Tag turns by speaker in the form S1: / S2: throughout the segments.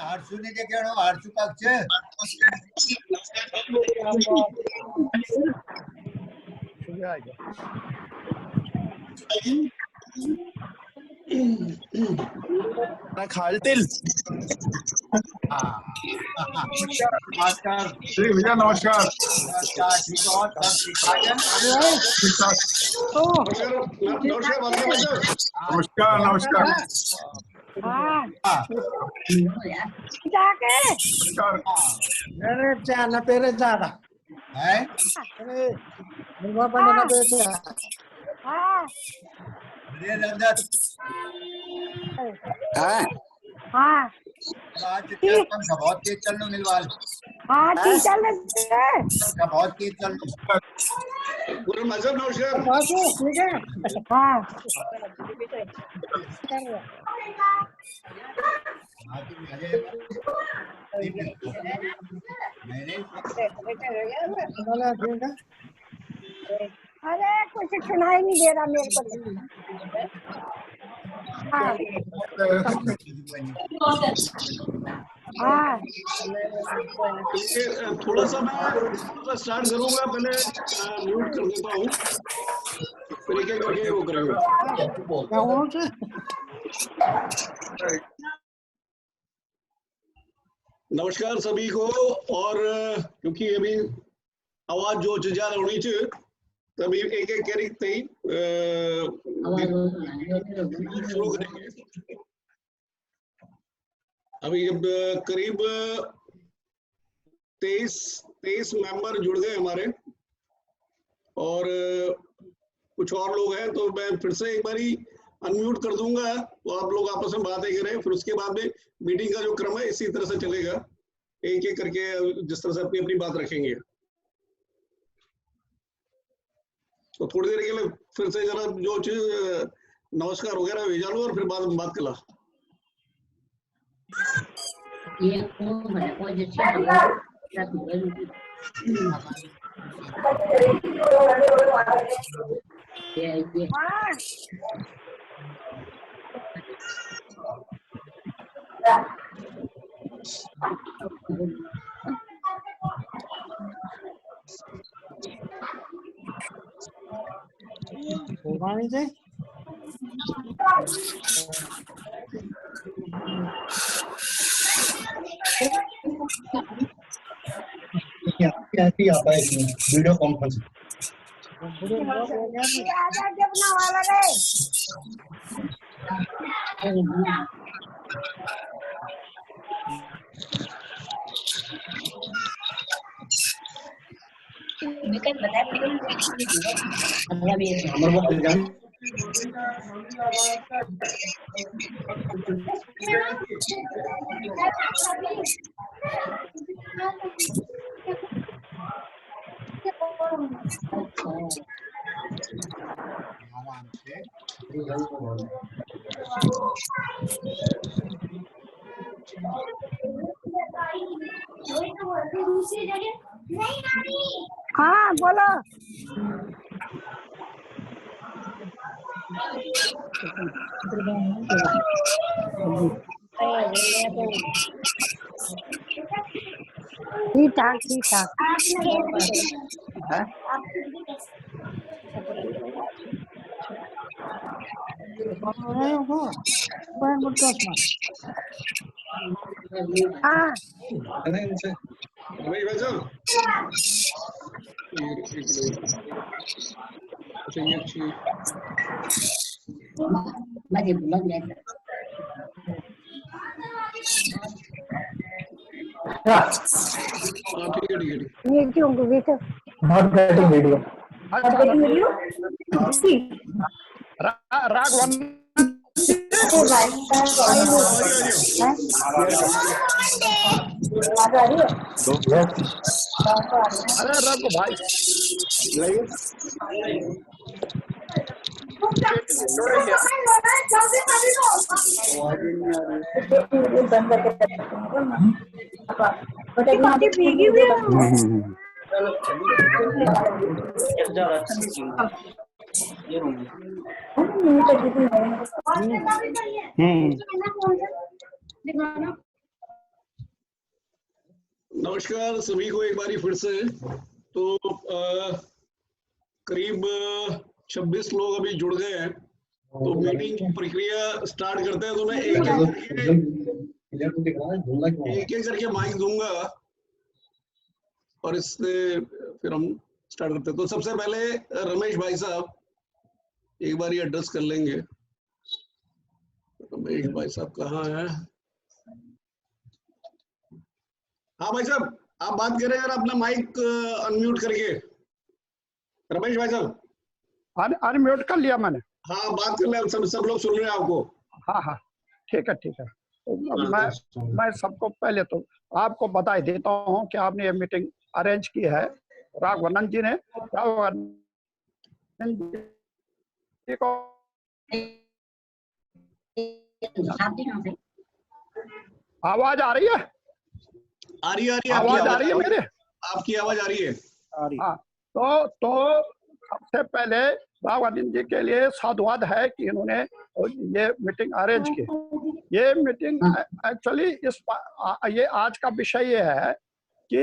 S1: આરસુ ને જે કેણો આરસુ પાક છે
S2: खालतील
S1: नमस्कार
S2: श्री भैया नमस्कार
S1: नमस्कार ठीक हो सब ठीक ठाक है
S2: नमस्कार नमस्कार
S3: ना तेरे ज्यादा
S1: है अरे रंजत
S4: हाँ
S1: आज कम का बहुत तेज चल लो मिलवाल
S4: हाँ ठीक चल
S1: का बहुत तेज चल लो
S2: पूरा मजहब नमस्कार
S4: हाँ अरे कुछ सुनाई नहीं दे रहा मेरे को हाँ हाँ
S2: थोड़ा सा मैं स्टार्ट करूंगा पहले म्यूट कर देता हूँ फिर एक एक करके वो करेंगे नमस्कार सभी को और क्योंकि अभी आवाज जो ज्यादा होनी चाहिए तभी एक एक करते ही शुरू करेंगे अभी अब करीब 23 मेंबर जुड़ गए हमारे और कुछ और लोग हैं तो मैं फिर से एक बारी अनम्यूट कर दूंगा तो आप लोग आपस में बातें करें फिर उसके बाद में मीटिंग का जो क्रम है इसी तरह से चलेगा एक एक करके जिस तरह से अपनी अपनी बात रखेंगे तो थोड़ी देर के लिए फिर से जरा जो चीज नमस्कार वगैरह भेजा लो और फिर बाद में बात करा
S3: आता है वीडियो कॉन्फ्रेंस
S1: आराम से
S4: हाँ बोलो ठीक ठाक ठीक ठाक हाँ
S2: भाई वैसे ठीक है
S4: ये क्यों देखो
S3: नॉट गेटिंग वीडियो
S2: राग वन अरे रखो भाई नमस्कार सभी को एक बारी फिर से। तो करीब 26 लोग अभी जुड़ गए हैं, तो मीटिंग की प्रक्रिया स्टार्ट करते हैं। तो मैं एक एक करके माइक दूंगा और इससे फिर हम स्टार्ट करते हैं। तो सबसे पहले रमेश भाई साहब एक बार एड्रेस कर लेंगे। रमेश भाई साहब कहाँ हैं? हाँ भाई साहब, आप बात कर रहे हैं, अपना माइक अनम्यूट करके। रमेश भाई साहब
S5: अनम्यूट कर लिया मैंने।
S2: हाँ, बात कर ले, सब लोग सुन रहे हैं आपको।
S5: हाँ हाँ, ठीक है ठीक है। तो मैं सबको पहले तो आपको बधाई देता हूँ कि आपने ये मीटिंग अरेंज की है। राघवानंद जी ने आवाज आ रही है?
S2: आ रही है
S5: आवाज आ रही है मेरे?
S2: आपकी आवाज आ रही है।
S5: हाँ, तो सबसे पहले राघवानंद जी के लिए साधुवाद है कि इन्होंने ये मीटिंग अरेंज की। ये मीटिंग एक्चुअली ये आज का विषय ये है कि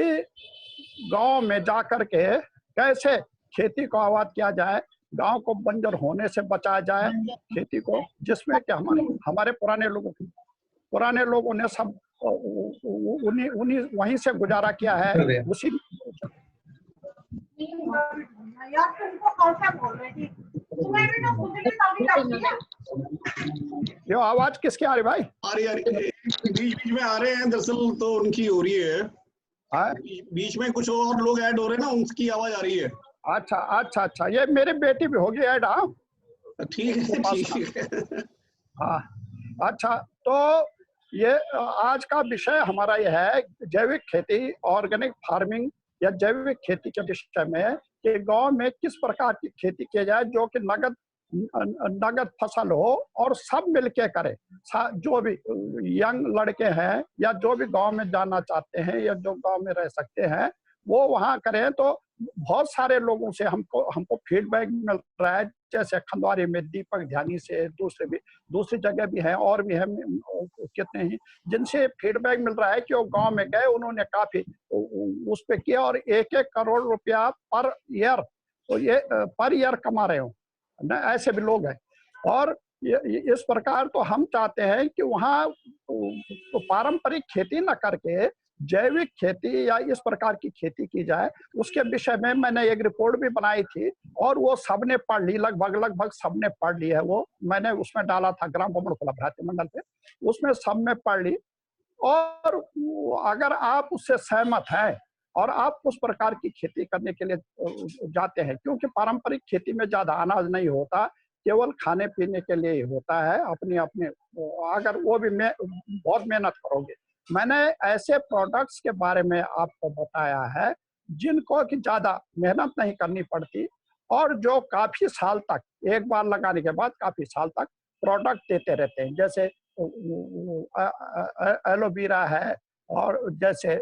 S5: गांव में जाकर के कैसे खेती को आबाद किया जाए, गांव को बंजर होने से बचाया जाए, खेती को, जिसमें कि हमारे पुराने लोगों ने सब उन्हीं वहीं से गुजारा किया है। उसी ये आवाज किसकी आ रही भाई?
S2: आ रही बीच में आ रहे हैं, दरअसल तो उनकी हो रही है। बीच में कुछ और लोग ऐड हो रहे हैं ना, उनकी आवाज आ रही है।
S5: अच्छा, ये मेरी बेटी भी होगी ऐड। हाँ
S2: ठीक है।
S5: हाँ अच्छा, तो ये आज का विषय हमारा ये है जैविक खेती, ऑर्गेनिक फार्मिंग या जैविक खेती के विषय में कि गांव में किस प्रकार की खेती की जाए जो कि नगद फसल हो और सब मिलके करें। जो भी यंग लड़के हैं या जो भी गांव में जाना चाहते हैं या जो गांव में रह सकते हैं वो वहां करें। तो बहुत सारे लोगों से हमको फीडबैक मिल रहा है, जैसे खंडवारी में दीपक ध्यानी से, दूसरी जगह भी है और भी है कितने ही, जिनसे फीडबैक मिल रहा है कि वो गांव में गए, उन्होंने काफी उस पे किया और 1-1 करोड़ रुपया पर ईयर, तो ये पर ईयर कमा रहे हो ना, ऐसे भी लोग हैं। और इस प्रकार तो हम चाहते हैं कि वहाँ तो पारंपरिक खेती न करके जैविक खेती या इस प्रकार की खेती की जाए। उसके विषय में मैंने एक रिपोर्ट भी बनाई थी और वो सबने पढ़ ली, लगभग सबने पढ़ ली है। वो मैंने उसमें डाला था ग्राम भ्रमण खुला भारतीय मंडल पे, उसमें सब ने पढ़ ली। और अगर आप उससे सहमत हैं और आप उस प्रकार की खेती करने के लिए जाते हैं, क्योंकि पारंपरिक खेती में ज्यादा अनाज नहीं होता, केवल खाने पीने के लिए ही होता है। अपने अगर वो भी बहुत मेहनत करोगे। मैंने ऐसे प्रोडक्ट्स के बारे में आपको बताया है जिनको कि ज्यादा मेहनत नहीं करनी पड़ती और जो काफी साल तक, एक बार लगाने के बाद काफी साल तक प्रोडक्ट देते रहते हैं। जैसे एलोवेरा है और जैसे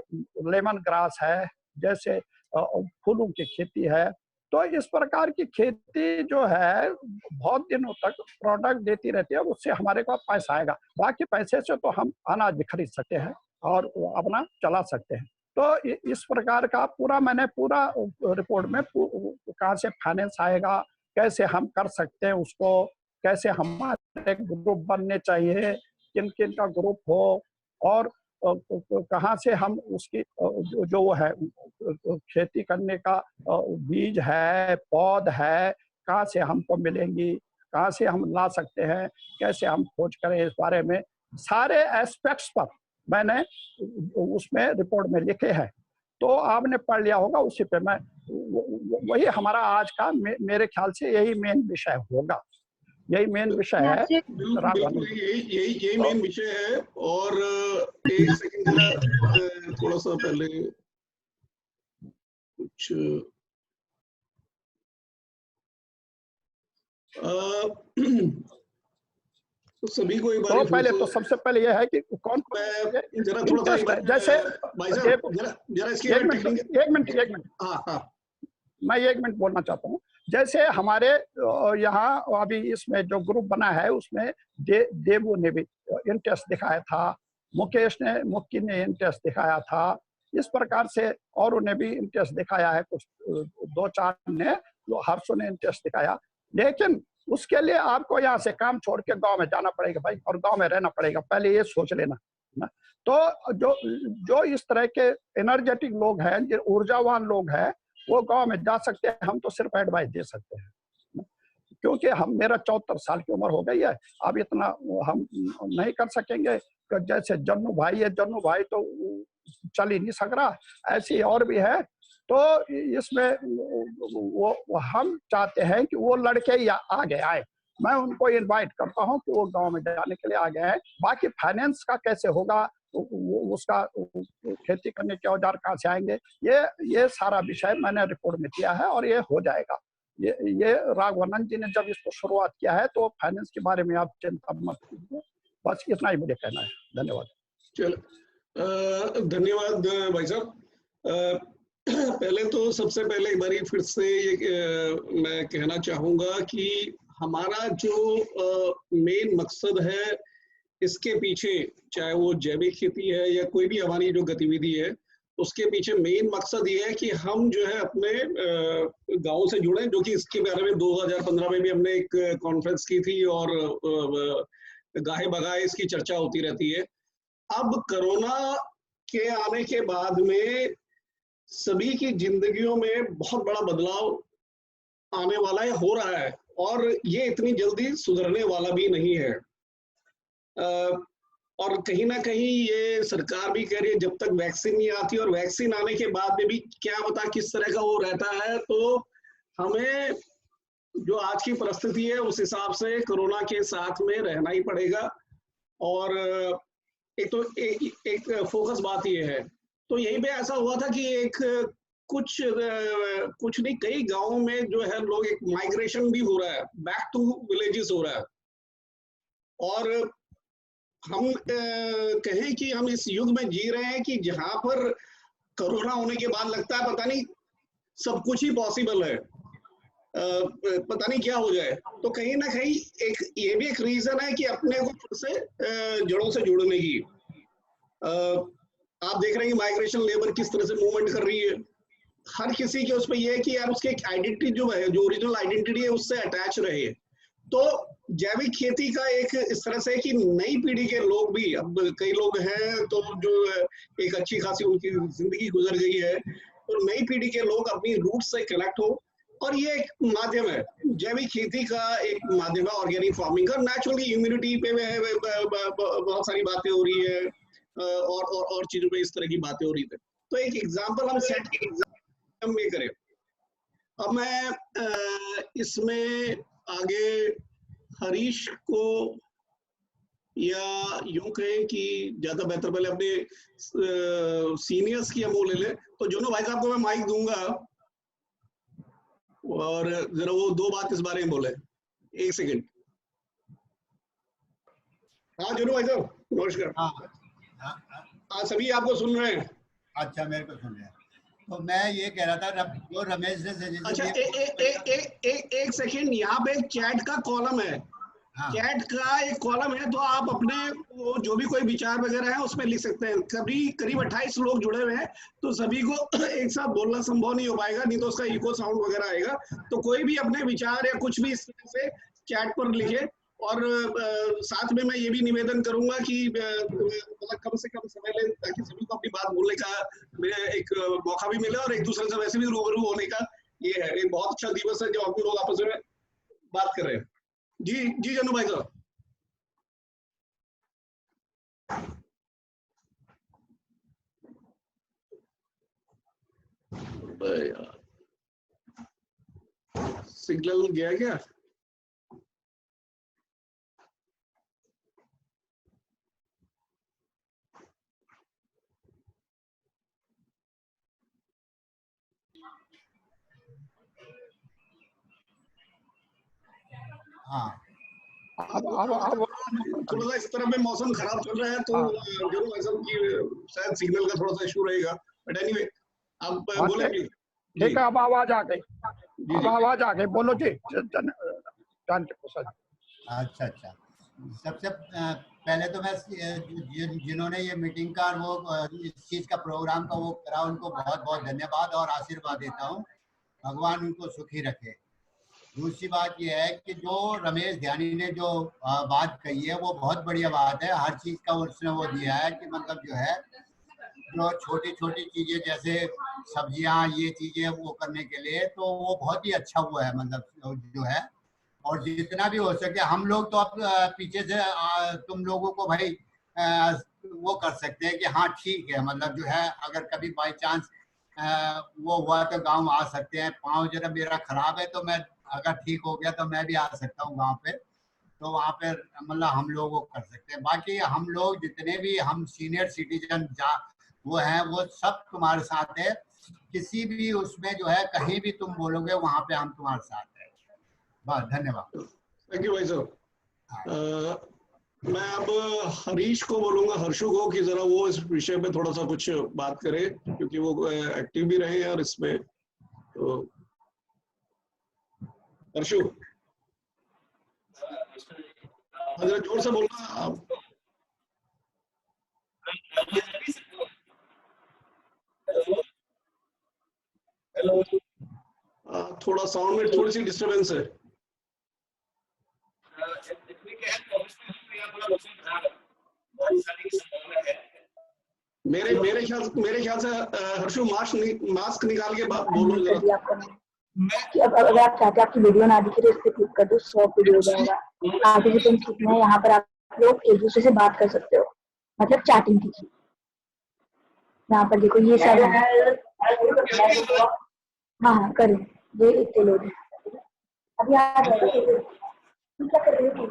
S5: लेमन ग्रास है, जैसे फूलों की खेती है। तो इस प्रकार की खेती जो है बहुत दिनों तक प्रोडक्ट देती रहती है, उससे हमारे पास पैसा आएगा। बाकी पैसे से तो हम अनाज भी खरीद सकते हैं और अपना चला सकते हैं। तो इस प्रकार का मैंने पूरा रिपोर्ट में कहाँ से फाइनेंस आएगा, कैसे हम कर सकते हैं उसको, कैसे हमारे ग्रुप बनने चाहिए, किन किन का ग्रुप हो और कहाँ से हम उसकी जो वो है खेती करने का बीज है, पौध है, कहाँ से हमको मिलेंगी, कहाँ से हम ला सकते हैं, कैसे हम खोज करें, इस बारे में सारे एस्पेक्ट्स पर मैंने उसमें रिपोर्ट में लिखे हैं। तो आपने पढ़ लिया होगा, उसी पे मैं वही हमारा आज का मेरे ख्याल से यही मेन विषय होगा, यही मेन विषय है।
S2: यही मेन विषय है। और एक सेकंड, थोड़ा सा पहले कुछ तो सभी को एक
S5: तो
S2: बार
S5: पहले तो सबसे पहले यह है कि कौन
S2: जरा थोड़ा सा
S5: इंटरेस्ट है, जैसे
S2: भाई साहब जरा इसकी
S5: एक मिनट
S2: हाँ हाँ
S5: मैं 1 मिनट बोलना चाहता हूँ। जैसे हमारे यहाँ अभी इसमें जो ग्रुप बना है उसमें देवू ने भी इंटरेस्ट दिखाया था, मुक्की ने इंटरेस्ट दिखाया था, इस प्रकार से औरों ने भी इंटरेस्ट दिखाया है, कुछ 2-4 ने, हर्षों ने इंटरेस्ट दिखाया। लेकिन उसके लिए आपको यहाँ से काम छोड़ के गांव में जाना पड़ेगा भाई, और गांव में रहना पड़ेगा, पहले ये सोच लेना ना। तो जो इस तरह के एनर्जेटिक लोग हैं, जो ऊर्जावान लोग हैं, वो गांव में जा सकते हैं। हम तो सिर्फ एडवाइस दे सकते हैं, क्योंकि मेरा 74 साल की उम्र हो गई है, अब इतना हम नहीं कर सकेंगे। जैसे जन्नू भाई है, जन्नू भाई तो चल ही नहीं सक रहा, ऐसी और भी है। तो इसमें वो हम चाहते हैं कि वो लड़के या आगे आए। मैं उनको इनवाइट करता हूं कि वो गांव में जाने के लिए आगे आए। बाकी फाइनेंस का कैसे होगा, उसका खेती करने के औजार कहाँ से आएंगे, ये सारा विषय मैंने रिपोर्ट में किया है और ये हो जाएगा। ये राघवानंद जी ने जब इसको शुरुआत किया है, तो फाइनेंस के बारे में आप चिंता मत कीजिए। बस इतना ही मुझे कहना है। धन्यवाद।
S2: चलो धन्यवाद भाई साहब। पहले तो सबसे पहले एक बारी फिर से ये मैं कहना चाहूंगा कि हमारा जो मेन मकसद है इसके पीछे, चाहे वो जैविक खेती है या कोई भी हमारी जो गतिविधि है, उसके पीछे मेन मकसद ये है कि हम जो है अपने गांव से जुड़े, जो कि इसके बारे में 2015 में भी हमने एक कॉन्फ्रेंस की थी और गाहे बगाहे इसकी चर्चा होती रहती है। अब कोरोना के आने के बाद में सभी की जिंदगियों में बहुत बड़ा बदलाव आने वाला है, हो रहा है, और ये इतनी जल्दी सुधरने वाला भी नहीं है। और कहीं ना कहीं ये सरकार भी कह रही है जब तक वैक्सीन नहीं आती, और वैक्सीन आने के बाद में भी क्या पता किस तरह का वो रहता है। तो हमें जो आज की परिस्थिति है उस हिसाब से कोरोना के साथ में रहना ही पड़ेगा। और एक फोकस बात ये है, तो यहीं पे ऐसा हुआ था कि एक कुछ नहीं, कई गांवों में जो है लोग, एक माइग्रेशन भी हो रहा है, बैक टू विलेजेस हो रहा है। और हम कहें कि हम इस युग में जी रहे हैं कि जहां पर कोरोना होने के बाद लगता है पता नहीं सब कुछ ही पॉसिबल है, पता नहीं क्या हो जाए। तो कहीं ना कहीं ये भी एक रीजन है कि अपने को फिर से जड़ों से जुड़ने की। आप देख रहे हैं कि माइग्रेशन लेबर किस तरह से मूवमेंट कर रही है। हर किसी के उस पर यह है कि यार उसकी एक आइडेंटिटी जो है, जो ओरिजिनल आइडेंटिटी है, उससे अटैच रहे। तो जैविक खेती का एक इस तरह से कि नई पीढ़ी के लोग भी, अब कई लोग हैं तो जो एक अच्छी खासी उनकी जिंदगी गुजर गई है, तो नई पीढ़ी के लोग अपनी रूट से कनेक्ट हो, और ये एक माध्यम है, जैविक खेती का एक माध्यम है ऑर्गेनिक फार्मिंग का। नेचुरली इम्यूनिटी पे बहुत सारी बातें हो रही है, और चीजों पे इस तरह की बातें हो रही थी। तो एक एग्जाम्पल हम सेट हम ये करें। अब मैं इसमें आगे हरीश को, या यूं कहें कि ज्यादा बेहतर पहले अपने सीनियर्स की हम वो ले ले। तो जोनो भाई साहब को मैं माइक दूंगा और जरा वो 2 बात इस बारे में बोले। 1 सेकंड। हाँ जोनो भाई साहब नमस्कार। हाँ सभी आपको सुन रहे हैं।
S1: अच्छा, मेरे को सुन रहे हैं। तो मैं ये कह रहा था जो रमेश ने
S2: अच्छा एक सेकंड, यहाँ पे एक चैट का कॉलम है।
S1: हाँ।
S2: चैट का एक कॉलम है, तो आप अपने वो जो भी कोई विचार वगैरह है उसमें लिख सकते हैं। करीब 28 लोग जुड़े हुए हैं, तो सभी को एक साथ बोलना संभव नहीं हो पाएगा, नहीं तो उसका इको साउंड वगैरह आएगा। तो कोई भी अपने विचार या कुछ भी इस तरह से चैट पर लिखे। और साथ में मैं ये भी निवेदन करूंगा कि मतलब कम से कम समय लें, ताकि सभी को अपनी बात बोलने का एक मौका भी मिले, और एक दूसरे से वैसे भी रूबरू होने का ये है। एक बहुत अच्छा दिवस है जो हम लोग आपस में बात कर रहे हैं। जी जनू भाई साहब। सिग्नल गया क्या?
S1: हाँ
S5: अब
S2: थोड़ा सा इस तरह में मौसम खराब चल रहा है तो जरूर की शायद सिग्नल का थोड़ा सा इशू रहेगा, बट एनीवे आप बोले प्लीज।
S5: ठीक है, अब आवाज आ गई,
S2: जी
S5: अब
S2: जी
S5: आवाज आ गई, बोलो जी जानते प्रसाद।
S1: अच्छा अच्छा, सबसे पहले तो मैं जिन्होंने ये मीटिंग का वो इस चीज का प्रोग्राम का वो करा उनको बहुत बहुत धन्यवाद और आशीर्वाद देता हूँ, भगवान उनको सुखी रखे। दूसरी बात ये है कि जो रमेश ध्यानी ने जो बात कही है वो बहुत बढ़िया बात है। हर चीज का उसने वो दिया है कि मतलब जो है जो छोटी छोटी चीजें जैसे सब्जियां ये चीजें वो करने के लिए तो वो बहुत ही अच्छा हुआ है, मतलब जो है। और जितना भी हो सके हम लोग तो अब पीछे से तुम लोगों को भाई वो कर सकते हैं कि हाँ ठीक है, मतलब जो है अगर कभी बाई चांस वो हुआ तो गांव आ सकते हैं। पाँव जरा मेरा खराब है तो मैं अगर ठीक हो गया तो मैं भी आ सकता हूँ गांव पे, तो वहाँ पे मतलब हम लोग वो कर सकते हैं। बाकी हम लोग जितने भी हम सीनियर सिटीजन वो हैं वो सब तुम्हारे साथ है, किसी भी उसमें जो है कहीं भी तुम बोलोगे वहाँ पे हम तुम्हारे साथ है। बस धन्यवाद।
S2: थैंक यू भाई साहब। मैं अब हरीश को बोलूंगा, हर्षु को, कि जरा वो इस विषय पे थोड़ा सा कुछ बात करे क्योंकि वो एक्टिव भी रहे हैं और इसमें तो हर्षु जरा जोर से बोलना आप। थोड़ा साउंड में थोड़ी सी डिस्टरबेंस है। मेरे ख्याल से हर्षु मास्क निकाल के बोलो जरा।
S6: कि अब अगर आप चाहते हैं आपकी वीडियो ना दिखे तो इस पे क्लिक कर दो, 100 वीडियो हो जाएगा। पार्टिसिपेंट्स कितने हैं यहाँ पर आप लोग एक दूसरे से बात कर सकते हो, मतलब चैटिंग की। यहाँ पर देखो ये सब है। हाँ करें, ये इतने लोग हैं अभी आ जाएगा। क्या कर रहे हो?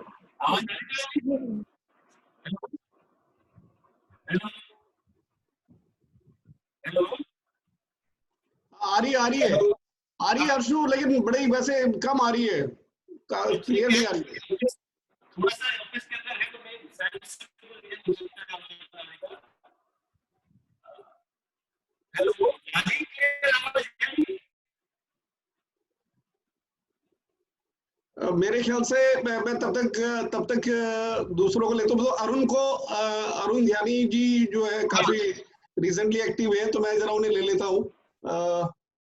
S2: आ रही है हर्षु, लेकिन बड़ी वैसे कम आ रही है, क्लियर नहीं आ रही है। मेरे ख्याल से मैं तब तक दूसरों को लेता हूँ। तो अरुण ध्यानी जी जो है काफी रिसेंटली एक्टिव है, तो मैं जरा उन्हें ले लेता हूँ,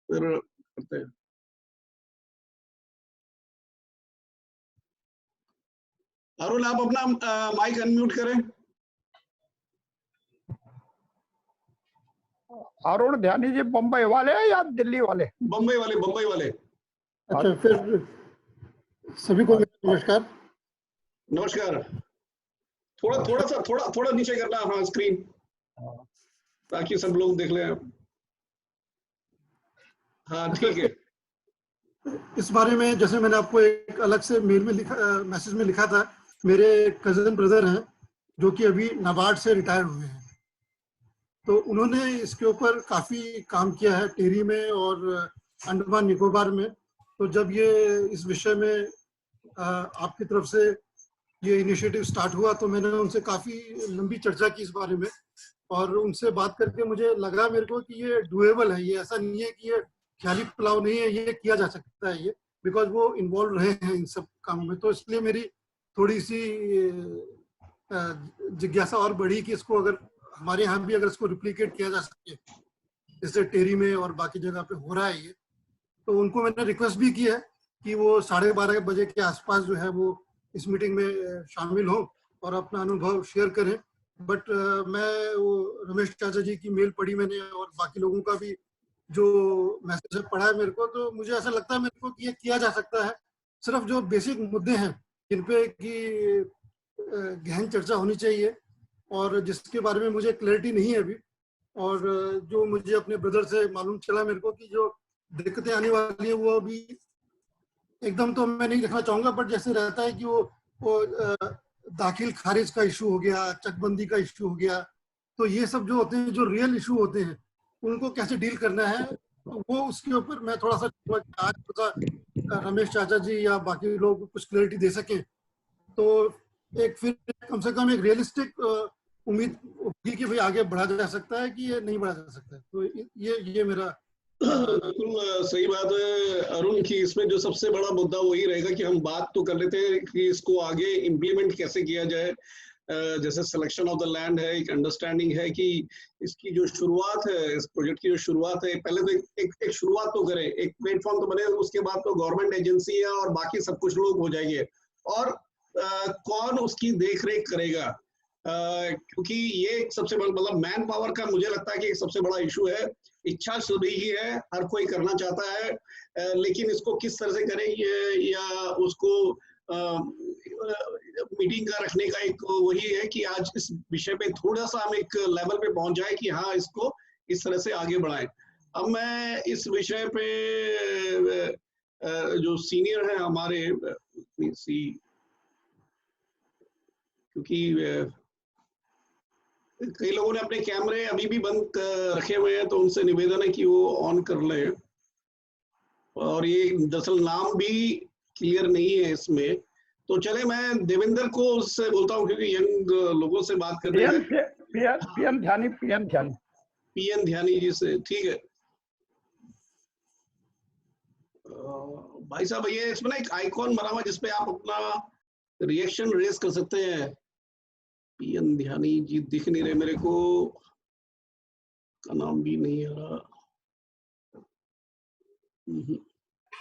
S2: फिर करते हैं। अरुण आप अपना माइक अनम्यूट करें।
S5: अरुण ध्यानी जी बम्बई वाले या दिल्ली वाले?
S2: बम्बई वाले।
S7: अच्छा, फिर सभी को नमस्कार।
S2: नमस्कार। थोड़ा नीचे करना हाँ स्क्रीन, ताकि सब लोग देख लें। हाँ ठीक है।
S7: इस बारे में जैसे मैंने आपको एक अलग से मैसेज में लिखा था, मेरे कजन ब्रदर हैं जो कि अभी नाबार्ड से रिटायर हुए हैं, तो उन्होंने इसके ऊपर काफ़ी काम किया है टेरी में और अंडमान निकोबार में। तो जब ये इस विषय में आपकी तरफ से ये इनिशिएटिव स्टार्ट हुआ तो मैंने उनसे काफ़ी लंबी चर्चा की इस बारे में, और उनसे बात करके मुझे लगा मेरे को कि ये डुएबल है, ये ऐसा नहीं है कि ये ख्याली पुलाव नहीं है, ये किया जा सकता है ये, बिकॉज वो इन्वॉल्व रहे हैं इन सब कामों में। तो इसलिए मेरी थोड़ी सी जिज्ञासा और बढ़ी कि इसको अगर हमारे यहाँ भी अगर इसको रिप्लिकेट किया जा सके, जैसे टेरी में और बाकी जगह पे हो रहा है ये, तो उनको मैंने रिक्वेस्ट भी की है कि वो 12:30 बजे के आसपास जो है वो इस मीटिंग में शामिल हो और अपना अनुभव शेयर करें। बट मैं वो रमेश चाचा जी की मेल पढ़ी मैंने और बाकी लोगों का भी जो मैसेज पढ़ा है मेरे को, तो मुझे ऐसा लगता है मेरे को कि ये किया जा सकता है। सिर्फ जो बेसिक मुद्दे हैं जिन पे कि गहन चर्चा होनी चाहिए और जिसके बारे में मुझे क्लैरिटी नहीं है अभी, और जो मुझे अपने ब्रदर से मालूम चला मेरे को कि जो दिक्कतें आने वाली है वो अभी एकदम तो मैं नहीं लिखना चाहूँगा, बट जैसे रहता है कि वो दाखिल खारिज का इशू हो गया, चकबंदी का इशू हो गया, तो ये सब जो होते हैं जो रियल इशू होते हैं उनको कैसे डील करना है, तो वो उसके ऊपर मैं थोड़ा सा आज रमेश चाचा जी या बाकी लोग कुछ क्लैरिटी दे सकें। तो एक फिर कम से कम एक रियलिस्टिक उम्मीद होगी कि भाई आगे बढ़ा जा सकता है कि ये नहीं बढ़ा जा सकता है। तो ये मेरा
S2: बिल्कुल सही बात है अरुण की। इसमें जो सबसे बड़ा मुद्दा वही रहेगा कि हम बात तो कर लेते हैं कि इसको आगे इम्प्लीमेंट कैसे किया जाए। जैसे सिलेक्शन ऑफ द लैंड है, एक अंडरस्टैंडिंग है कि इसकी जो शुरुआत है, इस प्रोजेक्ट की जो शुरुआत है, पहले तो एक शुरुआत तो करें, एक प्लेटफॉर्म तो बने, उसके बाद तो गवर्नमेंट एजेंसी है और बाकी सब कुछ लोग हो जाएंगे। और कौन उसकी देख रेख करेगा, क्योंकि ये सबसे बड़ा मतलब मैन पावर का मुझे लगता है कि एक सबसे बड़ा इशू है। इच्छा सभी की है, हर कोई करना चाहता है, लेकिन इसको किस तरह से करें या उसको मीटिंग का रखने का एक वही है कि आज इस विषय पे थोड़ा सा हम एक लेवल पे पहुंच जाए कि हाँ इसको इस तरह से आगे बढ़ाएं। अब मैं इस विषय पे जो सीनियर है हमारे, क्योंकि कई लोगों ने अपने कैमरे अभी भी बंद रखे हुए हैं, तो उनसे निवेदन है कि वो ऑन कर लें। और ये दरअसल नाम भी क्लियर नहीं है इसमें, तो चले मैं देवेंद्र को उससे बोलता हूँ क्योंकि यंग लोगों से बात कर रहे हैं। पीएन ध्यानी जी से, ठीक है भाई साहब। ये इसमें ना एक आइकॉन बना हुआ जिसपे आप अपना रिएक्शन रेज कर सकते हैं। पीएन ध्यानी जी दिख नहीं रहे मेरे को, का नाम भी नहीं आ रहा।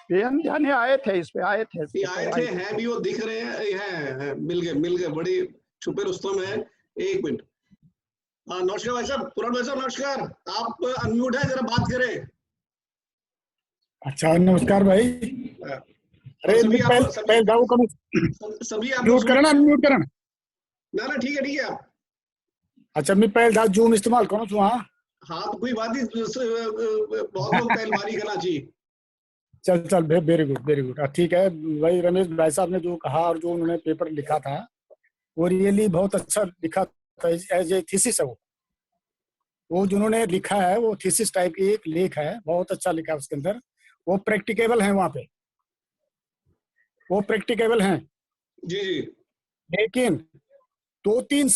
S5: पीएन ध्यानी आए थे, इस पे आए थे
S2: हैं भी, वो दिख रहे हैं, मिल गए बड़े छुपे रुस्तम है। एक मिनट, हाँ नमस्कार भाई साहब, पुरान भाई साहब नमस्कार, आप अनम्यूट है, जरा बात करें।
S8: अच्छा नमस्कार भाई। अरे
S2: सभी आप
S8: म्यूट करना, अनम्यूट करना
S2: ना ठीक है आप।
S8: अच्छा मैं पहले दाद जूम इस्तेमाल करूँ तो
S2: हाँ तो कोई बात नहीं, बहुत लोग पहलवानी करना चाहिए।
S8: चल वेरी गुड ठीक है भाई। रमेश भाई साहब ने जो कहा और जो उन्होंने पेपर लिखा था वो रियली बहुत अच्छा लिखा था, एज ए थीसिस है वो जिन्होंने लिखा है, वो थीसिस टाइप की एक लेख है, बहुत अच्छा लिखा है उसके अंदर। वो प्रैक्टिकेबल है, वहां पे वो प्रैक्टिकेबल हैं
S2: जी।
S8: लेकिन 2-3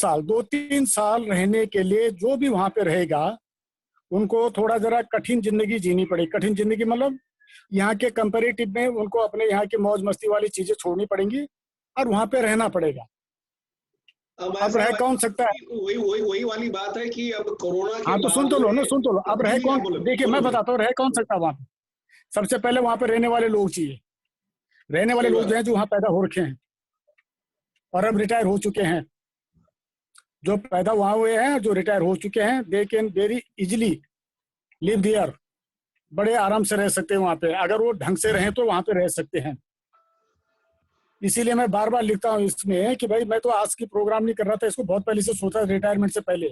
S8: साल रहने के लिए जो भी वहां पे रहेगा उनको थोड़ा जरा कठिन जिंदगी जीनी पड़ेगी। कठिन जिंदगी मतलब यहाँ के कंपैरेटिव में उनको अपने यहाँ की मौज मस्ती वाली चीजें छोड़नी पड़ेंगी और वहां पे रहना पड़ेगा। अब रह कौन सकता है?
S2: वही वाली बात है कि अब कोरोना के
S8: हाँ तो सुन तो लो अब रह कौन, देखिए मैं बताता हूँ रह कौन सकता है वहां पे। सबसे पहले वहां पे रहने वाले लोग चाहिए, रहने वाले लोग जो हैं जो वहां पैदा हो रखे हैं और अब रिटायर हो चुके हैं। जो पैदा वहां हुए हैं, जो रिटायर हो चुके हैं, they can very easily live there, बड़े आराम से रह सकते हैं वहां पे। अगर वो ढंग से रहें तो वहां पे रह सकते हैं। इसीलिए मैं बार बार लिखता हूँ इसमें कि भाई मैं तो आज की प्रोग्राम नहीं कर रहा था, इसको बहुत पहले से सोचा रिटायरमेंट से पहले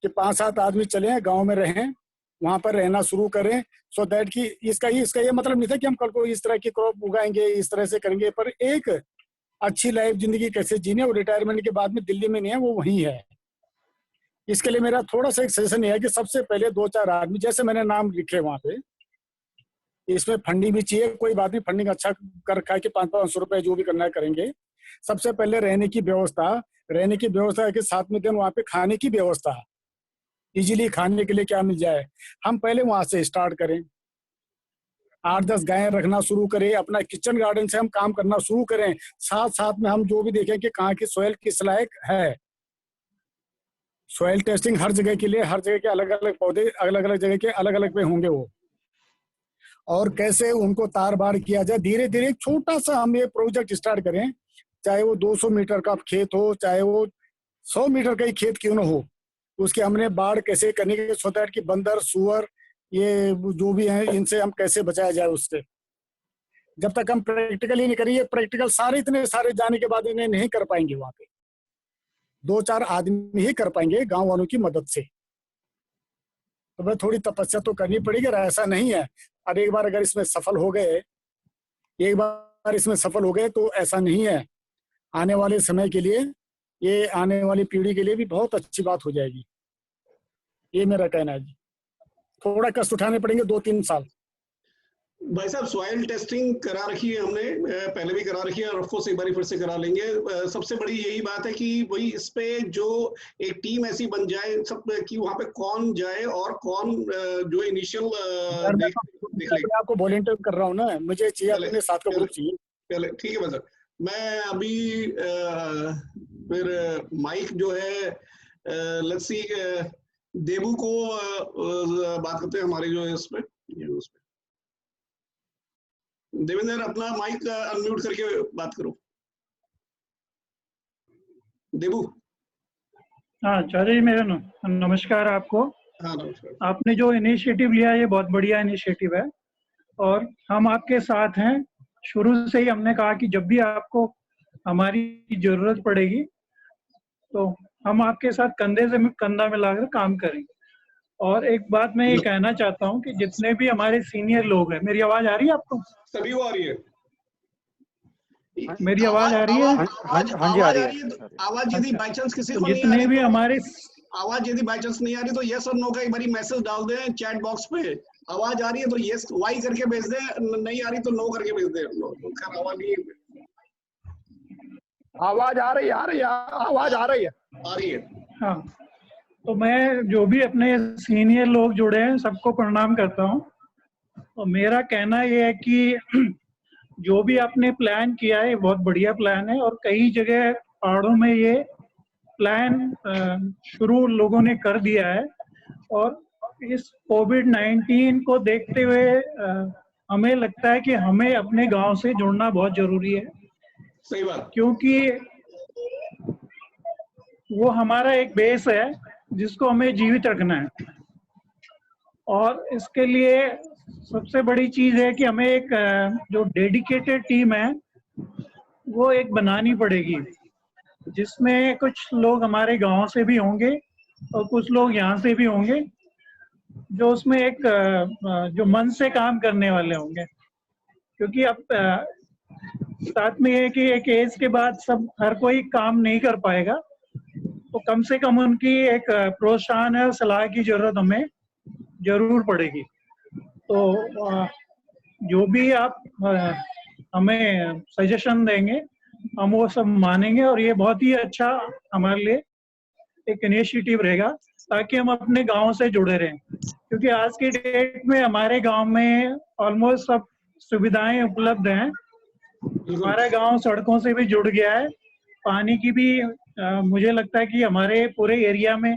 S8: कि 5-7 आदमी चले गांव में रहें, वहां पर रहना शुरू करें, सो दैट कि इसका ये मतलब नहीं था कि हम कल को इस तरह की क्रॉप उगाएंगे, इस तरह से करेंगे, पर एक अच्छी लाइफ जिंदगी कैसे जीने वो रिटायरमेंट के बाद में दिल्ली में नहीं है, वो वहीं है। इसके लिए मेरा थोड़ा सा एक सजेशन है कि सबसे पहले 2-4 आदमी, जैसे मैंने नाम लिखे वहां पे, इसमें फंडिंग भी चाहिए, कोई बात नहीं, फंडिंग अच्छा कर रखा है कि 500-500 रुपए जो भी करना है करेंगे। सबसे पहले रहने की व्यवस्था के साथ में वहां पे खाने की व्यवस्था, इजीली खाने के लिए क्या मिल जाए, हम पहले वहां से स्टार्ट करें। 8-10 गायें रखना शुरू करें, अपना किचन गार्डन से हम काम करना शुरू करें। साथ साथ में हम जो भी देखें कि कहाँ की सोयल किस लायक है, सोयल टेस्टिंग हर जगह के लिए, हर जगह के अलग अलग पौधे अलग अलग जगह के अलग अलग पे होंगे वो, और कैसे उनको तार बाड़ किया जाए। धीरे धीरे एक छोटा सा हम ये प्रोजेक्ट स्टार्ट करें, चाहे वो 200 मीटर का खेत हो, चाहे वो 100 मीटर का ही खेत क्यों ना हो, उसके हमने बाढ़ कैसे करने के, सो दैट कि बंदर सुअर ये जो भी हैं इनसे हम कैसे बचाया जाए उससे। जब तक हम प्रैक्टिकली नहीं करेंगे, प्रैक्टिकल सारे इतने सारे जाने के बाद इन्हें नहीं कर पाएंगे, वहां पे 2-4 आदमी ही कर पाएंगे गांव वालों की मदद से। तो भाई थोड़ी तपस्या तो करनी पड़ेगी, ऐसा नहीं है। और एक बार अगर इसमें सफल हो गए, तो ऐसा नहीं है, आने वाले समय के लिए, ये आने वाली पीढ़ी के लिए भी बहुत अच्छी बात हो जाएगी। ये मेरा कहना है जी। थोड़ा कष्ट उठाने पड़ेंगे 2-3 साल।
S2: भाई साहब सॉइल टेस्टिंग करा रखी है हमने, पहले भी करा रखी है और ऑफकोर्स एक बार फिर से करा लेंगे। सबसे बड़ी यही बात है कि वही इस पे जो एक टीम ऐसी बन जाए सब कि वहाँ पे कौन जाए और कौन जो इनिशियल
S8: देख ले। आपको वॉलंटियर कर रहा हूँ ना, मुझे चाहिए अपने साथ का ग्रुप चाहिए।
S2: चले ठीक है भाई साहब, मैं अभी फिर माइक जो है लेट्स सी देबू को बात करते हैं हमारे जो है उस पे देवेंद्र अपना माइक अनम्यूट करके बात करो। देबू।
S9: हाँ चाचा मेरा नमस्कार आपको।
S2: हाँ नमस्कार।
S9: आपने जो इनिशिएटिव लिया ये बहुत बढ़िया इनिशिएटिव है और हम आपके साथ हैं। शुरू से ही हमने कहा कि जब भी आपको हमारी जरूरत पड़ेगी तो हम आपके साथ कंधे से कंधा मिलाकर काम करेंगे। और एक बात मैं ये कहना चाहता हूँ कि जितने भी हमारे सीनियर लोग हैं, मेरी आवाज आ रही है आपको?
S2: सभी को आ रही है।
S9: मेरी आवाज आ रही है?
S2: हाँ जी आ रही है। आवाज यदि बाई चांस किसी को नहीं आ रही,
S9: भी हमारे
S2: आवाज यदि बाई चांस नहीं आ रही तो यस और नो का एक बारी मैसेज डाल दें चैट बॉक्स पे। आवाज आ रही है तो यस वाई करके भेज दें, नहीं आ रही तो नो करके भेज दें। आवाज नहीं,
S5: आवाज आ रही है, आवाज आ रही है,
S2: आ रही है।
S9: हाँ, तो मैं जो भी अपने सीनियर लोग जुड़े हैं सबको प्रणाम करता हूँ। और मेरा कहना ये है कि जो भी आपने प्लान किया है बहुत बढ़िया प्लान है और कई जगह पहाड़ों में ये प्लान शुरू लोगों ने कर दिया है। और इस कोविड-19 को देखते हुए हमें लगता है कि हमें अपने गांव से जुड़ना बहुत जरूरी है।
S2: सही बात।
S9: क्योंकि वो हमारा एक बेस है जिसको हमें जीवित रखना है। और इसके लिए सबसे बड़ी चीज है कि हमें एक जो डेडिकेटेड टीम है वो एक बनानी पड़ेगी, जिसमें कुछ लोग हमारे गांव से भी होंगे और कुछ लोग यहाँ से भी होंगे, जो उसमें एक जो मन से काम करने वाले होंगे। क्योंकि अब साथ में है कि एक एज के बाद सब हर कोई काम नहीं कर पाएगा, तो कम से कम उनकी एक प्रोत्साहन और सलाह की जरूरत हमें जरूर पड़ेगी। तो जो भी आप हमें सजेशन देंगे हम वो सब मानेंगे और ये बहुत ही अच्छा हमारे लिए एक इनिशिएटिव रहेगा ताकि हम अपने गांव से जुड़े रहें। क्योंकि आज की डेट में हमारे गांव में ऑलमोस्ट सब सुविधाएं उपलब्ध हैं। हमारा गांव सड़कों से भी जुड़ गया है, पानी की भी मुझे लगता है कि हमारे पूरे एरिया में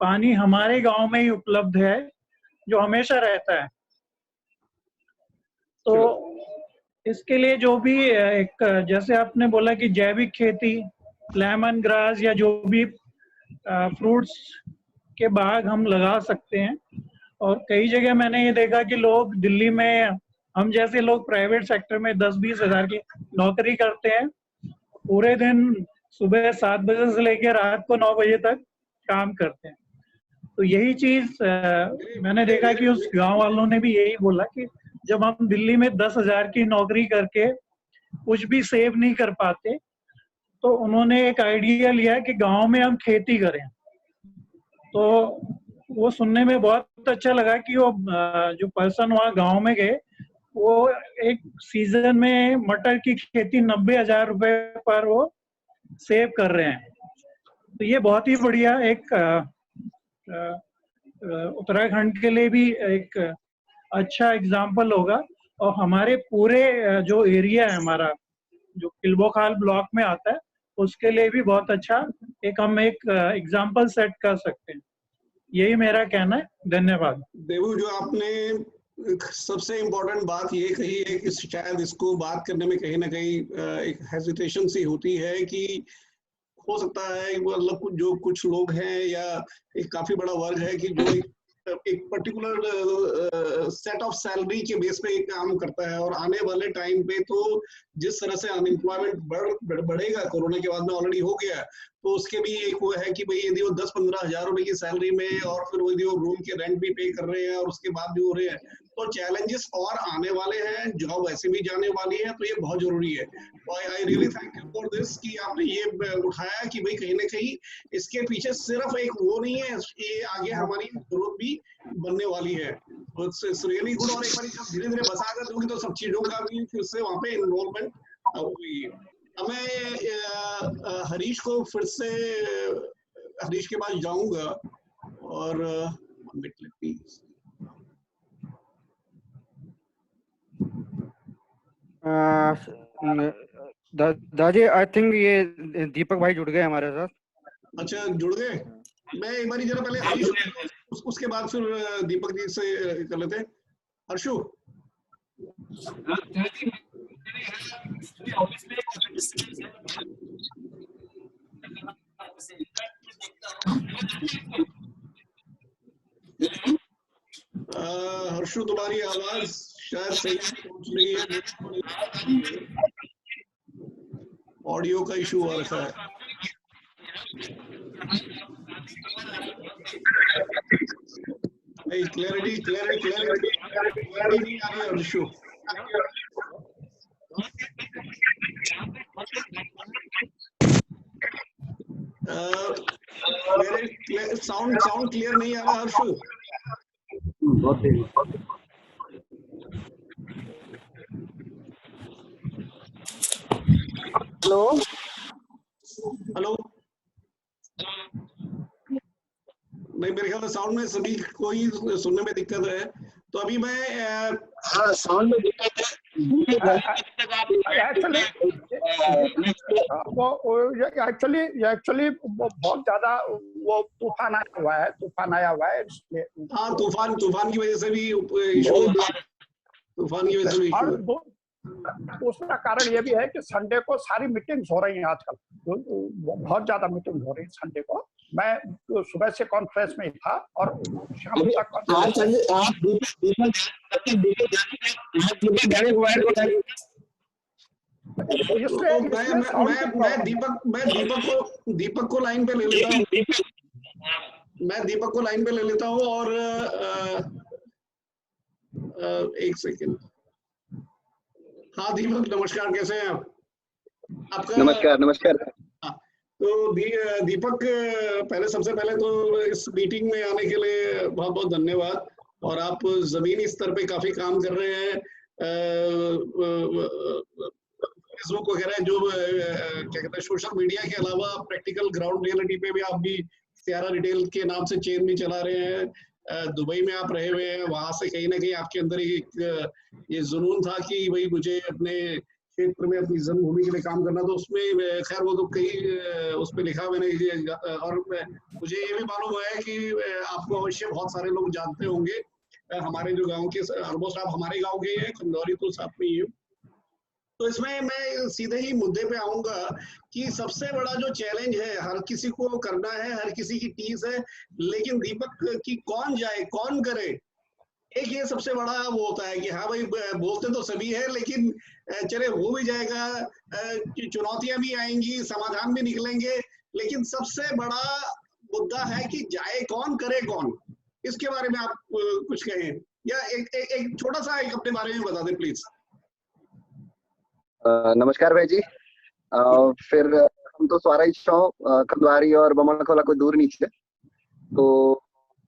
S9: पानी हमारे गांव में ही उपलब्ध है जो हमेशा रहता है। तो इसके लिए जो भी एक जैसे आपने बोला कि जैविक खेती, लेमन ग्रास या जो भी फ्रूट्स के बाग हम लगा सकते हैं। और कई जगह मैंने ये देखा कि लोग दिल्ली में, हम जैसे लोग प्राइवेट सेक्टर में 10-20 हज़ार की नौकरी करते हैं, पूरे दिन सुबह 7 बजे से लेकर रात को 9 बजे तक काम करते हैं। तो यही चीज मैंने देखा कि उस गांव वालों ने भी यही बोला कि जब हम दिल्ली में 10,000 की नौकरी करके कुछ भी सेव नहीं कर पाते, तो उन्होंने एक आइडिया लिया कि गांव में हम खेती करें। तो वो सुनने में बहुत अच्छा लगा कि वो जो पर्सन वहाँ गांव में गए, वो एक सीजन में मटर की खेती 90,000 रुपए पर वो सेव कर रहे हैं। तो ये बहुत ही बढ़िया एक उत्तराखंड के लिए भी एक अच्छा एग्जाम्पल होगा। और हमारे पूरे जो एरिया है हमारा जो किल्बोखाल ब्लॉक में आता है उसके लिए भी बहुत अच्छा एक हम एक एग्जाम्पल सेट कर सकते हैं। यही मेरा कहना है। धन्यवाद।
S2: देवू, जो आपने सबसे इम्पोर्टेंट बात ये कही है कि शायद इसको बात करने में कहीं ना कहीं एक हेजिटेशन सी होती है कि हो सकता है मतलब जो कुछ लोग हैं या एक काफी बड़ा वर्ग है कि जो एक पर्टिकुलर सेट ऑफ सैलरी के बेस पे काम करता है और आने वाले टाइम पे तो जिस तरह से अनएम्प्लॉयमेंट बढ़ेगा, कोरोना के बाद में ऑलरेडी हो गया, तो उसके भी एक वो है कि भाई यदि वो 10-15 हज़ार रुपए की सैलरी में और फिर वो यदि वो रूम के रेंट भी पे कर रहे हैं और उसके बाद भी हो रहे हैं, तो चैलेंजेस और आने वाले हैं, जॉब वैसे भी जाने वाली है, तो ये बहुत जरूरी है। I really thank you for this कि आपने ये उठाया कि भाई कहीं ना कहीं इसके पीछे सिर्फ एक वो नहीं है, ये आगे हमारी जरूरत भी बनने वाली है। It's really good. और एक बार जब धीरे धीरे बसा कर दूंगी तो सब चीजों का भी फिर से वहाँ पे इन्वॉल्वमेंट होगी। अब मैं हरीश को फिर से हरीश के पास जाऊंगा और
S10: दादी आई थिंक ये दीपक भाई जुड़ गए हमारे साथ।
S2: अच्छा जुड़ गए। मैं एक बार जरा पहले हरीश उसके बाद फिर दीपक जी से कर लेते हैं। हर्षु हर्षु तुम्हारी आवाज शायद सही पहुंच रही है, ऑडियो का इशू आ रखा है। क्लैरिटी नहीं आ रही है हर्षु। साउंड क्लियर नहीं आ रहा हर्षु।
S10: हेलो
S2: हेलो नहीं, मेरे ख्याल से साउंड में सभी कोई सुनने में दिक्कत है। तो अभी मैं
S8: साउंड में दिक्कत है एक्चुअली बहुत ज्यादा वो तूफान आया हुआ है इसलिए।
S2: हाँ तूफान की वजह से भी इशू, तूफान की वजह से भी इशू।
S5: उसका कारण ये भी है कि संडे को सारी मीटिंग्स हो रही हैं आजकल, बहुत ज्यादा मीटिंग हो रही है संडे को। मैं सुबह से कॉन्फ्रेंस में ही था और शाम तक
S2: मैं दीपक को लाइन पे ले लेता हूँ। मैं दीपक को लाइन पे ले लेता हूँ और एक सेकेंड। हाँ दीपक नमस्कार, कैसे हैं आप? आपका
S11: नमस्कार।
S2: तो दीपक पहले सबसे पहले तो इस मीटिंग में आने के लिए बहुत बहुत धन्यवाद। और आप जमीनी स्तर पे काफी काम कर रहे हैं, फेसबुक वगैरह जो क्या कहते हैं सोशल मीडिया के अलावा प्रैक्टिकल ग्राउंड रियलिटी पे भी आप भी सियारा रिटेल के नाम से चेन भी चला रहे हैं। दुबई में आप रहे हुए हैं, वहां से कहीं ना कहीं आपके अंदर एक ये जुनून था कि भाई मुझे अपने क्षेत्र में अपनी जन्मभूमि के लिए काम करना। तो उसमें खैर वो तो कहीं उस पर लिखा मैंने, और मुझे ये भी मालूम हुआ है कि आपको अवश्य बहुत सारे लोग जानते होंगे। हमारे जो गांव के ऑलमोस्ट आप हमारे गांव के हैं, खंडौरी तो साथ में ही है। तो इसमें मैं सीधे ही मुद्दे पे आऊंगा कि सबसे बड़ा जो चैलेंज है हर किसी को करना है, हर किसी की टीस है, लेकिन दीपक की कौन जाए कौन करे, एक ये सबसे बड़ा वो होता है कि हाँ भाई बोलते तो सभी है लेकिन चले हो भी जाएगा, चुनौतियां भी आएंगी, समाधान भी निकलेंगे, लेकिन सबसे बड़ा मुद्दा है कि जाए कौन करे कौन। इसके बारे में आप कुछ कहें या एक छोटा सा एक अपने बारे में बता दें प्लीज।
S11: नमस्कार भाई जी। फिर हम तो स्वारा खंडवारी और बमणखोला कोई दूर नहीं थे, तो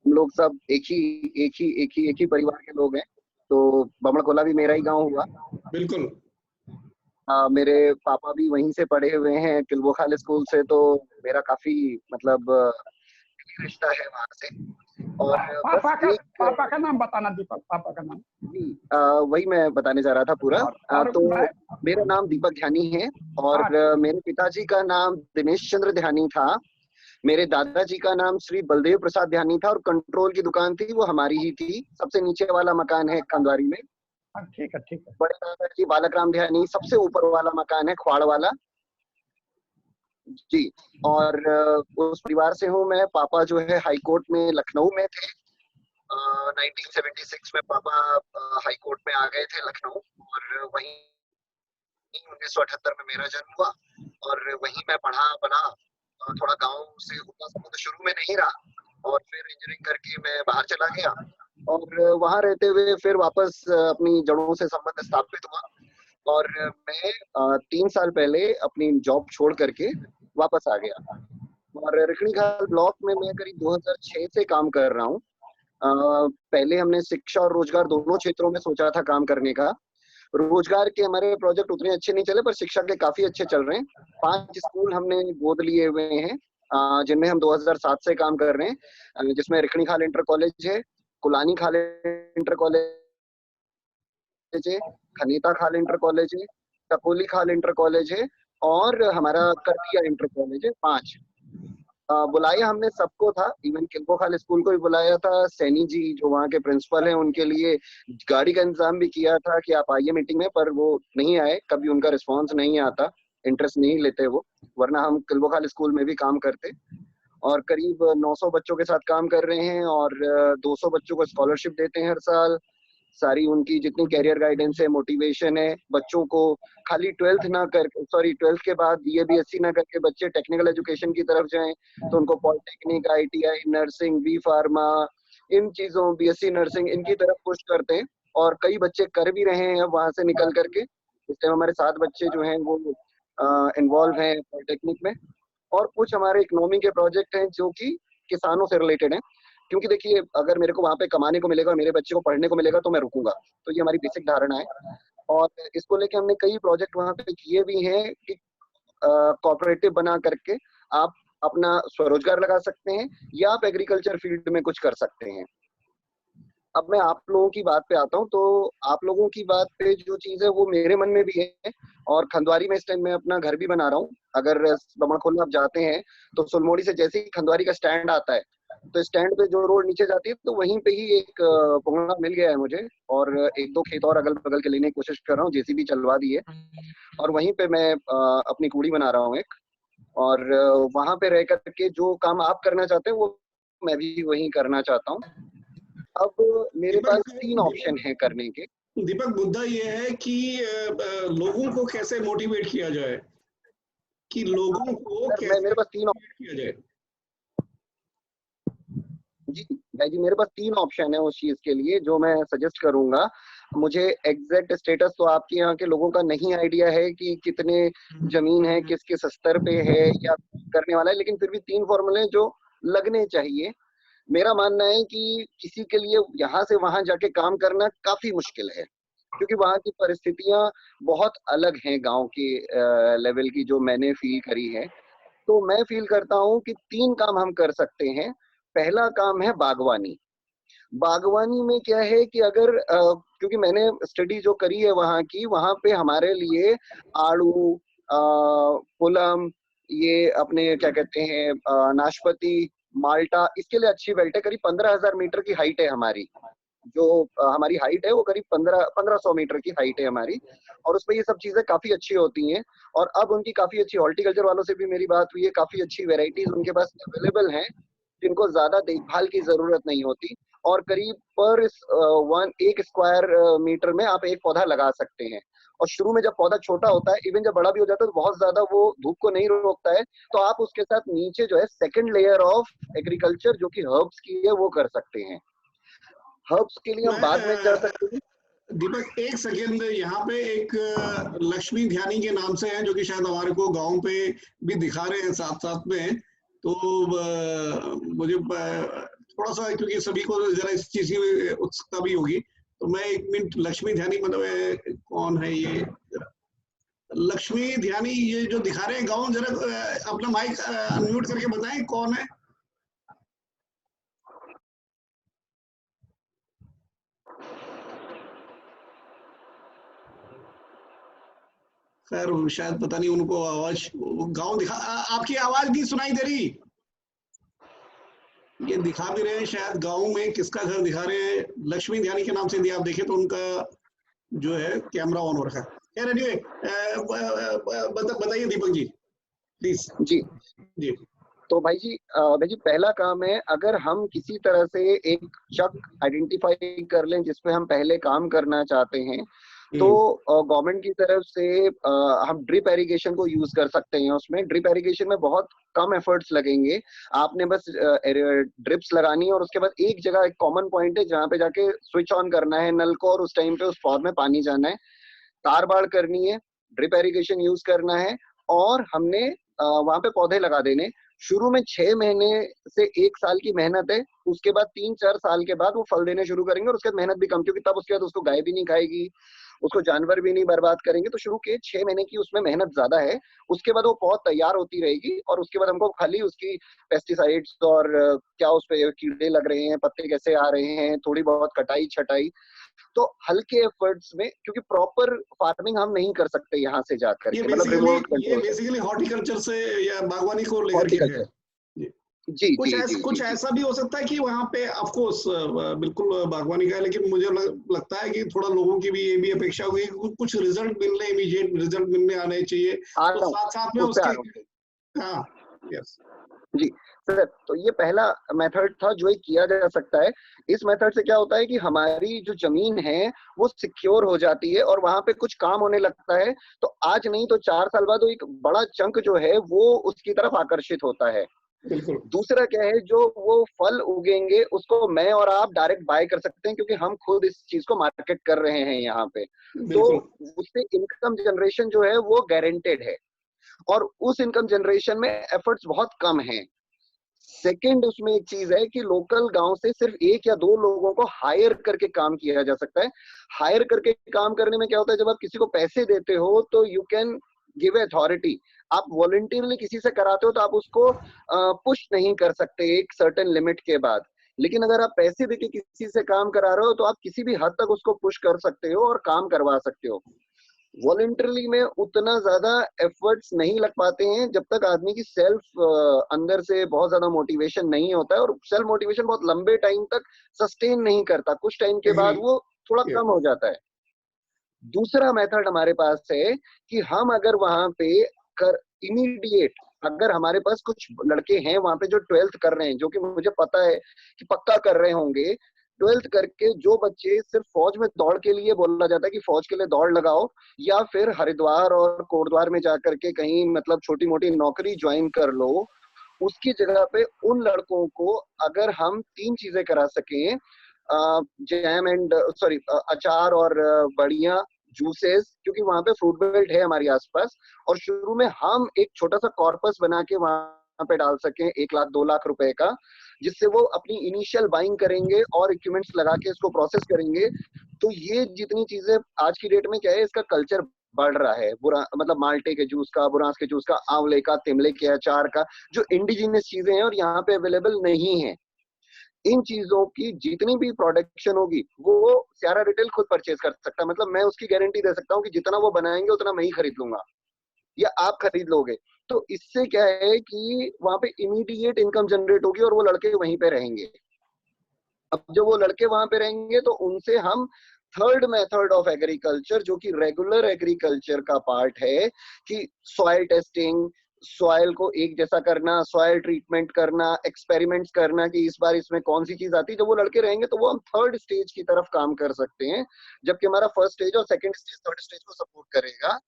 S11: हम लोग सब एक ही परिवार के लोग हैं। तो बमणखोला भी मेरा ही गांव हुआ।
S2: बिल्कुल।
S11: मेरे पापा भी वहीं से पढ़े हुए हैं किल्बोखाल स्कूल से, तो मेरा काफी मतलब रिश्ता है वहां से। और
S5: पापा का नाम बताना दीपक, पापा का नाम।
S11: वही मैं बताने जा रहा था पूरा। तो मेरा नाम दीपक ध्यानी है और मेरे पिताजी का नाम दिनेश चंद्र ध्यानी था। मेरे दादाजी का नाम श्री बलदेव प्रसाद ध्यानी था और कंट्रोल की दुकान थी वो हमारी ही थी। सबसे नीचे वाला मकान है खंडवारी में।
S5: ठीक है।
S11: बड़े दादाजी बालक राम ध्यानी, सबसे ऊपर वाला मकान है ख्वाड़ वाला जी। और उस परिवार से हूँ मैं। पापा जो है हाई कोर्ट में लखनऊ में थे। 1976 में पापा हाई कोर्ट में आ गए थे लखनऊ, और वहीं 1978 में मेरा जन्म हुआ और वहीं मैं पढ़ा बना। थोड़ा गांव से उतना समय तो शुरू में नहीं रहा और फिर इंजीनियरिंग करके मैं बाहर चला गया और वहां रहते हुए फिर वापस अपनी जड़ों से संबंध स्थापित हुआ। और मैं 3 साल पहले अपनी जॉब छोड़ करके वापस आ गया। और रिखणीखाल ब्लॉक में मैं करीब 2006 से काम कर रहा हूँ। पहले हमने शिक्षा और रोजगार दोनों क्षेत्रों में सोचा था काम करने का। रोजगार के हमारे प्रोजेक्ट उतने अच्छे नहीं चले, पर शिक्षा के काफी अच्छे चल रहे हैं। 5 स्कूल हमने गोद लिए हुए हैं, जिनमें हम 2007 से काम कर रहे हैं, जिसमें रिखणीखाल इंटर कॉलेज है, कुलानी खाल इंटर कॉलेज है, खनीता खाल इंटर कॉलेज है, टकोली खाल इंटर कॉलेज है और हमारा करतिया इंटर कॉलेज है। 5 बुलाया हमने सबको था, इवन किल्कोखाल स्कूल को भी बुलाया था। सैनी जी जो वहाँ के प्रिंसिपल हैं, उनके लिए गाड़ी का इंतजाम भी किया था कि आप आइए मीटिंग में, पर वो नहीं आए। कभी उनका रिस्पांस नहीं आता, इंटरेस्ट नहीं लेते वो, वरना हम किल्कोखाल स्कूल में भी काम करते। और करीब 900 बच्चों के साथ काम कर रहे हैं और 200 बच्चों को स्कॉलरशिप देते हैं हर साल। सारी उनकी जितनी कैरियर गाइडेंस है, मोटिवेशन है, बच्चों को खाली 12th के बाद BA-BSc ना करके बच्चे टेक्निकल एजुकेशन की तरफ जाएं, तो उनको polytechnic, ITI, nursing, B pharma, इन चीजों, BSc नर्सिंग, इनकी तरफ पुश करते हैं। और कई बच्चे कर भी रहे हैं अब वहां से निकल करके। इस टाइम हमारे 7 बच्चे जो हैं वो इन्वॉल्व हैं पॉलिटेक्निक में। और कुछ हमारे इकोनॉमी के प्रोजेक्ट हैं जो कि किसानों से रिलेटेड हैं, क्योंकि देखिए अगर मेरे को वहां पे कमाने को मिलेगा और मेरे बच्चे को पढ़ने को मिलेगा तो मैं रुकूंगा। तो ये हमारी बेसिक धारणा है और इसको लेके हमने कई प्रोजेक्ट वहां पे किए भी हैं कि कोऑपरेटिव बना करके आप अपना स्वरोजगार लगा सकते हैं या आप एग्रीकल्चर फील्ड में कुछ कर सकते हैं। अब मैं आप लोगों की बात पे आता हूँ, तो आप लोगों की बात पे जो चीज है वो मेरे मन में भी है। और खंदवारी में इस टाइम मैं अपना घर भी बना रहा हूँ। अगर बमणखोला आप जाते हैं तो सुलमोड़ी से जैसे ही खंदवारी का स्टैंड आता है, तो स्टैंड पे जो रोड नीचे जाती है, तो वहीं पे ही एक पोंगना मिल गया है मुझे। और 1-2 खेत और अगल बगल के लेने की कोशिश कर रहा हूँ, JCB चलवा दी है। और वहीं पे मैं अपनी कूड़ी बना रहा हूँ एक, और वहां पे रह करके जो काम आप करना चाहते हैं वो मैं भी वही करना चाहता हूँ। अब मेरे पास 3 ऑप्शन है करने के।
S2: दीपक, मुद्दा ये है कि लोगों को कैसे मोटिवेट किया जाए, कि लोगों को कैसे
S11: मेरे पास 3
S2: किया जाए।
S11: जी मेरे पास 3 ऑप्शन है उस चीज के लिए जो मैं सजेस्ट करूंगा। मुझे एग्जैक्ट स्टेटस तो आपके यहाँ के लोगों का नहीं आइडिया है कि कितने जमीन है, किस किस स्तर पे है या करने वाला है, लेकिन फिर भी 3 फॉर्मूले जो लगने चाहिए। मेरा मानना है कि किसी के लिए यहाँ से वहां जाके काम करना काफी मुश्किल है, क्योंकि वहाँ की परिस्थितियां बहुत अलग हैं गांव के लेवल की, जो मैंने फील करी है। तो मैं फील करता हूँ कि 3 काम हम कर सकते हैं। पहला काम है बागवानी। बागवानी में क्या है कि अगर क्योंकि मैंने स्टडी जो करी है वहाँ की, वहाँ पे हमारे लिए आड़ू, पुलम, ये अपने क्या कहते हैं नाशपाती, माल्टा, इसके लिए अच्छी बेल्ट है। करीब 15,000 मीटर की हाइट है हमारी। जो हमारी हाइट है वो करीब 1500 मीटर की हाइट है हमारी, और उसमें ये सब चीजें काफी अच्छी होती हैं। और अब उनकी काफी अच्छी, हॉर्टिकल्चर वालों से भी मेरी बात हुई है, काफी अच्छी वेराइटीज उनके पास अवेलेबल हैं जिनको ज्यादा देखभाल की जरूरत नहीं होती। और करीब पर 1 स्क्वायर मीटर में आप एक पौधा लगा सकते हैं। और शुरू में जब पौधा छोटा होता है, इवन जब बड़ा भी हो जाता है, तो बहुत ज्यादा वो धूप को नहीं रोकता है, तो आप उसके साथ नीचे जो है सेकंड लेयर ऑफ एग्रीकल्चर जो कि हर्ब्स की है वो कर सकते हैं। हर्ब्स के लिए हम बाद में जा सकते हैं।
S2: दीपक, 1 सेकेंड, यहाँ पे एक लक्ष्मी ध्यानी के नाम से है, जो कि शायद हमारे को गांव पे भी दिखा रहे हैं साथ साथ में। तो मुझे थोड़ा सा, क्योंकि सभी को जरा इस चीज की उत्सुकता भी होगी, तो मैं 1 मिनट, लक्ष्मी ध्यानी मतलब कौन है ये लक्ष्मी ध्यानी, ये जो दिखा रहे हैं गाँव, जरा अपना माइक अनम्यूट करके बताएं कौन है। खैर शायद पता नहीं उनको आवाज, गांव दिखा, आपकी आवाज नहीं सुनाई दे रही। ये दिखा भी रहे हैं शायद गांव में किसका घर दिखा रहे हैं, लक्ष्मी ध्यानी के नाम से। यदि आप देखें तो उनका जो है कैमरा ऑन हो रखा है। खैर एनीवे, बताइए दीपक जी प्लीज।
S11: जी तो भाई जी पहला काम है, अगर हम किसी तरह से एक चक आइडेंटिफाई कर लें जिसपे हम पहले काम करना चाहते हैं, तो गवर्नमेंट की तरफ से हम ड्रिप एरिगेशन को यूज कर सकते हैं। उसमें ड्रिप एरिगेशन में बहुत कम एफर्ट्स लगेंगे। आपने बस ड्रिप्स लगानी है और उसके बाद एक जगह एक कॉमन पॉइंट है जहाँ पे जाके स्विच ऑन करना है नल को, और उस टाइम पे उस पौध में पानी जाना है, तार बाड़ करनी है, ड्रिप इरिगेशन यूज करना है, और हमने वहां पे पौधे लगा देने। शुरू में 6 महीने से 1 साल की मेहनत है, उसके बाद 3-4 साल के बाद वो फल देने शुरू करेंगे, और उसके बाद मेहनत भी कम, क्योंकि तब उसके बाद उसको गाय भी नहीं खाएगी, उसको जानवर भी नहीं बर्बाद करेंगे। तो शुरू के 6 महीने की उसमें मेहनत ज्यादा है, उसके बाद वो पौध तैयार होती रहेगी, और उसके बाद हमको खाली उसकी पेस्टिसाइड्स और क्या उस पे कीड़े लग रहे हैं, पत्ते कैसे आ रहे हैं, थोड़ी बहुत कटाई छटाई, तो हल्के एफर्ट्स में, क्योंकि प्रॉपर फार्मिंग हम नहीं कर सकते यहाँ से जाकर के, मतलब रिमोट कंट्रोल।
S2: ये बेसिकली हॉर्टिकल्चर से या बागवानी को लेकर के है।
S11: जी,
S2: कुछ ऐसा भी हो सकता है कि वहाँ पे ऑफ कोर्स बिल्कुल बागवानी का है, लेकिन मुझे लगता है कि थोड़ा लोगों की भी ये भी अपेक्षा होगी कि कुछ रिजल्ट मिलने, इमीडिएट रिजल्ट मिलने आने चाहिए, तो साथ में उसके। हाँ, यस
S11: जी सर, तो ये पहला मेथड था जो किया जा सकता है। इस मेथड से क्या होता है कि हमारी जो जमीन है वो सिक्योर हो जाती है, और वहां पे कुछ काम होने लगता है, तो आज नहीं तो 4 साल बाद वो एक बड़ा चंक जो है वो उसकी तरफ आकर्षित होता है। दूसरा क्या है, जो वो फल उगेंगे उसको मैं और आप डायरेक्ट बाय कर सकते हैं, क्योंकि हम खुद इस चीज को मार्केट कर रहे हैं यहाँ पे, तो उससे इनकम जनरेशन जो है वो गारंटेड है, और उस इनकम जनरेशन में एफर्ट्स बहुत कम हैं। सेकंड, उसमें एक चीज है कि लोकल गांव से सिर्फ 1 या 2 लोगों को हायर करके काम किया जा सकता है। हायर करके काम करने में क्या होता है, जब आप किसी को पैसे देते हो तो यू कैन गिव अथॉरिटी। आप वॉलंटियरली किसी से कराते हो तो आप उसको पुश नहीं कर सकते एक सर्टेन लिमिट के बाद, लेकिन अगर आप पैसे देके किसी से काम करा रहे हो तो आप किसी भी हद तक उसको पुश कर सकते हो और काम करवा सकते हो। वॉलंटरली में उतना ज्यादा एफर्ट्स नहीं लग पाते हैं जब तक आदमी की सेल्फ अंदर से बहुत ज्यादा मोटिवेशन नहीं होता है, और सेल्फ मोटिवेशन बहुत लंबे टाइम तक सस्टेन नहीं करता, कुछ टाइम के बाद वो थोड़ा कम हो जाता है। दूसरा मेथड हमारे पास है कि हम अगर वहां पे इमीडिएट, अगर हमारे पास कुछ लड़के हैं वहां पे जो 12th कर रहे हैं, जो कि मुझे पता है कि पक्का कर रहे होंगे, 12th करके जो बच्चे सिर्फ फौज में दौड़ के लिए बोला जाता है कि फौज के लिए दौड़ लगाओ, या फिर हरिद्वार और कोटद्वार में जाकर के कहीं मतलब छोटी मोटी नौकरी ज्वाइन कर लो, उसकी जगह पे उन लड़कों को अगर हम 3 चीजें करा सकें, जैम एंड सॉरी अचार और बढ़िया जूसेस, क्योंकि वहां पे फ्रूट बेल्ट है हमारे आसपास, और शुरू में हम एक छोटा सा कॉर्पस बना के वहां पे डाल सकें 1 लाख 2 लाख रुपए का, जिससे वो अपनी इनिशियल बाइंग करेंगे और इक्विपमेंट्स लगा के इसको प्रोसेस करेंगे। तो ये जितनी चीजें आज की डेट में क्या है, इसका कल्चर बढ़ रहा है, बुरा मतलब माल्टे के जूस का, बुरांस के जूस का, आंवले का, तिमले के अचार का, जो इंडिजिनियस चीजें हैं और यहाँ पे अवेलेबल नहीं है, इन चीजों की जितनी भी प्रोडक्शन होगी वो सारा रिटेल खुद परचेज कर सकता है। मतलब मैं उसकी गारंटी दे सकता हूँ कि जितना वो बनाएंगे उतना मैं ही खरीद लूंगा या आप खरीद लोगे। तो इससे क्या है कि वहां पे इमीडिएट इनकम जनरेट होगी और वो लड़के वहीं पे रहेंगे। अब जब वो लड़के वहां पे रहेंगे तो उनसे हम थर्ड मेथड ऑफ एग्रीकल्चर, जो कि रेगुलर एग्रीकल्चर का पार्ट है, कि सॉइल टेस्टिंग, सॉइल को एक जैसा करना, सॉइल ट्रीटमेंट करना, एक्सपेरिमेंट्स करना कि इस बार इसमें कौन सी चीज आती है, जब वो लड़के रहेंगे तो वो हम थर्ड स्टेज की तरफ काम कर सकते हैं, जबकि हमारा फर्स्ट स्टेज और सेकंड स्टेज थर्ड स्टेज को सपोर्ट करेगा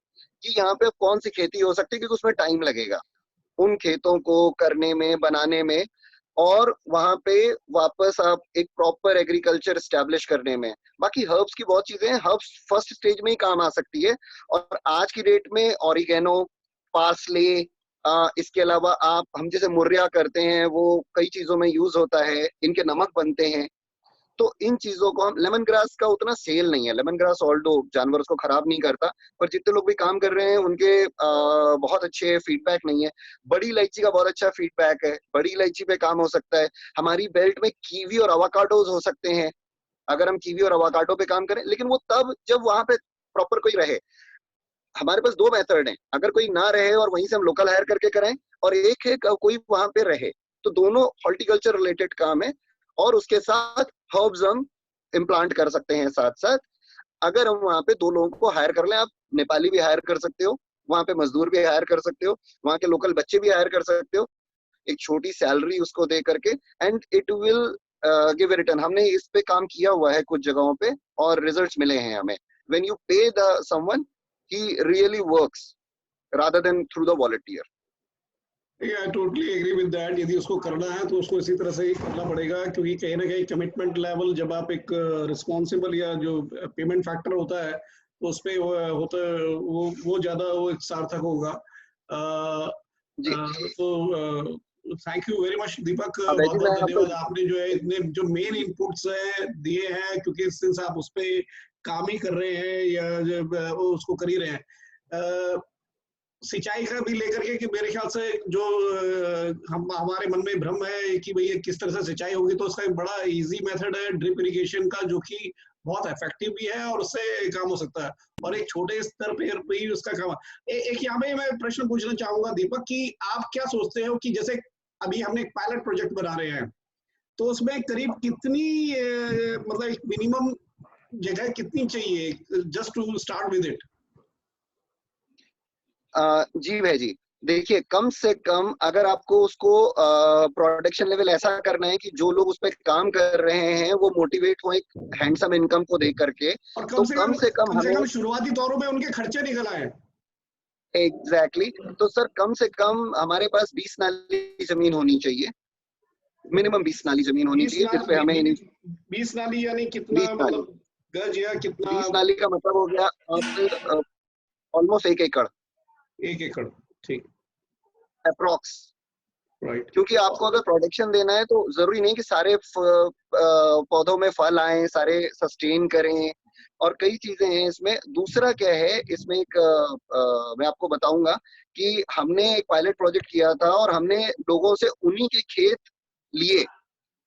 S11: कि यहाँ पे कौन सी खेती हो सकती है, क्योंकि उसमें टाइम लगेगा उन खेतों को करने में, बनाने में, और वहां पे वापस आप एक प्रॉपर एग्रीकल्चर एस्टेब्लिश करने में। बाकी हर्ब्स की बहुत चीजें हैं, हर्ब्स फर्स्ट स्टेज में ही काम आ सकती है, और आज की डेट में ऑरिगेनो, पार्सले, इसके अलावा आप हम जैसे मुर्रिया करते हैं वो कई चीजों में यूज होता है, इनके नमक बनते हैं। तो इन चीजों को हम, लेमन ग्रास का उतना सेल नहीं है, लेमन ग्रास ऑल्डो जानवर को खराब नहीं करता, पर जितने लोग भी काम कर रहे हैं उनके बहुत अच्छे फीडबैक नहीं है। बड़ी इलायची का बहुत अच्छा फीडबैक है, बड़ी इलायची पे काम हो सकता है। हमारी बेल्ट में कीवी और अवाकाडोज हो सकते हैं अगर हम कीवी और अवाकाडो पे काम करें, लेकिन वो तब जब वहां पे प्रॉपर कोई रहे। हमारे पास 2 मेथड हैं, अगर कोई ना रहे और वहीं से हम लोकल हायर करके करें, और एक है कोई वहां पे रहे, तो दोनों हॉर्टिकल्चर रिलेटेड काम है, और उसके साथ हर्ब्स हम इम्प्लांट कर सकते हैं साथ साथ। अगर हम वहां पे 2 लोगों को हायर कर लें, आप नेपाली भी हायर कर सकते हो, वहां पे मजदूर भी हायर कर सकते हो, वहां के लोकल बच्चे भी हायर कर सकते हो, एक छोटी सैलरी उसको दे करके, and it will give a return. हमने इस पे काम किया हुआ है कुछ जगहों पे और रिजल्ट्स मिले हैं हमें। व्हेन यू पे the someone, he really works rather than through the volunteer.
S2: Yeah, I totally agree with that. यदि उसको करना है तो उसको इसी तरह से ही करना पड़ेगा, क्योंकि कहीं ना कहीं कमिटमेंट लेवल, जब आप एक रिस्पॉन्सिबल या जो पेमेंट फैक्टर होता है उस पे होता वो ज्यादा वो सार्थक होगा। तो थैंक यू वेरी मच दीपक, बहुत बहुत धन्यवाद। आपने जो है इतने जो मेन इनपुट्स दिए हैं, क्योंकि सिंस आप उस पे काम ही कर रहे हैं या उसको कर ही रहे हैं, सिंचाई का भी लेकर के कि मेरे ख्याल से जो हमारे मन में भ्रम है कि भाई किस तरह से सिंचाई होगी, तो उसका एक बड़ा इजी मेथड है ड्रिप इरिगेशन का, जो कि बहुत इफेक्टिव भी है और उससे काम हो सकता है, और एक छोटे स्तर पे ही उसका काम। एक यहाँ पे मैं प्रश्न पूछना चाहूंगा दीपक कि आप क्या सोचते हो कि जैसे अभी हमने एक पायलट प्रोजेक्ट बना रहे हैं, तो उसमें करीब कितनी मतलब एक मिनिमम जगह कितनी चाहिए जस्ट टू स्टार्ट विद इट?
S11: जी भाई जी, देखिए कम से कम अगर आपको उसको प्रोडक्शन लेवल ऐसा करना है कि जो लोग उस पर काम कर रहे हैं वो मोटिवेट हो एक हैंडसम इनकम को देख करके, तो कम से कम हमें
S2: शुरुआती दौरों में उनके खर्चे निकल आए।
S11: एग्जैक्टली तो सर कम से कम हमारे पास 20 नाली जमीन होनी चाहिए, मिनिमम 20 नाली जमीन होनी चाहिए, जिसपे हमें
S2: 20 नाली यानी कितना मतलब गज या कितना?
S11: 20 नाली का मतलब हो गया ऑलमोस्ट 1 एकड़।
S2: 1 एकड़, ठीक,
S11: अप्रोक्स,
S2: राइट।
S11: क्योंकि आपको अगर प्रोडक्शन देना है तो जरूरी नहीं कि सारे पौधों में फल आए, सारे सस्टेन करें, और कई चीजें हैं इसमें। दूसरा क्या है इसमें एक मैं आपको बताऊंगा कि हमने एक पायलट प्रोजेक्ट किया था और हमने लोगों से उन्हीं के खेत लिए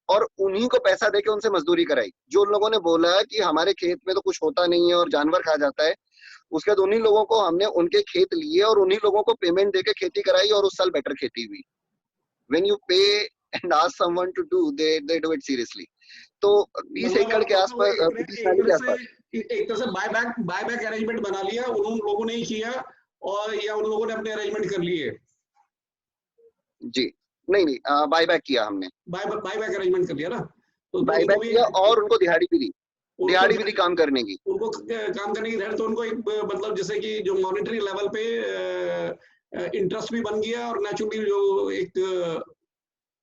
S11: और उन्हीं को पैसा देके उनसे मजदूरी कराई। जो लोगों ने बोला कि हमारे खेत में तो कुछ होता नहीं है और जानवर खा जाता है, उसके बाद उन्हीं लोगों को हमने उनके खेत लिए और उन्हीं लोगों को पेमेंट देके खेती कराई, और उस साल बेटर खेती हुई। When you pay and ask someone to do, they do it seriously. तो 20 एकड़ के आसपास,
S2: एक तरह से बायबैक अरेंजमेंट बना लिया, उन लोगों ने ही किया और या उन लोगों ने अपने अरेंजमेंट कर लिए?
S11: जी नहीं, बायबैक किया हमने,
S2: बायबैक अरेंजमेंट कर लिया ना, तो
S11: बायबैक किया और उनको दिहाड़ी भी दी, दिहाड़ी भी दी काम करने की,
S2: उनको काम करने की रहर, तो उनको एक मतलब जैसे कि जो मॉनेटरी लेवल पे इंटरेस्ट भी बन गया और नेचुरली जो एक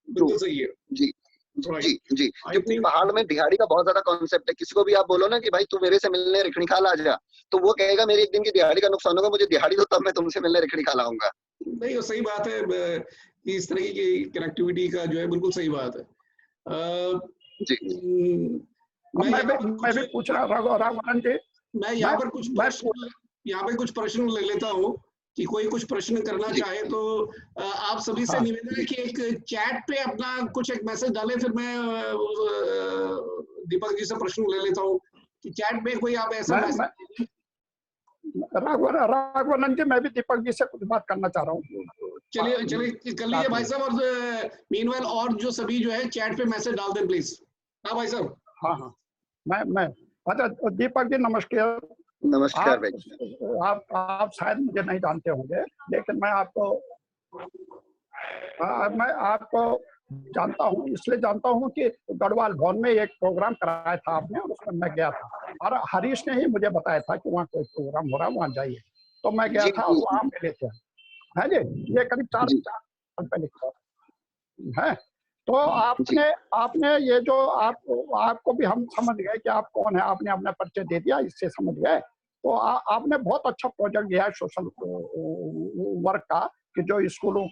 S2: बिल्कुल सही है।
S11: जी जी जी, क्योंकि पहाड़ में दिहाड़ी का बहुत ज्यादा कॉन्सेप्ट है। किसी को भी आप बोलो ना कि भाई तू मेरे से मिलने रिखणी खा ला जा, तो वो कहेगा मेरी एक दिन की दिहाड़ी का नुकसान होगा, मुझे दिहाड़ी दो तब मैं तुमसे मिलने रिखणी खा लाऊंगा।
S2: नहीं, वो सही बात है कि इस तरह की कनेक्टिविटी का जो है बिल्कुल सही बात है।
S11: जी
S5: मैं भी पूछ रहा राघवन जी,
S2: मैं यहाँ पे कुछ प्रश्न ले लेता हूँ कि कोई कुछ प्रश्न करना चाहे तो आप सभी से निवेदन है कि एक चैट पे अपना कुछ एक मैसेज डालें, फिर मैं दीपक जी से प्रश्न ले लेता हूँ कि चैट में कोई आप ऐसा मैसेज।
S5: राघवन जी, मैं भी दीपक जी से कुछ बात करना चाह रहा हूँ।
S2: चलिए कर लीजिए भाई साहब, और मीनवाइल और जो सभी जो है चैट पे मैसेज डाल दें प्लीज। हाँ भाई साहब।
S5: हाँ मैं अच्छा दीपक जी नमस्कार।
S11: नमस्कार भाई।
S5: आप शायद मुझे नहीं जानते होंगे, लेकिन मैं आपको जानता हूँ, इसलिए जानता हूँ कि गढ़वाल भवन में एक प्रोग्राम कराया था आपने, और उसमें मैं गया था और हरीश ने ही मुझे बताया था कि वहाँ कोई प्रोग्राम हो रहा है, वहाँ जाइए, तो मैं गया था। वहाँ मिले थे है जी, ये करीब 4 साल पहले है। तो आपने ये जो आपको भी हम समझ गए कि आप कौन है, आपने अपना परिचय दे दिया, इससे समझ गए। तो आपने बहुत अच्छा प्रोजेक्ट दिया है सोशल वर्क का, कि जो स्कूलों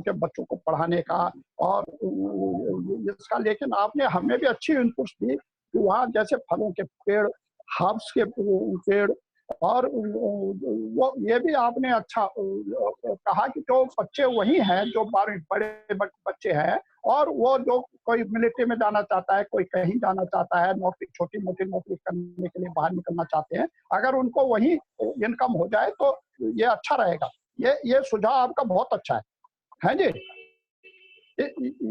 S5: के बच्चों को पढ़ाने का और इसका। लेकिन आपने हमें भी अच्छी इनपुट्स दी कि वहाँ जैसे फलों के पेड़, हर्ब्स के पेड़, और वो ये भी आपने अच्छा कहा कि जो बच्चे वही हैं जो बड़े बच्चे हैं, और वो जो कोई मिलिट्री में जाना चाहता है, कोई कहीं जाना चाहता है, नौकरी छोटी मोटी नौकरी करने के लिए बाहर निकलना चाहते हैं, अगर उनको वही इनकम हो जाए तो ये अच्छा रहेगा। ये सुझाव आपका बहुत अच्छा है जी।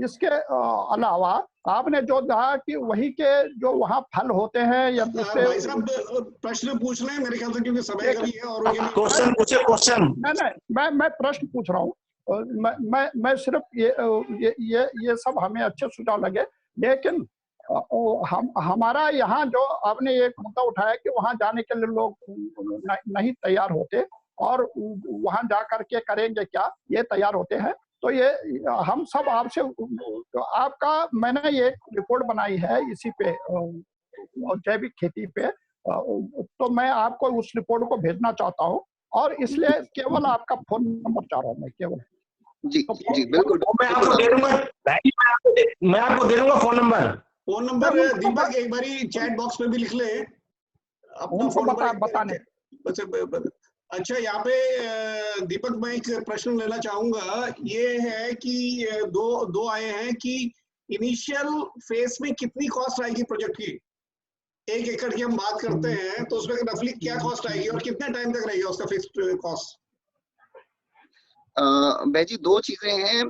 S5: इसके अलावा आपने जो कहा कि वही के जो वहाँ फल होते हैं या दूसरे।
S2: भाई साहब प्रश्न पूछ रहे हैं मेरे ख्याल से, क्योंकि समय कमी है और
S3: क्वेश्चन पूछे। क्वेश्चन
S5: नहीं, मैं प्रश्न पूछ रहा हूँ। मैं सिर्फ ये सब हमें अच्छे सुझाव लगे, लेकिन हमारा यहाँ जो आपने एक मुद्दा उठाया कि वहाँ जाने के लिए लोग नहीं तैयार होते, और वहाँ जा करके करेंगे क्या, ये तैयार होते हैं। तो ये हम सब आपसे, आपका मैंने ये रिपोर्ट बनाई है इसी पे, जैविक खेती पे, तो मैं आपको उस रिपोर्ट को भेजना चाहता हूँ, और इसलिए केवल आपका फोन नंबर चाह रहा हूँ मैं केवल।
S11: जी जी बिल्कुल,
S12: मैं आपको दे दूंगा, मैं आपको दे दूंगा फोन नंबर।
S2: दीपक एक बारी चैट बॉक्स में भी लिख ले अपना फोन नंबर बताने। अच्छा, यहाँ पे दीपक मैं एक प्रश्न लेना चाहूंगा, ये है कि दो आए हैं कि इनिशियल फेज में कितनी कॉस्ट आएगी प्रोजेक्ट की? 1 एकड़ की हम बात करते हैं तो उसमें रफली क्या कॉस्ट आएगी और कितने टाइम तक रहेगा उसका फिक्स्ड कॉस्ट?
S11: भाई जी, 2 चीजें हैं।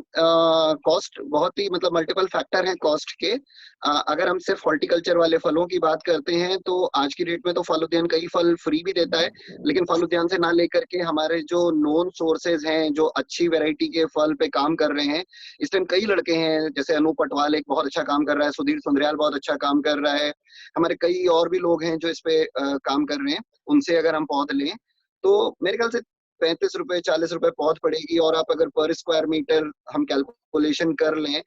S11: कॉस्ट बहुत ही मतलब मल्टीपल फैक्टर हैं कॉस्ट के। अगर हम सिर्फ हॉर्टिकल्चर वाले फलों की बात करते हैं तो आज की डेट में तो फल उद्यान कई फल फ्री भी देता है, लेकिन फल उद्यान से ना लेकर के हमारे जो नोन सोर्सेज हैं, जो अच्छी वैरायटी के फल पे काम कर रहे हैं, इस टाइम कई लड़के हैं, जैसे अनूप पटवाल एक बहुत अच्छा काम कर रहा है, सुधीर सुंदरियाल बहुत अच्छा काम कर रहा है, हमारे कई और भी लोग हैं जो इस पे काम कर रहे हैं। उनसे अगर हम पौध लें तो मेरे ख्याल से 35 रुपए 40 रुपए पौध पड़ेगी, और आप अगर पर स्क्वायर मीटर हम कैलकुलेशन कर लें,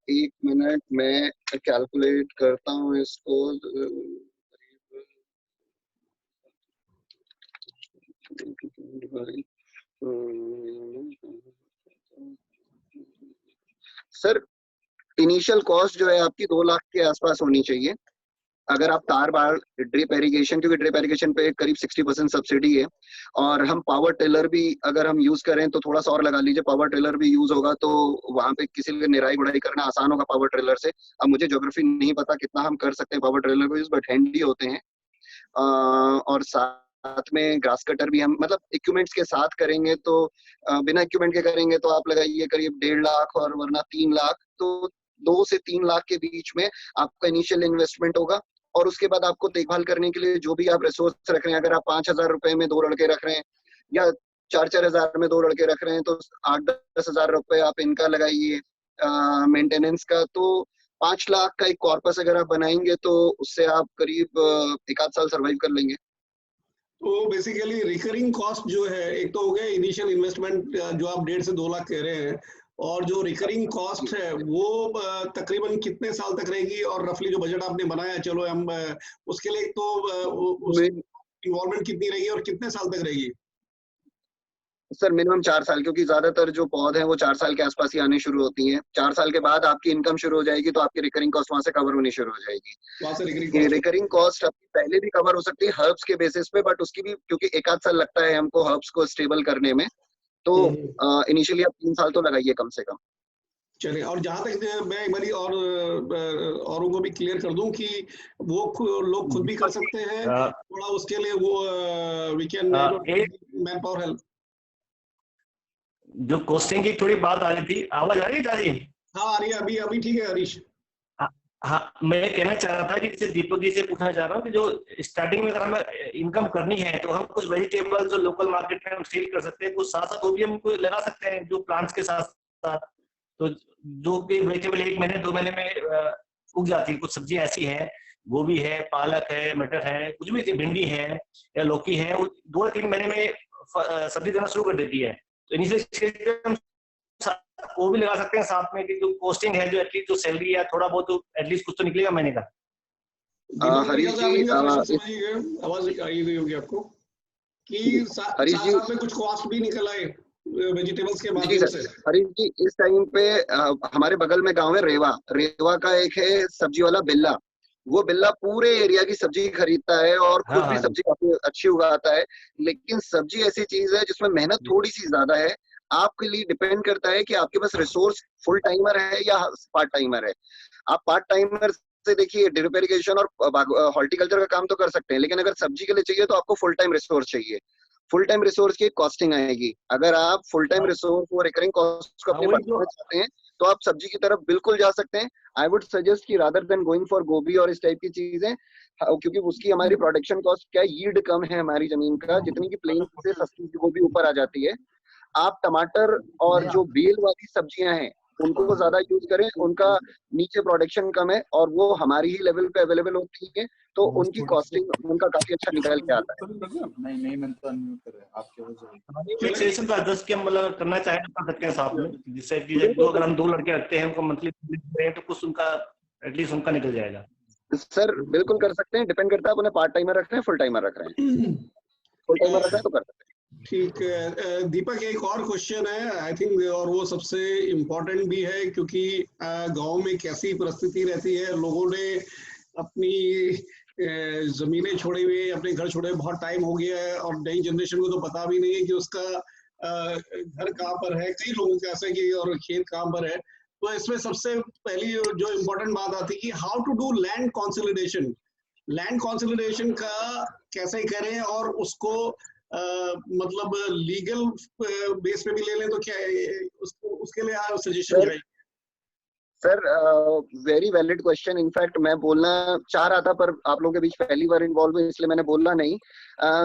S11: 1 मिनट में कैलकुलेट करता हूँ इसको। सर इनिशियल कॉस्ट जो है आपकी 2 लाख के आसपास होनी चाहिए। अगर आप तार बाड़ ड्रिप एरीगेशन, क्योंकि ड्रिप एरीगेशन पे करीब 60% सब्सिडी है, और हम पावर टेलर भी अगर हम यूज करें तो थोड़ा सा और लगा लीजिए, पावर टेलर भी यूज होगा तो वहां पे किसी के निराई गुड़ाई करना आसान होगा पावर ट्रेलर से। अब मुझे ज्योग्राफी नहीं पता कितना हम कर सकते हैं पावर ट्रेलर को यूज, बट हैंडी होते हैं। और साथ में ग्रास कटर भी हम मतलब इक्विपमेंट्स के साथ करेंगे तो बिना इक्विपमेंट के करेंगे तो आप लगाइए करीब 1.5 लाख और वरना 3 लाख, तो 2 से 3 लाख के बीच में आपका इनिशियल इन्वेस्टमेंट होगा। और उसके बाद आपको देखभाल करने के लिए जो भी आप रिसोर्स रख रहे हैं, अगर आप 5,000 रुपए में 2 लड़के रख रहे हैं या 4-4 हजार में 2 लड़के रख रहे हैं तो 8-10 हजार रुपए आप इनका लगाइए मेंटेनेंस का, तो 5 लाख का एक कॉर्पस अगर आप बनाएंगे तो उससे आप करीब 1 आध साल सर्वाइव कर लेंगे।
S2: तो बेसिकली रिकरिंग कॉस्ट जो है, एक तो हो गया इनिशियल इन्वेस्टमेंट जो आप 1.5 से 2 लाख कह रहे हैं, और जो रिकरिंग कॉस्ट है वो तकरीबन कितने साल तक रहेगी, और रफली जो बजट आपने बनाया चलो हम उसके लिए तो इन्वॉल्वमेंट कितनी रहेगी और कितने साल तक रहेगी?
S11: सर मिनिमम 4 साल, क्योंकि ज्यादातर जो पौधे हैं वो 4 साल के आसपास ही आने शुरू होती हैं। 4 साल के बाद आपकी इनकम शुरू हो जाएगी तो आपकी रिकरिंग कॉस्ट वहां से कवर होनी शुरू हो जाएगी। रिकरिंग कॉस्ट आपकी पहले भी कवर हो सकती है हर्ब्स के बेसिस पे, बट उसकी भी क्योंकि 1 आध साल लगता है हमको हर्ब्स को स्टेबल करने में, तो इनिशियली आप 3 साल तो लगाइए कम से कम।
S2: चलिए, और जहां तक मैं एक बारी औरों को भी क्लियर कर दूं कि वो लोग खुद भी कर सकते हैं थोड़ा, उसके लिए वो we can manpower help.
S12: जो कॉस्टिंग की थोड़ी बात आ रही थी, आवाज आ रही है दादी?
S2: हाँ आ रही है, अभी ठीक है हरीश।
S12: हाँ, मैं कहना चाह रहा था कि जैसे दीपक जी से पूछना चाह रहा हूँ कि जो स्टार्टिंग में अगर हमें इनकम करनी है तो हम कुछ वेजिटेबल जो लोकल मार्केट में हम सेल कर सकते हैं, कुछ साथ साथ वो भी हम लगा सकते हैं जो प्लांट्स के साथ साथ, तो जो कि वेजिटेबल 1 महीने 2 महीने में उग जाती है। कुछ सब्जी ऐसी है, गोभी है, पालक है, मटर है, कुछ भी भिंडी है या लौकी है, वो 2-3 महीने में सब्जी देना शुरू कर देती है। तो इनिशियल वो भी लगा सकते हैं साथ में कि जो कॉस्टिंग है, जो एटलीस्ट जो सैलरी है थोड़ा बहुत तो एटलीस्ट कुछ तो निकलेगा महीने का।
S2: हरीश जी आवाज आई हुई होगी आपको कि साथ में कुछ कॉस्ट भी निकल आए वेजिटेबल्स के माध्यम से।
S11: हरीश जी इस टाइम पे हमारे बगल में गांव है रेवा का एक है सब्जी वाला बिल्ला, वो बिल्ला पूरे एरिया की सब्जी खरीदता है और खुद भी सब्जी काफी अच्छी उगाता है। लेकिन सब्जी ऐसी चीज है जिसमें मेहनत थोड़ी सी ज्यादा है। आपके लिए डिपेंड करता है कि आपके पास रिसोर्स फुल टाइमर है या पार्ट टाइमर है। आप पार्ट टाइमर से देखिए ड्रिप इरिगेशन और हॉर्टिकल्चर का काम तो कर सकते हैं, लेकिन अगर सब्जी के लिए चाहिए तो आपको फुल टाइम रिसोर्स चाहिए। फुल टाइम रिसोर्स की कॉस्टिंग आएगी। अगर आप फुल टाइम रिसोर्स और रिकरिंग कॉस्ट को अपने बढ़ाना चाहते हैं तो आप सब्जी की तरफ बिल्कुल जा सकते हैं। आई वुड सजेस्ट कि रादर देन गोइंग फॉर गोभी और इस टाइप की चीजें, क्योंकि उसकी हमारी प्रोडक्शन कॉस्ट क्या यील्ड कम है हमारी जमीन का, जितनी की प्लेन से सस्ती गोभी ऊपर आ जाती है। आप टमाटर और जो बेल वाली सब्जियां हैं उनको ज्यादा यूज करें, उनका नीचे प्रोडक्शन कम है और वो हमारी ही लेवल पे अवेलेबल होती है, तो उनकी कॉस्टिंग उनका काफी अच्छा निकल के आता है।
S3: नहीं मैं तो अनम्यूट कर रहा आपके
S12: फिक्सेशन का 10 के मतलब करना चाहे तो कर सकते हैं साथ में, जिससे कि अगर हम 2 लड़के रखते हैं उनको मंथली तो कुछ उनका एटलीस्ट उनका निकल जाएगा।
S11: सर बिल्कुल कर सकते हैं, डिपेंड करता है अपने पार्ट टाइमर रख रहे हैं फुल टाइमर रख रहे हैं। फुल टाइमर रख रहे हैं तो कर सकते हैं।
S2: ठीक है दीपक, एक और क्वेश्चन है आई थिंक, और वो सबसे इम्पोर्टेंट भी है, क्योंकि गांव में कैसी परिस्थिति रहती है, लोगों ने अपनी जमीनें छोड़े हुए, अपने घर छोड़े बहुत टाइम हो गया है, और नई जनरेशन को तो पता भी नहीं है कि उसका घर कहाँ पर है। कई लोगों का ऐसा है कि और खेत कहाँ पर है। तो इसमें सबसे पहली जो इम्पोर्टेंट बात आती है कि how to do land consolidation. Land consolidation का कैसे करें, और उसको मतलब लीगल बेस पे भी ले लें तो क्या उसके लिए आप सजेशन चाहिए?
S11: Sir very valid question. In fact मैं बोलना चाह रहा था पर आप लोगों के बीच पहली बार इन्वॉल्व हुई इसलिए मैंने बोलना नहीं।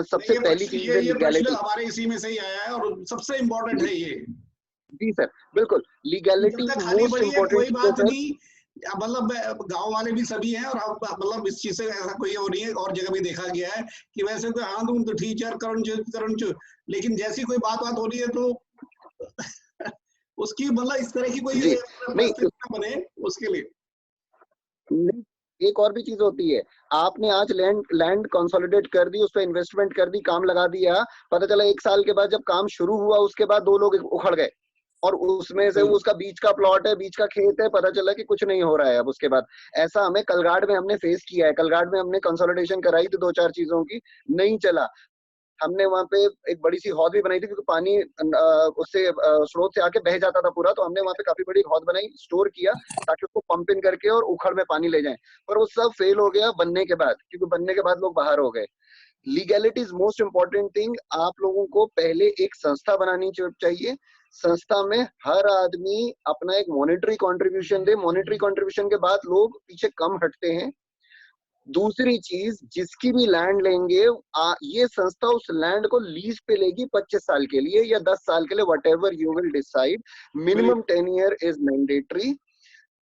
S11: सबसे पहली चीज है लीगैलिटी।
S2: हमारे इसी में से ही आया है और सबसे इम्पोर्टेंट है ये।
S11: जी सर बिल्कुल, लीगैलिटी मोस्ट इम्पोर्टेंट।
S2: कोई बात नहीं, मतलब गांव वाले भी सभी हैं, और मतलब इस चीज से ऐसा कोई वो नहीं है, और जगह भी देखा गया है कि वैसे तो हाँ तुम तो ठीक है करण, लेकिन जैसी कोई बात हो रही है तो उसकी मतलब इस तरह की कोई नहीं बने उसके लिए।
S11: एक और भी चीज होती है, आपने आज लैंड कंसोलिडेट कर दी, उस पर इन्वेस्टमेंट कर दी, काम लगा दिया, पता चला 1 साल के बाद जब काम शुरू हुआ उसके बाद 2 लोग उखड़ गए, और उसमें से उसका बीच का प्लॉट है, बीच का खेत है, पता चला कि कुछ नहीं हो रहा है अब उसके बाद। ऐसा हमें कलगाड़ में हमने फेस किया है। कलगाड़ में हमने कंसोलिडेशन कराई थी 2-4 चीजों की, नहीं चला। हमने वहां पे एक बड़ी सी हौद भी बनाई थी, क्योंकि पानी उससे स्रोत से आके बह जाता था पूरा, तो हमने वहां पे काफी बड़ी हौद बनाई, स्टोर किया ताकि उसको पंप इन करके और उखड़ में पानी ले जाएं। पर वो सब फेल हो गया बनने के बाद, क्योंकि बनने के बाद लोग बाहर हो गए। Legality is most important thing. आप लोगों को पहले एक संस्था बनानी चाहिए। संस्था में हर आदमी अपना एक मॉनेटरी कंट्रीब्यूशन दे। मॉनेटरी कंट्रीब्यूशन के बाद लोग पीछे कम हटते हैं। दूसरी चीज, जिसकी भी लैंड लेंगे, ये संस्था उस लैंड को लीज पे लेगी 25 साल के लिए या 10 साल के लिए, whatever you will decide. Minimum 10 year is mandatory.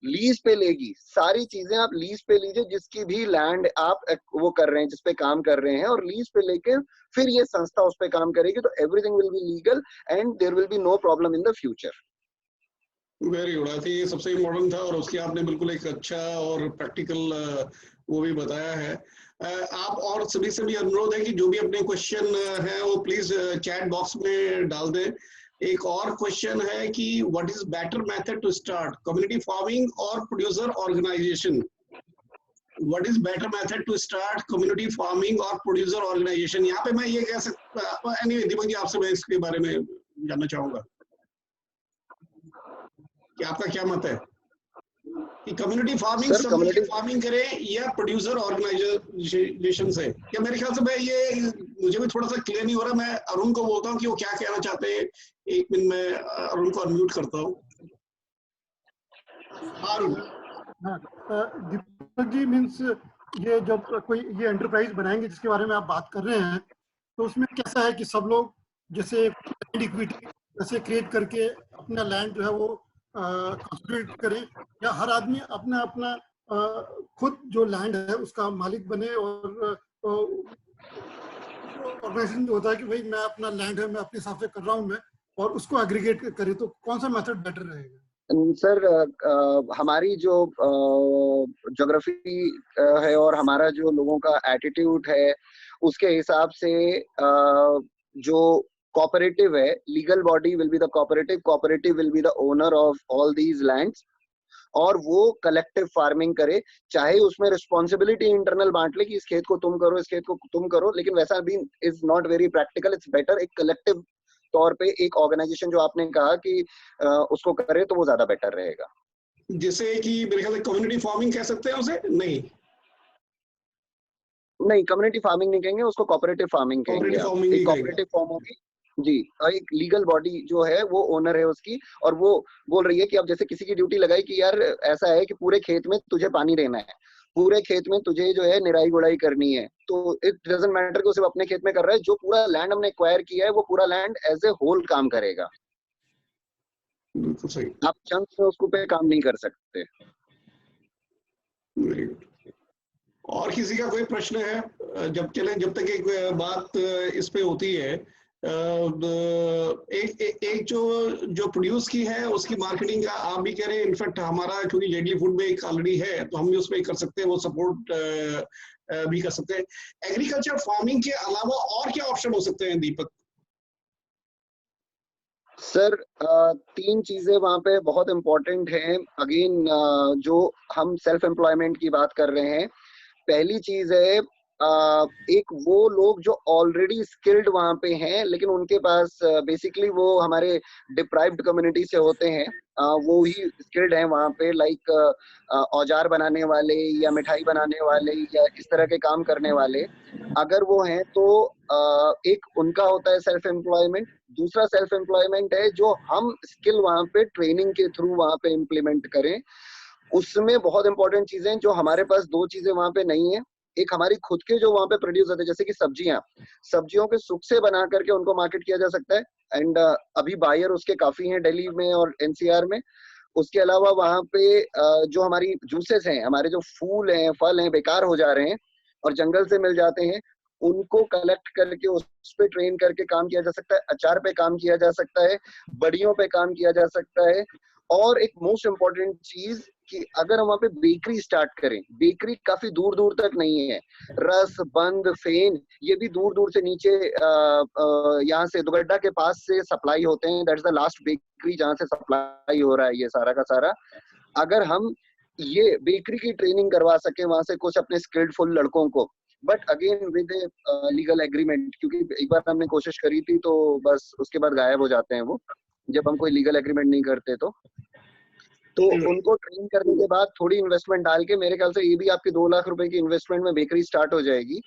S11: Lease पे लेगी, सारी चीजें आप लीज पे लीजिए, जिसकी भी लैंड आप वो कर रहे हैं, जिसपे काम कर रहे हैं, और लीज पे लेके फिर ये संस्था उस पे काम करेगी, तो everything will be legal and there will be no problem in the future.
S2: Very good. I think ये सबसे इम्पोर्टेंट था, और उसकी आपने बिल्कुल एक अच्छा और प्रैक्टिकल वो भी बताया है। आप और सभी से भी अनुरोध है कि जो भी अपने क्वेश्चन है वो प्लीज चैट बॉक्स में डाल दें। एक और क्वेश्चन है कि what is better method to start community farming और producer organisation? What is better method to start community farming और प्रोड्यूसर ऑर्गेनाइजेशन? यहाँ पे मैं ये कह सकता, एनीवे दीपक जी आपसे मैं इसके बारे में जानना चाहूंगा कि आपका क्या मत है कि कम्युनिटी फार्मिंग से कम्युनिटी फार्मिंग करें या प्रोड्यूसर ऑर्गेनाइजेशन से? क्या मेरे ख्याल से मैं ये मुझे भी थोड़ा सा क्लियर नहीं हो रहा। मैं अरुण को बोलता हूँ कि वो क्या कहना चाहते हैं। 1 मिनट में अरुण को अनम्यूट करता हूँ।
S7: दीपक जी, मीन्स ये जब कोई ये एंटरप्राइज बनाएंगे जिसके बारे में आप बात कर रहे हैं, तो उसमें कैसा है कि सब लोग जैसे लैंड इक्विटी जैसे क्रिएट करके अपना लैंड जो है वो कंसोलिडेट करें, या हर आदमी अपना अपना खुद जो लैंड है उसका मालिक बने, और ऑर्गेनाइजेशन जो होता है कि भाई मैं अपना लैंड है मैं अपने हिसाब से कर रहा हूँ मैं, और उसको एग्रीगेट करे, तो कौन सा मेथड बेटर रहेगा?
S11: सर हमारी जो ज्योग्राफी है और हमारा जो लोगों का एटीट्यूड है उसके हिसाब से जो कोऑपरेटिव है, legal body will be the cooperative will be the owner of all these lands, और वो कलेक्टिव फार्मिंग करे। चाहे उसमें रिस्पॉन्सिबिलिटी इंटरनल बांट ले कि इस खेत को तुम करो, इस खेत को तुम करो, लेकिन वैसा भी is not very practical. It's better एक कलेक्टिव तौर पे एक ऑर्गेनाइजेशन जो आपने कहा कि उसको करे तो वो ज्यादा बेटर रहेगा।
S2: जैसे कि मेरे ख्याल से कम्युनिटी फार्मिंग कह सकते हैं उसे? नहीं
S11: कम्युनिटी फार्मिंग नहीं कहेंगे उसको, कोऑपरेटिव फार्मिंग कहेंगे। एक कोऑपरेटिव फॉर्म होगी जी, एक लीगल बॉडी जो है वो ओनर है उसकी, और वो बोल रही है कि अब जैसे किसी की ड्यूटी लगाई कि यार ऐसा है कि पूरे खेत में तुझे पानी देना है, पूरे खेत में तुझे जो है निराई गुड़ाई करनी है, तो इट डजंट मैटर कि वो सिर्फ अपने खेत में कर रहा है। जो पूरा लैंड हमने एक्वायर किया है वो पूरा लैंड एज ए होल काम करेगा। आप चंक से उसको पे काम नहीं कर सकते।
S2: और किसी का कोई प्रश्न है? जब तक एक बात इस पे होती है एक जो प्रोड्यूस की है उसकी मार्केटिंग का आप भी कह रहे हैं। इनफैक्ट हमारा क्योंकि जेडली फूड में एक ऑलरेडी है तो हम भी उसमें कर सकते हैं, वो सपोर्ट भी कर सकते हैं। एग्रीकल्चर फार्मिंग के अलावा और क्या ऑप्शन हो सकते हैं दीपक?
S11: सर 3 चीजें वहां पे बहुत इम्पोर्टेंट हैं। अगेन जो हम सेल्फ एम्प्लॉयमेंट की बात कर रहे हैं, पहली चीज है एक वो लोग जो ऑलरेडी स्किल्ड वहां पे हैं, लेकिन उनके पास बेसिकली वो हमारे डिप्राइव्ड कम्युनिटी से होते हैं, वो ही स्किल्ड हैं वहां पे, लाइक औजार बनाने वाले या मिठाई बनाने वाले या इस तरह के काम करने वाले अगर वो हैं तो एक उनका होता है सेल्फ एम्प्लॉयमेंट। दूसरा सेल्फ एम्प्लॉयमेंट है जो हम स्किल वहां पे ट्रेनिंग के थ्रू वहां पे इम्प्लीमेंट करें। उसमें बहुत इंपॉर्टेंट चीजें जो हमारे पास 2 चीजें वहां पे नहीं है। एक हमारी खुद के जो वहां पे प्रोड्यूस होते हैं, जैसे कि सब्जियों के सुख से बना करके उनको मार्केट किया जा सकता है, एंड अभी बायर उसके काफी हैं दिल्ली में और एनसीआर में। उसके अलावा वहां पे जो हमारी जूसेस हैं, हमारे जो फूल हैं, फल हैं, बेकार हो जा रहे हैं और जंगल से मिल जाते हैं, उनको कलेक्ट करके उस पे ट्रेन करके काम किया जा सकता है। अचार पे काम किया जा सकता है, बड़ियों पे काम किया जा सकता है। और एक मोस्ट इम्पोर्टेंट चीज कि अगर हम वहाँ पे बेकरी स्टार्ट करें, बेकरी काफी दूर दूर तक नहीं है, रस, बंद, फेन ये भी दूर दूर से नीचे यहाँ से दुगड्डा के पास से सप्लाई होते हैं। दैट्स द लास्ट बेकरी जहाँ से सप्लाई हो रहा है ये सारा का सारा। अगर हम ये बेकरी की ट्रेनिंग करवा सके वहां से कुछ अपने स्किल्डफुल लड़कों को, but again with legal agreement, क्योंकि एक बार हमने कोशिश करी थी तो बस उसके बाद गायब हो जाते हैं वो, जब हम कोई लीगल एग्रीमेंट नहीं करते तो उनको ट्रेन करने के बाद थोड़ी इन्वेस्टमेंट डाल के, मेरे ख्याल से ये भी आपकी 2 लाख रुपए की इन्वेस्टमेंट में बेकरी स्टार्ट हो जाएगी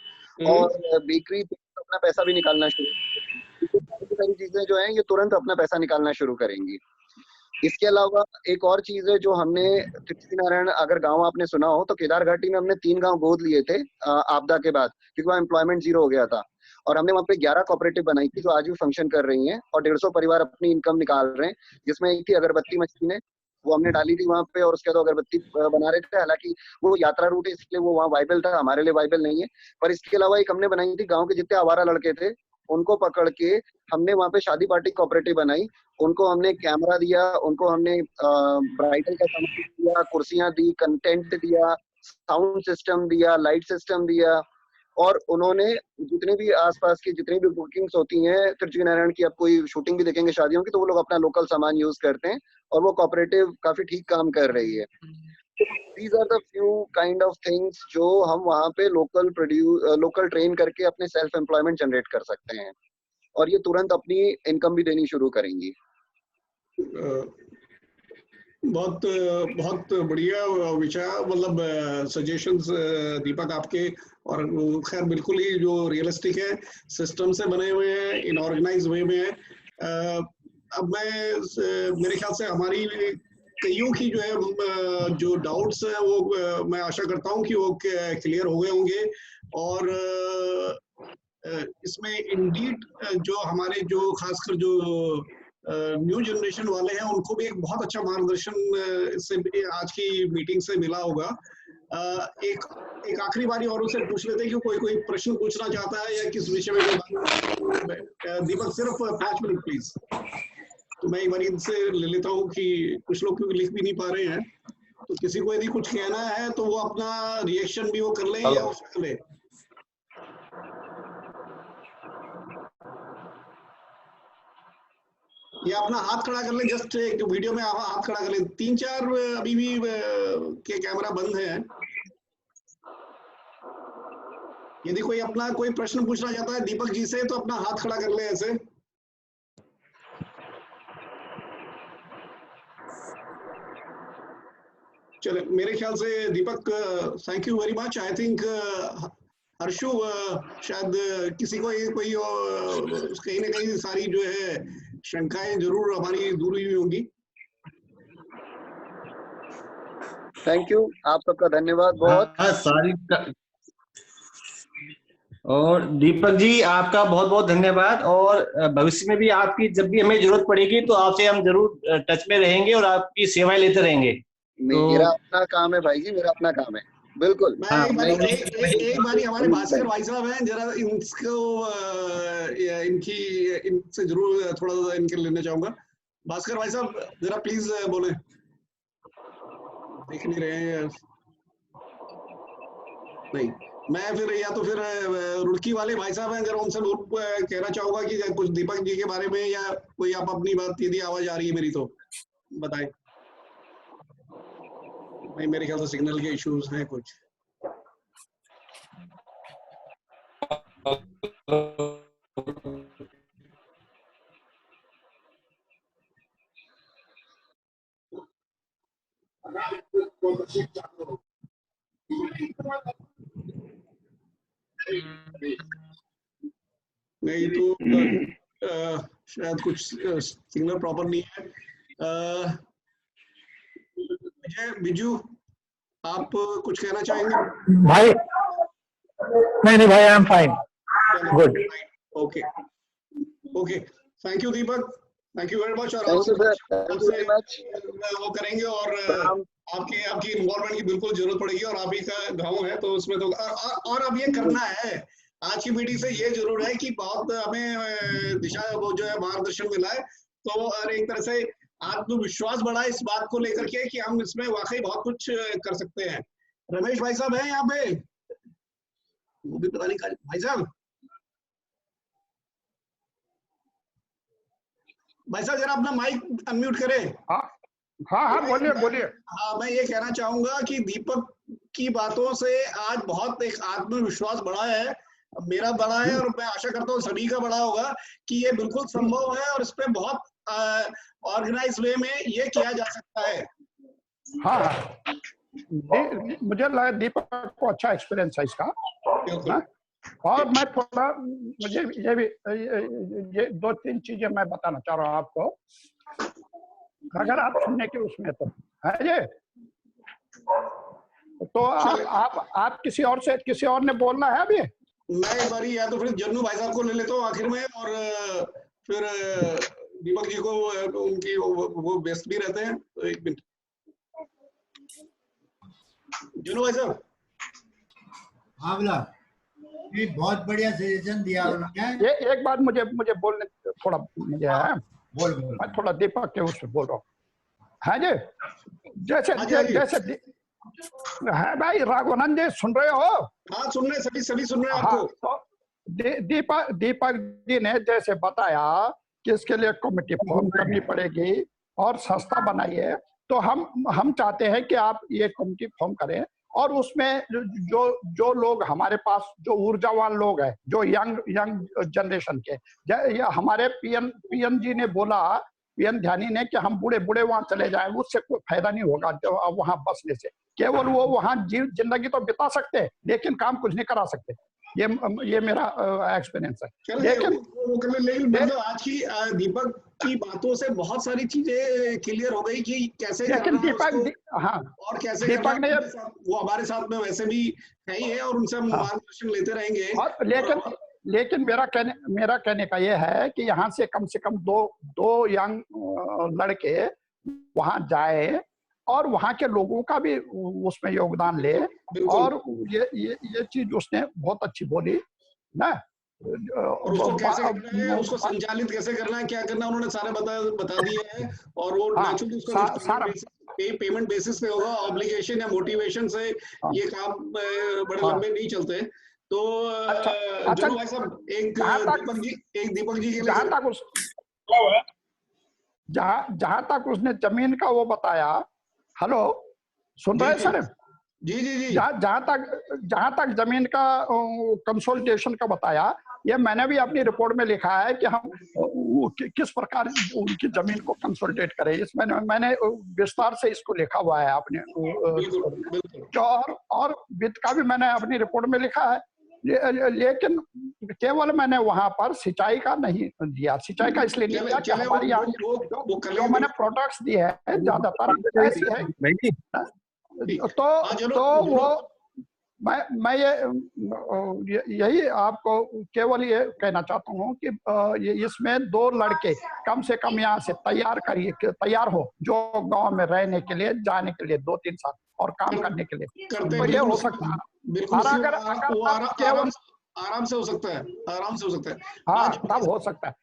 S11: और बेकरी अपना पैसा भी निकालना शुरू, सारी चीजें जो हैं ये तुरंत अपना पैसा निकालना शुरू करेंगी। इसके अलावा एक और चीज है जो हमने तृप्ति नारायण अगर गांव आपने सुना हो तो केदार घाटी में हमने 3 गांव गोद लिए थे आपदा के बाद, क्योंकि वहाँ एम्प्लॉयमेंट 0 हो गया था, और हमने वहाँ पे 11 कोऑपरेटिव बनाई थी जो आज भी फंक्शन कर रही हैं और 150 परिवार अपनी इनकम निकाल रहे हैं, जिसमें एक थी अगरबत्ती मशीन है, वो हमने डाली थी वहाँ पे और उसके बाद अगरबत्ती बना रहे थे। हालांकि वो यात्रा रूट है इसलिए वो वहाँ वाइबल था, हमारे लिए वाइबल नहीं है। पर इसके अलावा एक हमने बनाई थी, गाँव के जितने आवारा लड़के थे उनको पकड़ के हमने वहाँ पे शादी पार्टी कोऑपरेटिव बनाई, उनको हमने कैमरा दिया, उनको हमने ब्राइडल का सामान दिया, कुर्सियां दी, कंटेंट दिया, साउंड सिस्टम दिया, लाइट सिस्टम दिया, और उन्होंने जितने भी आसपास की जितनी भी बुकिंग्स होती हैं तृप्ति नारायण की, आप कोई शूटिंग भी देखेंगे शादियों की तो वो लोग अपना लोकल सामान यूज करते हैं और वो कोऑपरेटिव काफी ठीक काम कर रही है। These are the few kind of things जो हम वहाँ पे लोकल ट्रेन करके अपने सेल्फ एम्प्लॉयमेंट जनरेट कर सकते हैं और ये तुरंत अपनी इनकम भी देनी शुरू करेंगी।
S2: बहुत बहुत बढ़िया विचार, मतलब सजेशंस दीपक आपके, और खैर बिल्कुल ही जो रियलिस्टिक है, सिस्टम से बने हुए हैं, इन ऑर्गेनाइज वे में है। अब मेरे ख्याल से हमारी कईयों की जो है जो डाउट्स हैं वो मैं आशा करता हूं कि वो क्लियर हो गए होंगे, और इसमें इंडीड जो हमारे जो खासकर जो न्यू जनरेशन वाले हैं उनको भी एक बहुत अच्छा मार्गदर्शन इससे आज की मीटिंग से मिला होगा। एक आखिरी बारी और उनसे पूछ लेते हैं कि कोई प्रश्न पूछना चाहता है या किस विषय में। दीपक सिर्फ 5 मिनट प्लीज। तो मैं एक बार इनसे ले लेता हूँ कि कुछ लोग क्योंकि लिख भी नहीं पा रहे हैं, तो किसी को यदि कुछ कहना है तो वो अपना रिएक्शन भी वो कर ले या वो कर ले। या अपना हाथ खड़ा कर ले, जस्ट एक वीडियो में हाथ खड़ा कर ले। 3-4 अभी भी के कैमरा बंद है। यदि कोई अपना कोई प्रश्न पूछना चाहता है दीपक जी से तो अपना हाथ खड़ा कर ले ऐसे। चले, मेरे ख्याल से Deepak thank you very much. I think Harshu शायद किसी को कोई कहीं ना कहीं सारी जो है शंकाएं जरूर हमारी दूर हुई होंगी।
S11: थैंक यू, आप सबका धन्यवाद बहुत।
S12: सारी और दीपक जी आपका बहुत बहुत धन्यवाद, और भविष्य में भी आपकी जब भी हमें जरूरत पड़ेगी तो आपसे हम जरूर टच में रहेंगे और आपकी सेवाएं लेते रहेंगे।
S11: मेरा अपना काम है भाई जी, मेरा अपना काम है। बिल्कुल।
S2: एक बारी हमारे भास्कर भाई साहब हैं, जरा इनको इनसे जरूर थोड़ा सा इनके लेना चाहूंगा। भास्कर भाई साहब जरा प्लीज बोले, देख नहीं रहे हैं नहीं। मैं फिर या तो फिर रुड़की वाले भाई साहब हैं, जरा उनसे कहना चाहूंगा कि कुछ दीपक जी के बारे में या कोई आप अपनी बात, यदि आवाज आ रही है मेरी तो बताएं। नहीं, मेरे ख्याल से सिग्नल के इश्यूज हैं कुछ। नहीं तो शायद कुछ सिग्नल प्रॉपर नहीं है। बिजू आप कुछ कहना चाहेंगे?
S13: भाई नहीं भाई, I am fine, good.
S2: Okay okay, thank you Deepak, thank you very much. और वो करेंगे और आपकी इन्वॉल्वमेंट की बिल्कुल जरूरत पड़ेगी, और आप ही का गाँव है तो उसमें तो और अब ये करना है। आज की मीटिंग से ये जरूर है कि बहुत हमें दिशा वो जो है मार्गदर्शन मिला है, तो और एक तरह से आत्मविश्वास बढ़ा इस बात को लेकर के कि हम इसमें वाकई बहुत कुछ कर सकते हैं। रमेश भाई साहब हैं यहाँ पे, वो भी पता नहीं भाई साहब जरा अपना माइक अनम्यूट करें।
S5: हाँ बोलिए बोलिए।
S2: हाँ, मैं ये कहना चाहूंगा कि दीपक की बातों से आज बहुत एक आत्मविश्वास बढ़ा है, मेरा बढ़ा है, और मैं आशा करता हूँ सभी का बढ़ा होगा कि ये बिल्कुल संभव है और इस पे बहुत ऑर्गेनाइज वे में ये किया जा सकता है।
S5: हाँ, मुझे लगा दीपक को अच्छा एक्सपीरियंस है इसका। और मैं थोड़ा, मुझे ये भी ये 2-3 चीजें मैं बताना चाह रहा हूँ आपको, अगर आप सुनने के उसमें तो है ये। तो आप किसी और ने बोलना है अभी?
S2: मैं एक बारी या तो फिर जन्नू भाई साहब को ले लेता हूँ आखिर में, और फिर दीपक जी को, उनकी वो व्यस्त भी रहते हैं, तो 1 मिनट। जन्नू भाई साहब।
S1: हाँ बोला, ये बहुत बढ़िया सजेशन दिया उन्होंने।
S5: ये एक बात मुझे बोलने थोड़ा मुझे है,
S1: बोल
S5: मैं थोड़ा दीपक के उससे बोल रहा हूँ। हाँ जी, जैसे है भाई, राघवानंद जी सुन रहे हो?
S2: हाँ सुन रहे, सभी सुन रहे हैं आपको।
S5: तो दीपक जी ने जैसे बताया कि इसके लिए कमेटी फॉर्म करनी पड़ेगी और संस्था बनाइए, तो हम चाहते हैं कि आप ये कमेटी फॉर्म करें, और उसमें जो लोग हमारे पास, जो ऊर्जावान लोग हैं, जो यंग जनरेशन के, हमारे पीएन जी ने बोला, पीएन ध्यानी ने, कि हम बूढ़े वहां चले जाएं, उससे कोई फायदा नहीं होगा वहां बसने से। केवल वो वहां जिंदगी तो बिता सकते हैं, लेकिन काम कुछ नहीं करा सकते। ये मेरा एक्सपीरियंस है।
S2: लेकिन आज की दीपक की बातों से बहुत सारी चीजें क्लियर हो गई कि कैसे और कैसे
S5: दीपक ने,
S2: वो हमारे साथ में वैसे भी है ही है, और उनसे हम मार्गदर्शन लेते रहेंगे।
S5: लेकिन मेरा कहने का ये है कि यहाँ से कम दो यंग लड़के वहां जाए और वहां के लोगों का भी उसमें योगदान ले, और ये चीज उसने बहुत अच्छी बोली ना।
S2: और उसको कैसे करना है, उसको संचालित कैसे करना है, क्या करना है, उन्होंने सारे बता दिए हैं। और वो नेचुरली उसको पेमेंट बेसिस पे होगा, ऑब्लिगेशन या मोटिवेशन से ये काम बड़े लंबे नहीं चलते। तो जरूर भाई साहब, एक दीपक जी के लिए
S5: जहां तक उसने जमीन का वो बताया। हेलो, सुन रहे हैं सर?
S2: जी।
S5: जहां तक जमीन का कंसोलिडेशन का बताया, ये मैंने भी अपनी रिपोर्ट में लिखा है कि हम किस प्रकार उनकी जमीन को कंसोलिडेट करें। इसमें मैंने विस्तार से इसको लिखा हुआ है अपने, और वित्त का भी मैंने अपनी रिपोर्ट में लिखा है। लेकिन केवल मैंने वहां पर सिंचाई का नहीं दिया। सिंचाई का इसलिए नहीं दिया कि हमारे यहाँ जो मैंने प्रोडक्ट्स दिए हैं ज्यादातर ऐसी है। तो वो मैं यही आपको केवल ये कहना चाहता हूँ कि इसमें 2 लड़के कम से कम यहाँ से तैयार हो, जो गांव में रहने के लिए, जाने के लिए 2-3 साल, और काम करने के लिए,
S2: करते
S5: तो ये हो सकता है।
S2: बिल्कुल
S5: और अगर केवल
S2: आराम से हो सकता है, आराम से हो सकता है।
S5: हाँ तब हो सकता है।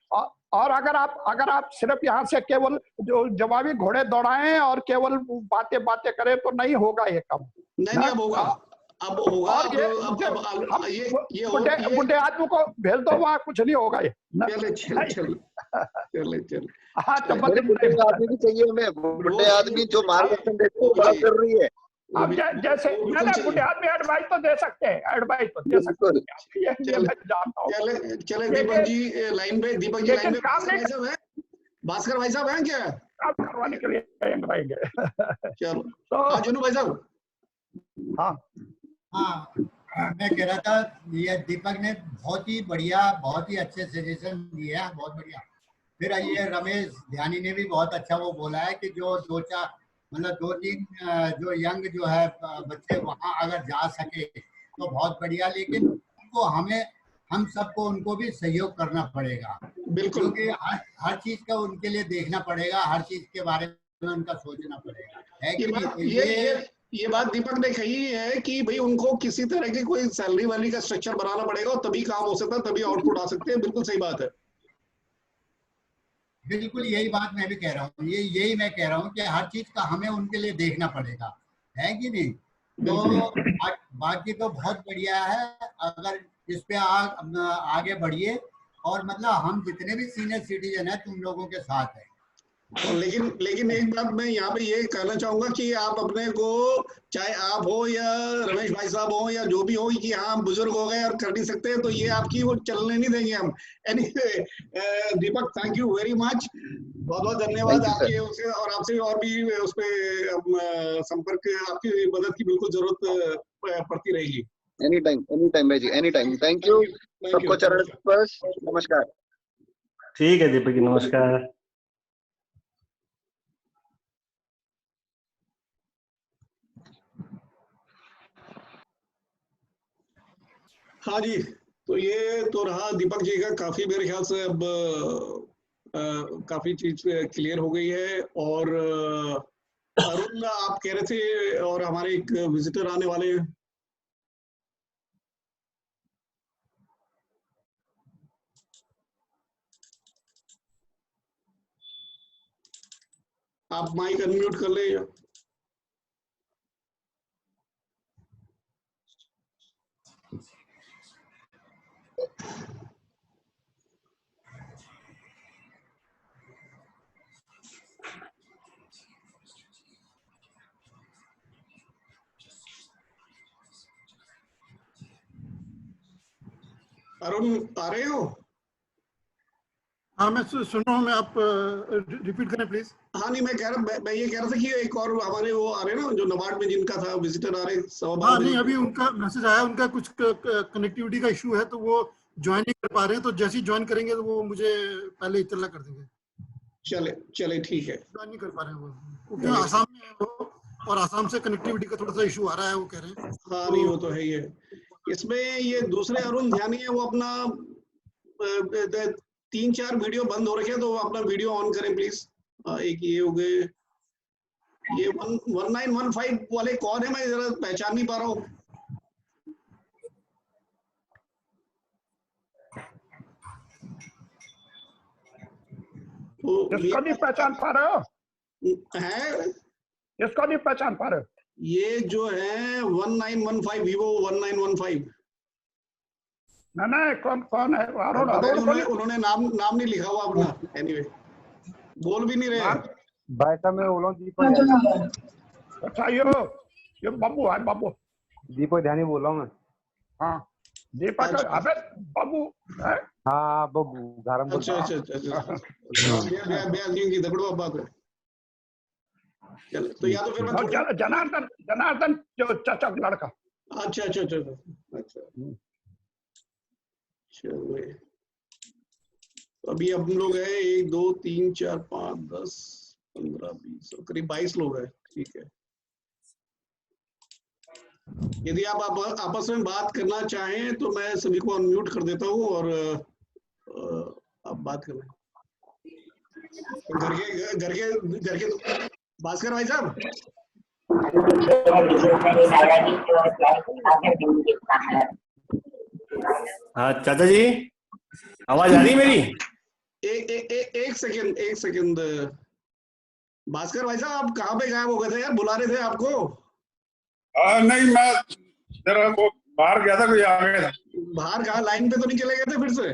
S5: और अगर आप सिर्फ यहाँ से केवल जो जवाबी घोड़े दौड़ाएं और केवल बातें करें तो नहीं होगा ये काम।
S2: नहीं अब होगा, अब होगा।
S5: और ये बुढ़े आदमी को भेज दो, वहाँ कुछ नहीं होगा ये।
S2: चले
S5: हाँ तो
S11: बुढ़े आदमी भी चाहिए हमें, बुढ़े आदमी जो मार्गदर्शन देते हैं बड़ा जरूरी है।
S5: अब जैसे बुढ़े आदमी एडवाइस तो दे सकते हैं, एडवाइस तो दे सकते हैं, ये मैं जानता हूँ।
S2: चले दीपक जी लाइन पे, दीपक जी लाइन पे। भास्कर भाई साहब हैं क्या?
S5: काम करवाने के लिए रहेंगे।
S2: चलो
S5: तो
S2: जुनू भाई साहब।
S1: हाँ मैं कह रहा था ये दीपक ने बहुत ही बढ़िया, बहुत ही अच्छे सजेशन दिए हैं, बहुत बढ़िया। फिर ये रमेश ध्यानी ने भी बहुत अच्छा वो बोला है कि जो 2-3 जो यंग जो है बच्चे वहाँ अगर जा सके तो बहुत बढ़िया, लेकिन उनको हम सबको उनको भी सहयोग करना पड़ेगा।
S2: बिल्कुल,
S1: क्योंकि हर चीज का उनके लिए देखना पड़ेगा, हर चीज के बारे में उनका सोचना पड़ेगा, है कि नहीं?
S2: ये बात दीपक ने कही है कि भाई उनको किसी तरह की कोई सैलरी वाली का स्ट्रक्चर बनाना पड़ेगा और तभी काम हो सकता है, तभी आउटपुट आ सकते हैं। बिल्कुल सही बात है।
S1: बिल्कुल यही बात मैं भी कह रहा हूँ, यही मैं कह रहा हूँ कि हर चीज का हमें उनके लिए देखना पड़ेगा, है कि नहीं? तो बाकी तो बहुत बढ़िया है, अगर इस पे आगे बढ़िए। और मतलब हम जितने भी सीनियर सिटीजन है तुम लोगों के साथ है।
S2: लेकिन एक बात मैं यहाँ पे ये कहना चाहूंगा कि आप अपने को, चाहे आप हो या रमेश भाई साहब हो या जो भी हो, कि हाँ बुजुर्ग हो गए और कर नहीं सकते, तो ये आपकी वो चलने नहीं देंगे हम। Anyway Deepak, thank you very much, बहुत बहुत धन्यवाद आपके उसे, और आपसे और भी उस पे संपर्क, आपकी मदद की बिल्कुल जरूरत पड़ती रहेगी।
S11: एनी टाइम भाई जी, एनी टाइम। थैंक यू सबको, चरण स्पर्श, नमस्कार।
S12: ठीक है दीपक जी, नमस्कार।
S2: हाँ जी, तो ये तो रहा दीपक जी का। काफी मेरे ख्याल से अब काफी चीज क्लियर हो गई है। और अरुण आप कह रहे थे और हमारे एक विजिटर आने वाले हैं। आप माइक अनम्यूट कर ले। अरुण आ रहे हो?
S7: हाँ मैं सुन रहा हूँ, मैं आप रिपीट करें प्लीज।
S2: हाँ नहीं, मैं ये कह रहा था कि एक और हमारे वो आ रहे ना, जो नबार्ड में जिनका था विजिटर आ रहे।
S7: हाँ नहीं, अभी उनका मैसेज आया, उनका कुछ कनेक्टिविटी का इशू है, तो वो ज्वाइन नहीं कर पा रहे हैं। तो जैसे ही ज्वाइन करेंगे तो वो मुझे पहले इत्तला कर देंगे।
S2: चले ठीक है।
S7: ज्वाइन नहीं कर पा रहे हैं वो, क्योंकि आसाम में है वो, और आसाम से कनेक्टिविटी का थोड़ा सा इशू आ रहा है, वो कह रहे हैं।
S2: हाँ नहीं, वो तो है ही है। इसमें ये दूसरे अरुण ध्यानी है, वो अपना 3-4 वीडियो बंद हो रखे हैं, तो वो अपना वीडियो ऑन करें प्लीज। एक ये हो गए, ये 1915 वाले कौन है, मैं जरा पहचान नहीं पा रहा हूँ।
S5: इसको नहीं पहचान पा रहे हो?
S2: है,
S5: इसको नहीं पहचान पा रहे हो?
S2: ये जो है 1915, Vivo 1915।
S5: नहीं, कौन है?
S2: उन्होंने नाम नहीं लिखा हुआ अपना। एनीवे, बोल भी नहीं रहे।
S10: भाई साहब मैं बोल रहा हूँ दीपक।
S5: अच्छा ये बाबू है, बाबू
S10: दीपक ध्यानी बोल रहा हूँ मैं।
S5: हाँ दीपक, अबे बाबू है?
S10: हाँ बाबू घरम।
S2: अच्छा की दगड़ो बात है। चलो तो या तो फिर मैं
S5: जनार्दन जो चाचा का लड़का।
S2: अच्छा चलो, अभी हम लोग है 1 2 3 4 5 10 15 20 करीब 22 लोग हैं। ठीक है, यदि आप आपस में बात करना चाहें तो मैं सभी को अनम्यूट कर देता हूँ और आप बात कर लें। घर के भास्कर भाई साहब,
S12: हाँ चाचा जी, आवाज आ रही है मेरी?
S2: एक सेकंड भास्कर भाई साहब, आप कहाँ पे गायब हो गए थे यार? बुला रहे थे आपको।
S14: नहीं, मैं जरा वो बाहर गया था, कोई आ गया था।
S2: बाहर कहाँ? लाइन पे तो नहीं चले गए थे फिर से?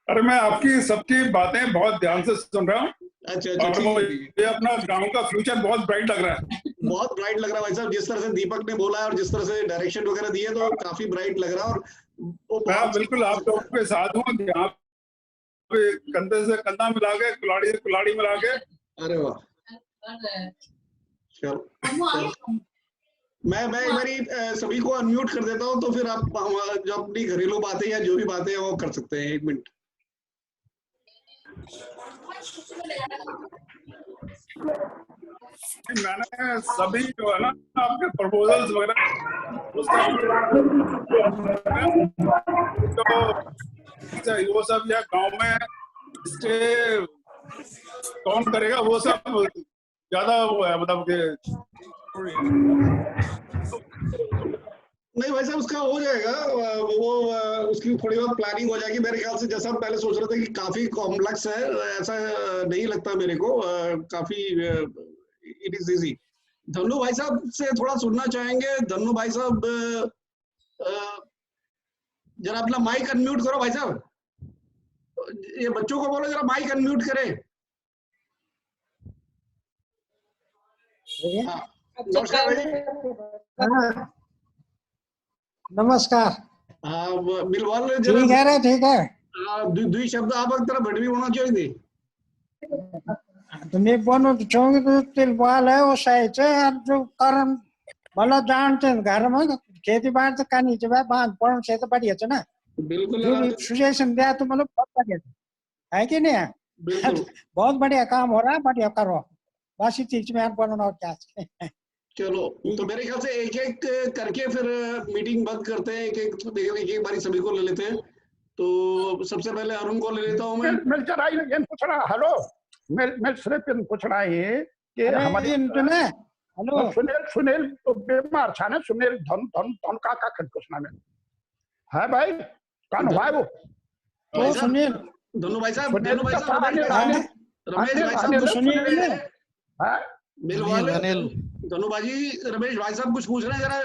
S14: अरे मैं आपकी सबकी बातें बहुत ध्यान से सुन रहा हूँ।
S2: अच्छा
S14: और मुझे अपना गांव का फ्यूचर बहुत ब्राइट लग रहा है।
S2: बहुत ब्राइट लग रहा है भाई साहब, जिस तरह से दीपक ने बोला है और जिस तरह से डायरेक्शन वगैरह दिए, तो काफी ब्राइट लग रहा है। और वो
S14: मैं बिल्कुल आप लोगों के साथ हूँ, यहाँ पे कंधे से कंधा मिला के, कुल्हाड़ी से कुल्हाड़ी मिला के।
S2: अरे वाह, चलो मैं एक बारी सभी को अनम्यूट कर देता हूँ, तो फिर आप जो अपनी घरेलू बातें या जो भी बातें हैं वो कर सकते हैं। 1 मिनट।
S14: मैंने सभी जो है ना आपके प्रपोजल्स वगैरह तो वो सब या गांव में इसके कौन करेगा वो सब ज्यादा वो है, मतलब कि
S2: नहीं भाई साहब, उसका हो जाएगा, वो उसकी थोड़ी बहुत प्लानिंग हो जाएगी मेरे ख्याल से। जैसा हम पहले सोच रहे थे कि काफी कॉम्प्लेक्स है, ऐसा नहीं लगता मेरे को। काफी इट इज इजी। धन्नू भाई साहब से थोड़ा सुनना चाहेंगे। धन्नू भाई साहब, जरा अपना माइक अनम्यूट करो भाई साहब। ये बच्चों को बोलो जरा माइक अनम्यूट करें। नमस्कार भाई।
S15: नमस्कार।
S2: बिलवाल
S15: ठीक है रे, ठीक है।
S2: दुई शब्द आप तरह बड़वी होना चाहिए
S15: तुम्ही बोलू चौंगी तो तिलवाल है वो सही से जो कारण मतलब जानते हैं घर में खेती बाड़ी तो करनी चाहिए, बांध पड़न से तो बढ़िया है ना।
S2: बिल्कुल
S15: सुजेशन दिया तो मतलब बहुत बढ़िया है कि नहीं है? बहुत बढ़िया काम हो रहा है, बढ़िया करो बस इस चीज में बोलना और क्या।
S2: चलो तो मेरे ख्याल से एक एक करके फिर मीटिंग बंद करते हैं। एक बारी सभी को ले लेते हैं। तो सबसे पहले अरुण को ले लेता हूँ मैं।
S5: मिल चला ये पूछ रहा, हेलो मैं सिर्फ पूछ रहा है कि हमारे
S15: हेलो
S5: सुनील तो बीमार था ना, सुनील धन धन धन का पूछना में है भाई, कौन हुआ है वो?
S15: सुनील
S2: धनु भाई साहब, धनु भाई साहब, रमेश भाई साहब,
S15: सुनील
S2: धनु भाई, रमेश भाई साहब कुछ पूछ रहे हैं, जरा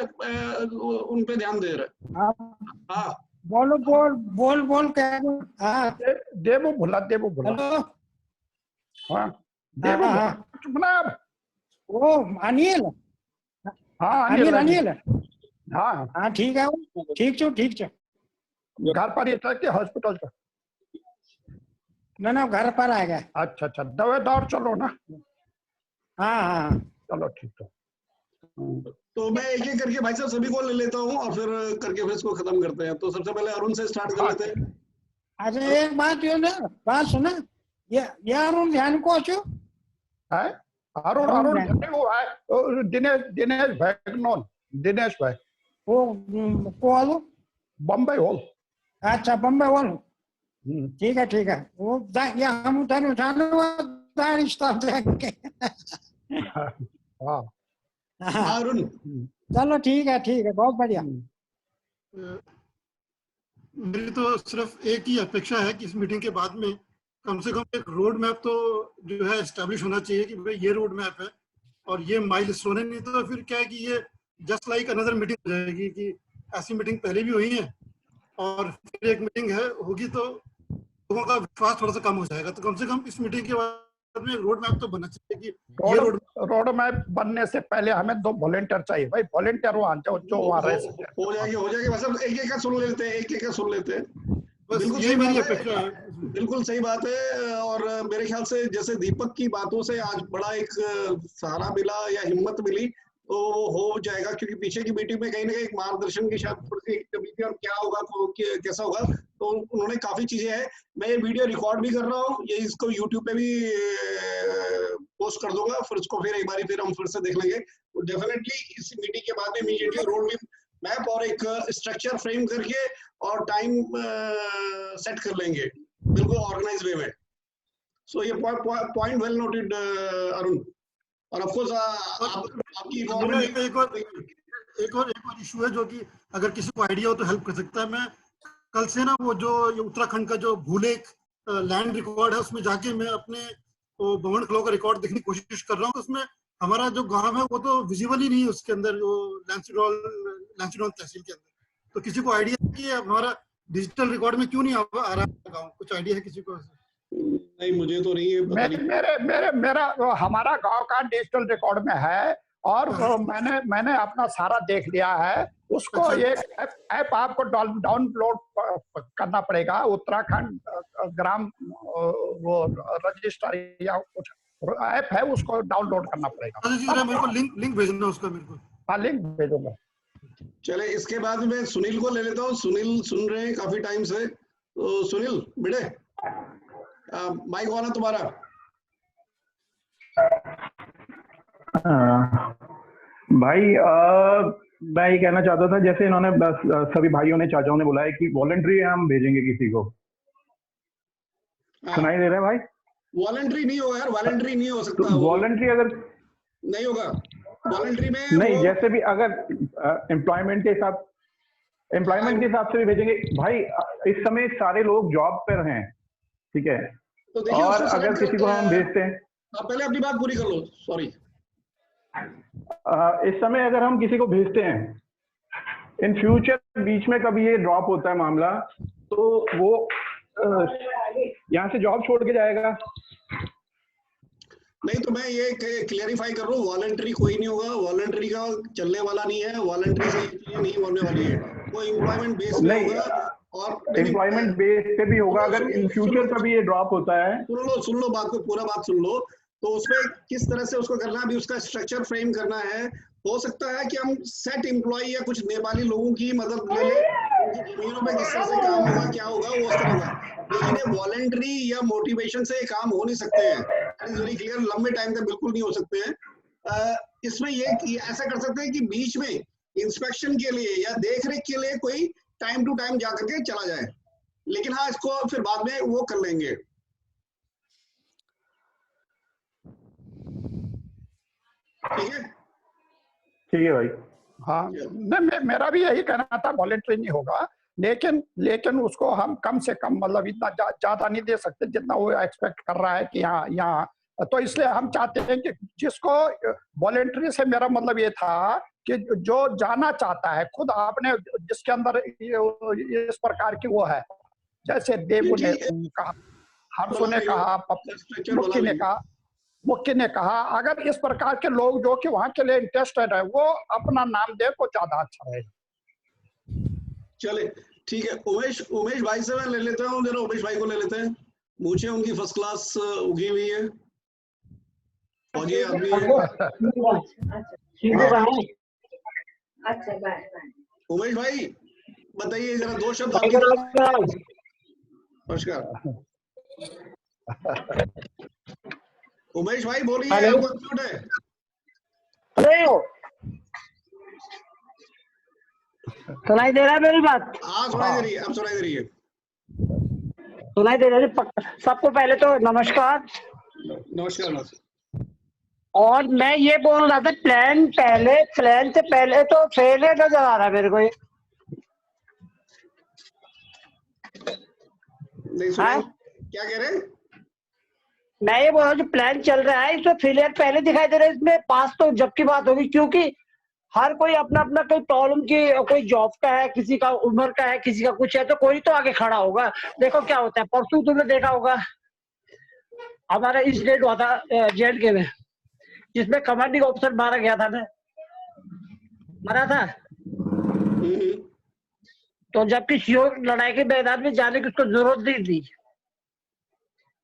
S2: उन पे ध्यान दे रहे। हाँ
S15: बोलो, बोल क्या?
S5: देवो भुला हाँ देवो
S15: वो अनिल।
S5: हाँ
S15: अनिल
S5: हाँ
S15: ठीक है, ठीक छो
S5: घर पर ही था कि हॉस्पिटल का?
S15: ना घर पर आ गया।
S5: अच्छा दवा दौड़ चलो ना।
S15: हाँ
S5: चलो ठीक है।
S2: तो मैं एक एक करके भाई साहब सभी को ले लेता हूँ और फिर करके फिर इसको खत्म करते हैं। तो सबसे पहले अरुण से स्टार्ट कर लेते हैं।
S15: अच्छा एक बात यो ना, बात सुना, ये अरुण ध्यान को छो
S5: है? अरुण वो है दिनेश भाई, नॉन दिनेश भाई
S15: वो को आलो
S5: बम्बई हॉल।
S15: अच्छा बम्बई हॉल, ठीक है वो या हम उधर जाने वाला स्टाफ देंगे।
S5: हाँ
S2: अरुण
S15: चलो ठीक है बहुत बढ़िया।
S7: मेरी तो सिर्फ एक ही अपेक्षा है कि इस मीटिंग के बाद में कम से कम एक रोड मैप तो जो है एस्टेब्लिश होना चाहिए कि भाई ये रोड मैप है और ये माइलस्टोन है। नहीं तो फिर क्या है कि ये जस्ट लाइक अनदर मीटिंग हो जाएगी कि ऐसी मीटिंग पहले भी हुई है और फिर एक मीटिंग होगी तो लोगों का विश्वास थोड़ा सा कम हो जाएगा। तो कम से कम इस मीटिंग के बाद में रोड मैप तो बनना चाहिए कि ये
S5: रोड मैप बनने से पहले हमें 2 वॉलंटियर चाहिए भाई। वॉलंटियर वहां जो वहां रह सके।
S2: हो जाएगी बस अब एक का सुन लेते हैं। बिल्कुल
S7: ये मेरी अपेक्षा है।
S2: बिल्कुल सही बात है। और मेरे ख्याल से जैसे दीपक की बातों से आज बड़ा एक सहारा मिला या हिम्मत मिली तो वो हो जाएगा, क्योंकि पीछे की मीटिंग में कहीं ना कहीं एक मार्गदर्शन की शायद थोड़ी कमी थी और क्या होगा कैसा होगा, तो उन्होंने काफी चीजें हैं। मैं ये वीडियो रिकॉर्ड भी कर रहा हूँ, ये इसको यूट्यूब पे भी पोस्ट कर दूंगा, फिर उसको फिर एक बारी फिर हम फिर से देख लेंगे। तो डेफिनेटली इस मीटिंग के बाद में इमीडिएटली रोड मैप और एक स्ट्रक्चर फ्रेम करके और टाइम सेट कर लेंगे बिल्कुल ऑर्गेनाइज वे में। सो ये पॉइंट वेल नोटेड अरुण। और ऑफ कोर्स आपकी
S7: एक और इशू है जो कि अगर किसी को आइडिया हो तो हेल्प कर सकता है। मैं कल से ना वो जो ये उत्तराखंड का जो भूलेख लैंड रिकॉर्ड है उसमें जाके मैं अपने वो भवन फ्लो का रिकॉर्ड देखने की कोशिश कर रहा हूँ। उसमें हमारा जो गांव है वो तो विजिबल ही नहीं है उसके अंदर, जो लैंसडॉन तहसील के अंदर। तो किसी को आइडिया है कि हमारा डिजिटल रिकॉर्ड में क्यों नहीं आ रहा है गाँव? कुछ आइडिया है किसी को?
S2: नहीं, मुझे तो नहीं है।
S5: मेरा हमारा गांव का डिजिटल रिकॉर्ड में है और मैंने अपना सारा देख लिया है। उसको एक ऐप आपको डाउनलोड करना पड़ेगा, उत्तराखंड ग्राम वो रजिस्टर या कुछ ऐप है, उसको डाउनलोड करना पड़ेगा।
S7: मेरे को लिंक भेजना उसका मेरे को।
S5: हाँ, लिंक भेजूंगा।
S2: चले, इसके बाद मैं सुनील को ले लेता हूँ। सुनील सुन रहे हैं काफी टाइम से, तो सुनील बेटे माइक ऑन है तुम्हारा।
S13: भाई मैं ये कहना चाहता था, जैसे इन्होंने सभी भाइयों ने, चाचाओं ने बोला है कि वॉलंटरी हम भेजेंगे किसी को। सुनाई दे रहा है भाई?
S2: वॉलंटरी नहीं होगा यार, वॉलंटरी नहीं हो सकता।
S13: वॉलंटरी अगर
S2: नहीं होगा वॉलंटरी में
S13: नहीं, जैसे भी अगर एम्प्लॉयमेंट के हिसाब से भी भेजेंगे भाई। इस समय सारे लोग जॉब पर हैं, ठीक है,
S2: तो
S13: और अगर किसी को हम भेजते हैं,
S2: आप पहले अपनी बात पूरी कर लो। सॉरी,
S13: इस समय अगर हम किसी को भेजते हैं, इन फ्यूचर बीच में कभी ये ड्रॉप होता है मामला, तो वो यहाँ से जॉब छोड़ के जाएगा।
S2: नहीं, तो मैं ये क्लियरिफाई कर रहा हूँ, वॉलंटरी कोई नहीं होगा। वॉलंटरी का चलने वाला नहीं है। वॉलंटरी से ये नहीं होने वाली है, वो एम्प्लॉयमेंट बेस पे होगा। और
S13: एम्प्लॉयमेंट बेस पे भी होगा अगर इन फ्यूचर कभी ये ड्रॉप होता है।
S2: सुन लो बात को, पूरा बात सुन लो। तो उसमें किस तरह से उसको करना है, अभी उसका स्ट्रक्चर फ्रेम करना है। हो सकता है कि हम सेट एम्प्लॉय या कुछ नेपाली लोगों की मदद ले ले, उनकी जमीनों पे किस तरह से काम होगा, क्या होगा, वो उस तरह होगा। लेकिन ये वॉलंटरी या मोटिवेशन से काम हो नहीं सकते हैं, वेरी क्लियर। लंबे टाइम तक बिल्कुल नहीं हो सकते हैं। इसमें ये ऐसा कर सकते हैं कि बीच में इंस्पेक्शन के लिए या देख रेख के लिए कोई टाइम टू टाइम जाकर के चला जाए। लेकिन हाँ, इसको फिर बाद में वो कर लेंगे।
S13: ठीक है भाई।
S5: हाँ, मेरा भी यही कहना था, वॉलंटरी नहीं होगा, लेकिन उसको हम कम से कम, मतलब इतना ज्यादा नहीं दे सकते जितना वो एक्सपेक्ट कर रहा है कि यहाँ। तो इसलिए हम चाहते हैं कि जिसको वॉलंटरी से मेरा मतलब ये था कि जो जाना चाहता है खुद, आपने जिसके अंदर इस प्रकार की वो है, जैसे देवू ने कहा, हर्षो ने कहा, मुख्य ने कहा, अगर इस प्रकार के लोग जो कि वहां के लिए इंटरेस्टेड है वो अपना नाम दे तो ज्यादा अच्छा रहेगा।
S2: चले, ठीक है। उमेश भाई से मैं ले लेता हूँ, जरा उमेश भाई को ले लेते हैं। मुझे उनकी फर्स्ट क्लास उगी हुई है, फौजी आदमी है। उमेश भाई बताइए जरा, दो शब्द आपकी। नमस्कार उमेश भाई, बोलिए, आपको अनम्यूट है।
S15: सुनाई दे रहा है मेरी बात?
S2: हाँ, सुनाई दे रही है, अब सुनाई दे रही है।
S15: सुनाई दे रही है। सबको पहले तो नमस्कार।
S2: नमस्कार।
S15: और मैं ये बोल रहा था, प्लान से पहले तो फेलियर नजर आ रहा है मेरे को।
S2: नहीं सुना, क्या कह रहे हैं?
S15: मैं ये बोल रहा हूँ, जो प्लान चल रहा है इसमें फेलियर पहले दिखाई दे रहा है, इसमें पास तो जब की बात होगी, क्योंकि हर कोई अपना अपना कोई प्रॉब्लम की, कोई जॉब का है, किसी का उम्र का है, किसी का कुछ है, तो कोई तो आगे खड़ा होगा। देखो क्या होता है, परसों तुमने देखा होगा हमारा इंसिडेंट हुआ था JNK में, जिसमें कमांडिंग ऑफिसर मारा गया था ना, मरा था। तो जबकि श्योर लड़ाई के मैदान में जाने की उसको जरूरत नहीं थी,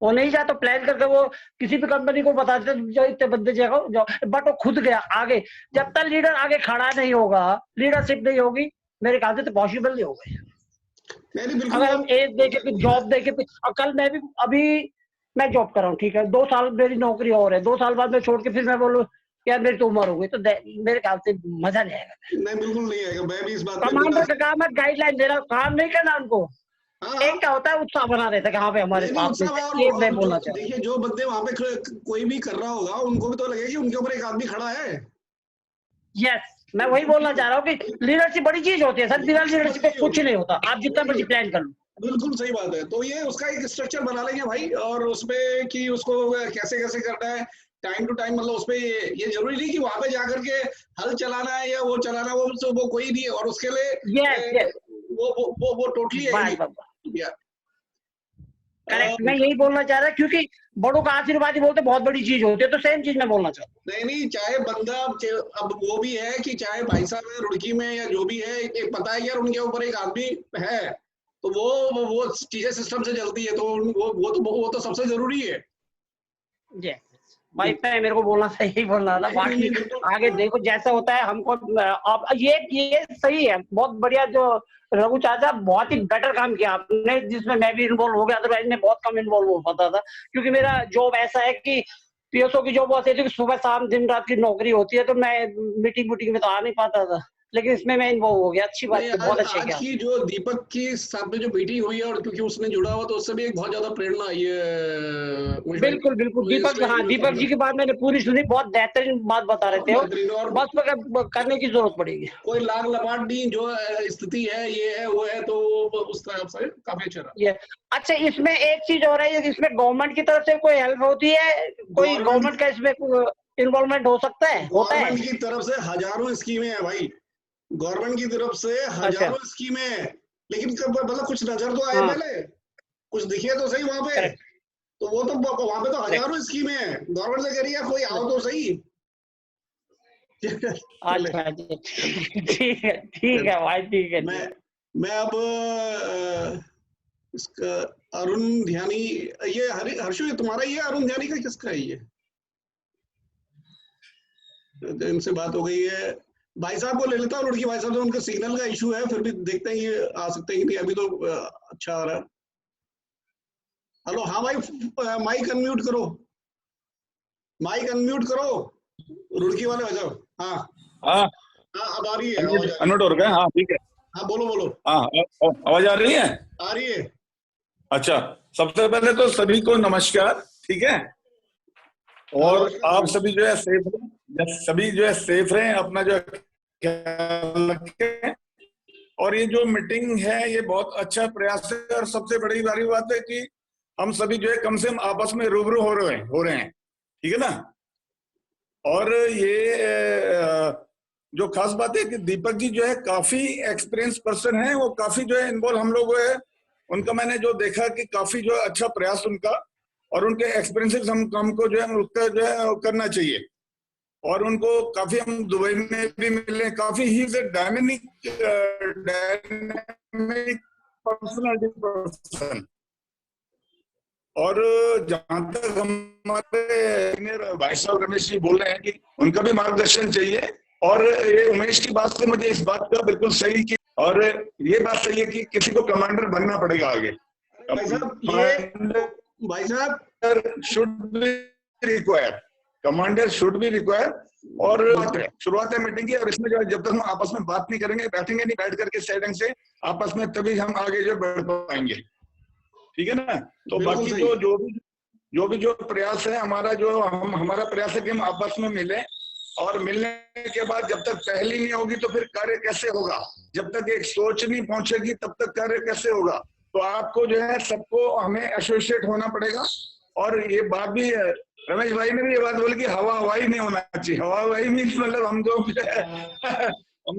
S15: वो नहीं जाता, प्लान करके वो किसी भी कंपनी को बताते जो इतने बंदे जाओ, बट वो खुद गया आगे। जब तक लीडर आगे खड़ा नहीं होगा, लीडरशिप नहीं होगी, मेरे ख्याल से तो पॉसिबल नहीं होगा। अगर हम एज देके, जॉब देके, कल मैं भी, अभी मैं जॉब कर रहा हूँ, ठीक है, 2 साल मेरी नौकरी और है, 2 साल बाद मैं छोड़ के फिर मैं बोलूँ यार मेरी तो उम्र हो गई, तो मेरे ख्याल से मजा नहीं आएगा।
S2: नहीं, बिल्कुल नहीं आएगा। मैं भी इस बात
S15: कमांडर का काम है गाइडलाइन देना, काम नहीं करना उनको। एक क्या होता है उत्साह बना रहता है कि हाँ भाई हमारे साथ में, ये मैं बोलना चाहता हूँ।
S2: देखिए जो बंदे वहां पे कोई भी कर रहा होगा उनको भी तो लगे कि उनके ऊपर एक आदमी खड़ा है।
S15: यस, मैं वही बोलना चाह रहा हूँ कि लीडरशिप बड़ी चीज होती है सर, बिना लीडरशिप पे कुछ नहीं होता, आप जितना मर्जी प्लान कर लो।
S2: बिल्कुल सही बात है। तो ये उसका एक स्ट्रक्चर बना लेंगे भाई, और उसमें कि उसको कैसे कैसे करना है टाइम टू टाइम, मतलब उसपे ये जरूरी नहीं कि वहां पे जाकर के हल चलाना है या वो चलाना, वो कोई नहीं है, और उसके लिए वो टोटली
S15: करेक्ट। मैं यही बोलना चाह रहा, क्योंकि बड़ों का आशीर्वाद ही बोलते बहुत बड़ी चीज होती है, तो सेम चीज मैं बोलना चाहता हूँ।
S2: नहीं, चाहे बंदा अब वो भी है कि चाहे भाई साहब है रुड़की में या जो भी है, एक पता है यार उनके ऊपर एक आदमी है, तो वो चीजें सिस्टम से चलती है, तो वो तो सबसे जरूरी है।
S15: भाई इतना मेरे को बोलना सही बोलना था, बाकी आगे देखो जैसा होता है हमको। अब ये सही है, बहुत बढ़िया जो रघु चाचा, बहुत ही बेटर काम किया आपने, जिसमें मैं भी इन्वॉल्व हो गया, अदरवाइज मैं बहुत कम इन्वॉल्व हो पाता था, क्योंकि मेरा जॉब ऐसा है कि पीएसओ की जॉब ऐसी थी कि सुबह शाम दिन रात की नौकरी होती है, तो मैं मीटिंग में तो आ नहीं पाता था, लेकिन इसमें मैं इन्वॉल्व हो गया। अच्छी बात है, बहुत अच्छे
S2: आज की जो दीपक की साथ में जो मीटिंग हुई है, और क्योंकि उसने जुड़ा हुआ, तो उससे भी एक बहुत ज्यादा प्रेरणा आई है।
S15: बिल्कुल दीपक, हाँ दीपक जी की बात मैंने पूरी सुनी, बहुत बेहतरीन बात बता रहे थे, और बस करने की जरूरत पड़ेगी।
S2: कोई लाग लपाट नहीं, जो स्थिति है ये है वो है, तो उस तरह से काफी अच्छा रहा।
S15: अच्छा, इसमें एक चीज और है, इसमें गवर्नमेंट की तरफ से कोई हेल्प होती है, कोई गवर्नमेंट का इसमें इन्वॉल्वमेंट हो सकता है? होता है,
S2: गवर्नमेंट की तरफ से हजारों स्कीमें है भाई, गवर्नमेंट की तरफ से हजारों स्कीमें हैं, लेकिन मतलब कुछ नजर तो आए पहले, कुछ दिखे तो सही वहां पे, तो वो तो वहां पे तो हजारों स्कीमें हैं, गवर्नमेंट से करिए कोई आओ तो सही।
S15: अच्छा ठीक है भाई, ठीक है।
S2: मैं अब इसका अरुण ध्यानी, ये हर्षु ये तुम्हारा, ये अरुण ध्यानी का किसका है? ये इनसे बात हो गई है, भाई साहब को ले लेता हूँ, लड़की भाई साहब से, उनका सिग्नल का इशू है, फिर भी देखते हैं ये आ सकते हैं कि नहीं, अभी तो अच्छा आ रहा है। हेलो, हाँ भाई, माइक अनम्यूट करो, माइक अनम्यूट करो, रुड़की वाले भाई साहब। हाँ, अब आ रही है,
S14: अनम्यूट हो गया, हाँ ठीक है।
S2: हाँ बोलो।
S14: हाँ, आवाज आ रही है?
S2: आ रही है।
S14: अच्छा, सबसे पहले तो सभी को नमस्कार, ठीक है, और आप सभी जो है सेफ रहें, सभी जो है सेफ रहें, अपना जो है ख्याल रखें, और ये जो मीटिंग है ये बहुत अच्छा प्रयास है, और सबसे बड़ी बात है कि हम सभी जो है कम से कम आपस में रूबरू हो रहे हैं, ठीक है ना। और ये जो खास बात है कि दीपक जी जो है काफी एक्सपीरियंस पर्सन है, वो काफी जो है इन्वॉल्व हम लोग है, उनका मैंने जो देखा कि काफी जो अच्छा प्रयास उनका, और उनके एक्सपीरियंसेस हमको जो है उसका जो है करना चाहिए, और उनको काफी हम दुबई में भी मिले, काफी ही डायनेमिक पर्सन। और जहां तक हमारे सीनियर भाई साहब रमेश जी बोल रहे हैं कि उनका भी मार्गदर्शन चाहिए, और ये उमेश की बात से मुझे इस बात का बिल्कुल सही की, और ये बात सही है कि किसी को कमांडर बनना पड़ेगा आगे।
S2: भाई साहब
S14: should be required, commander should be required, और शुरुआत है मीटिंग की, और इसमें जो जब तक हम आपस में बात नहीं करेंगे, बैठेंगे नहीं बैठ करके सही ढंग से आपस में, तभी हम आगे जो बढ़ पाएंगे, ठीक है ना। तो बाकी जो भी प्रयास है हमारा, जो हमारा प्रयास है कि हम आपस में मिले, और मिलने के बाद जब तक पहली नहीं होगी तो फिर कार्य कैसे होगा, जब तक एक सोच नहीं पहुंचेगी तब तक कार्य कैसे होगा। तो आपको जो है सबको हमें एसोसिएट होना पड़ेगा, और ये बात भी है, रमेश भाई ने भी ये बात बोली कि हवाई नहीं होना चाहिए, हवाई मीन्स मतलब हम जो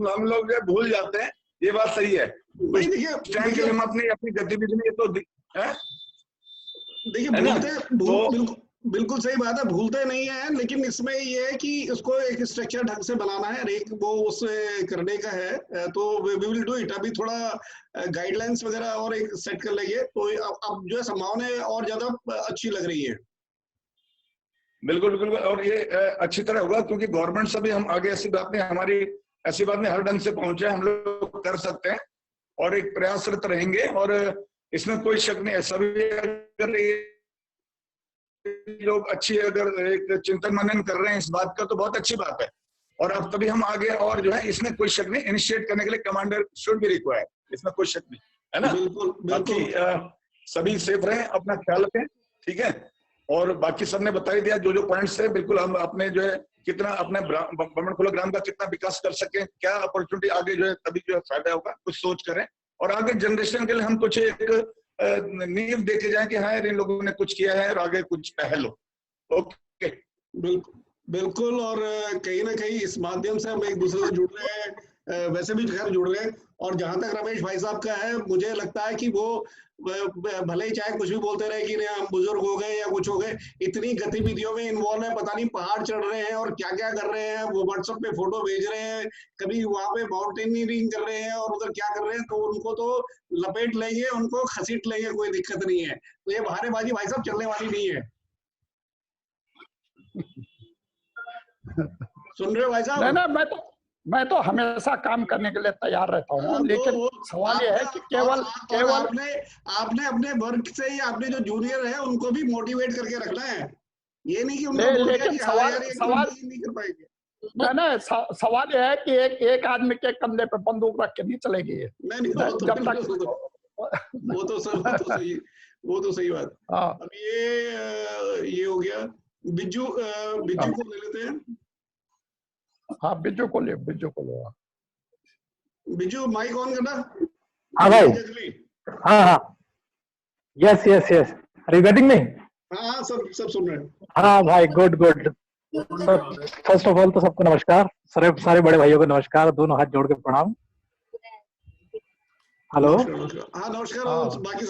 S14: हम लोग भूल जाते हैं, ये बात सही है। टाइम के लिए हम अपनी गतिविधि में तो
S2: देखिए बिल्कुल सही बात है, भूलते नहीं है, लेकिन इसमें ये है कि उसको एक स्ट्रक्चर ढंग से बनाना है, एक वो उससे करने का है, तो वी विल डू इट। अभी थोड़ा गाइडलाइंस वगैरह और एक सेट कर लेंगे, तो अब जो है संभावनाएं और ज्यादा अच्छी लग रही है।
S14: बिल्कुल, और ये अच्छी तरह होगा, क्योंकि गवर्नमेंट से भी हम आगे ऐसी बात में, हमारी ऐसी बात में हर ढंग से पहुंचे, हम लोग कर सकते हैं, और एक प्रयासरत रहेंगे, और इसमें कोई शक नहीं है। सभी अगर लोग अच्छी अगर एक चिंतन मनन कर रहे हैं इस बात का, तो बहुत अच्छी बात है, और अब तभी हम आगे, और जो है इसमें कोई शक नहीं, इनिशिएट करने के लिए कमांडर शुड बी रिक्वायर्ड, इसमें कोई शक नहीं। है ना?
S2: बिल्कुल
S14: बाकी सभी सेफ रहें, अपना ख्याल रखें, ठीक है? और बाकी सबने बता ही दिया जो जो पॉइंट्स है, बिल्कुल हम अपने जो है कितना अपने बमनखोला ग्राम का कितना विकास कर सके, क्या अपॉर्चुनिटी आगे जो है तभी जो है फायदा होगा, कुछ सोच करें और आगे जनरेशन के लिए हम कुछ एक नींव देके जाए कि हाँ इन लोगों ने कुछ किया है और आगे कुछ पहल हो। ओके,
S2: बिल्कुल। और कहीं ना कहीं इस माध्यम से हम एक दूसरे से जुड़ रहे हैं, वैसे भी खैर जुड़ रहे हैं। और जहां तक रमेश भाई साहब का है, मुझे लगता है कि वो भले ही चाहे कुछ भी बोलते रहे कि नहीं हम बुजुर्ग हो गए या कुछ हो गए, इतनी गतिविधियों में इन्वॉल्व है, पता नहीं पहाड़ चढ़ रहे हैं और क्या क्या कर रहे हैं, वो व्हाट्सएप पे फोटो भेज रहे हैं, कभी वहां पे माउंटेनियरिंग कर रहे हैं और उधर क्या कर रहे हैं, तो उनको तो लपेट लेंगे, उनको घसीट लेंगे, कोई दिक्कत नहीं है। तो ये बहानेबाजी भाई साहब चलने वाली नहीं है। सुन रहे हो भाई साहब?
S5: नहीं, मैं तो हमेशा काम करने के लिए तैयार रहता हूँ, लेकिन सवाल ये है कि केवल
S2: आपने अपने वर्क से ही आपने जो जूनियर है उनको भी मोटिवेट करके रखना है। ये नहीं कि उनको बोल दिया कि हाँ यार ये नहीं कर पाएंगे।
S5: नहीं, सवाल ये है कि एक आदमी के कंधे पे बंदूक रख के नहीं चलेगी ये।
S2: नहीं,
S5: जब तक
S2: वो तो सही बात। अब ये हो गया। बिज्जू को ले लेते हैं।
S5: हाँ, बिज्जू को लो।
S2: बिज्जू माइक ऑन करना।
S16: हाँ भाई, हाँ, yes, are you getting me?
S2: हाँ, सब सुन रहे हैं।
S16: हाँ भाई, गुड। फर्स्ट ऑफ ऑल तो सबको नमस्कार, सारे बड़े भाइयों को नमस्कार, दोनों हाथ जोड़ के प्रणाम। हेलो।
S2: हाँ, नमस्कार।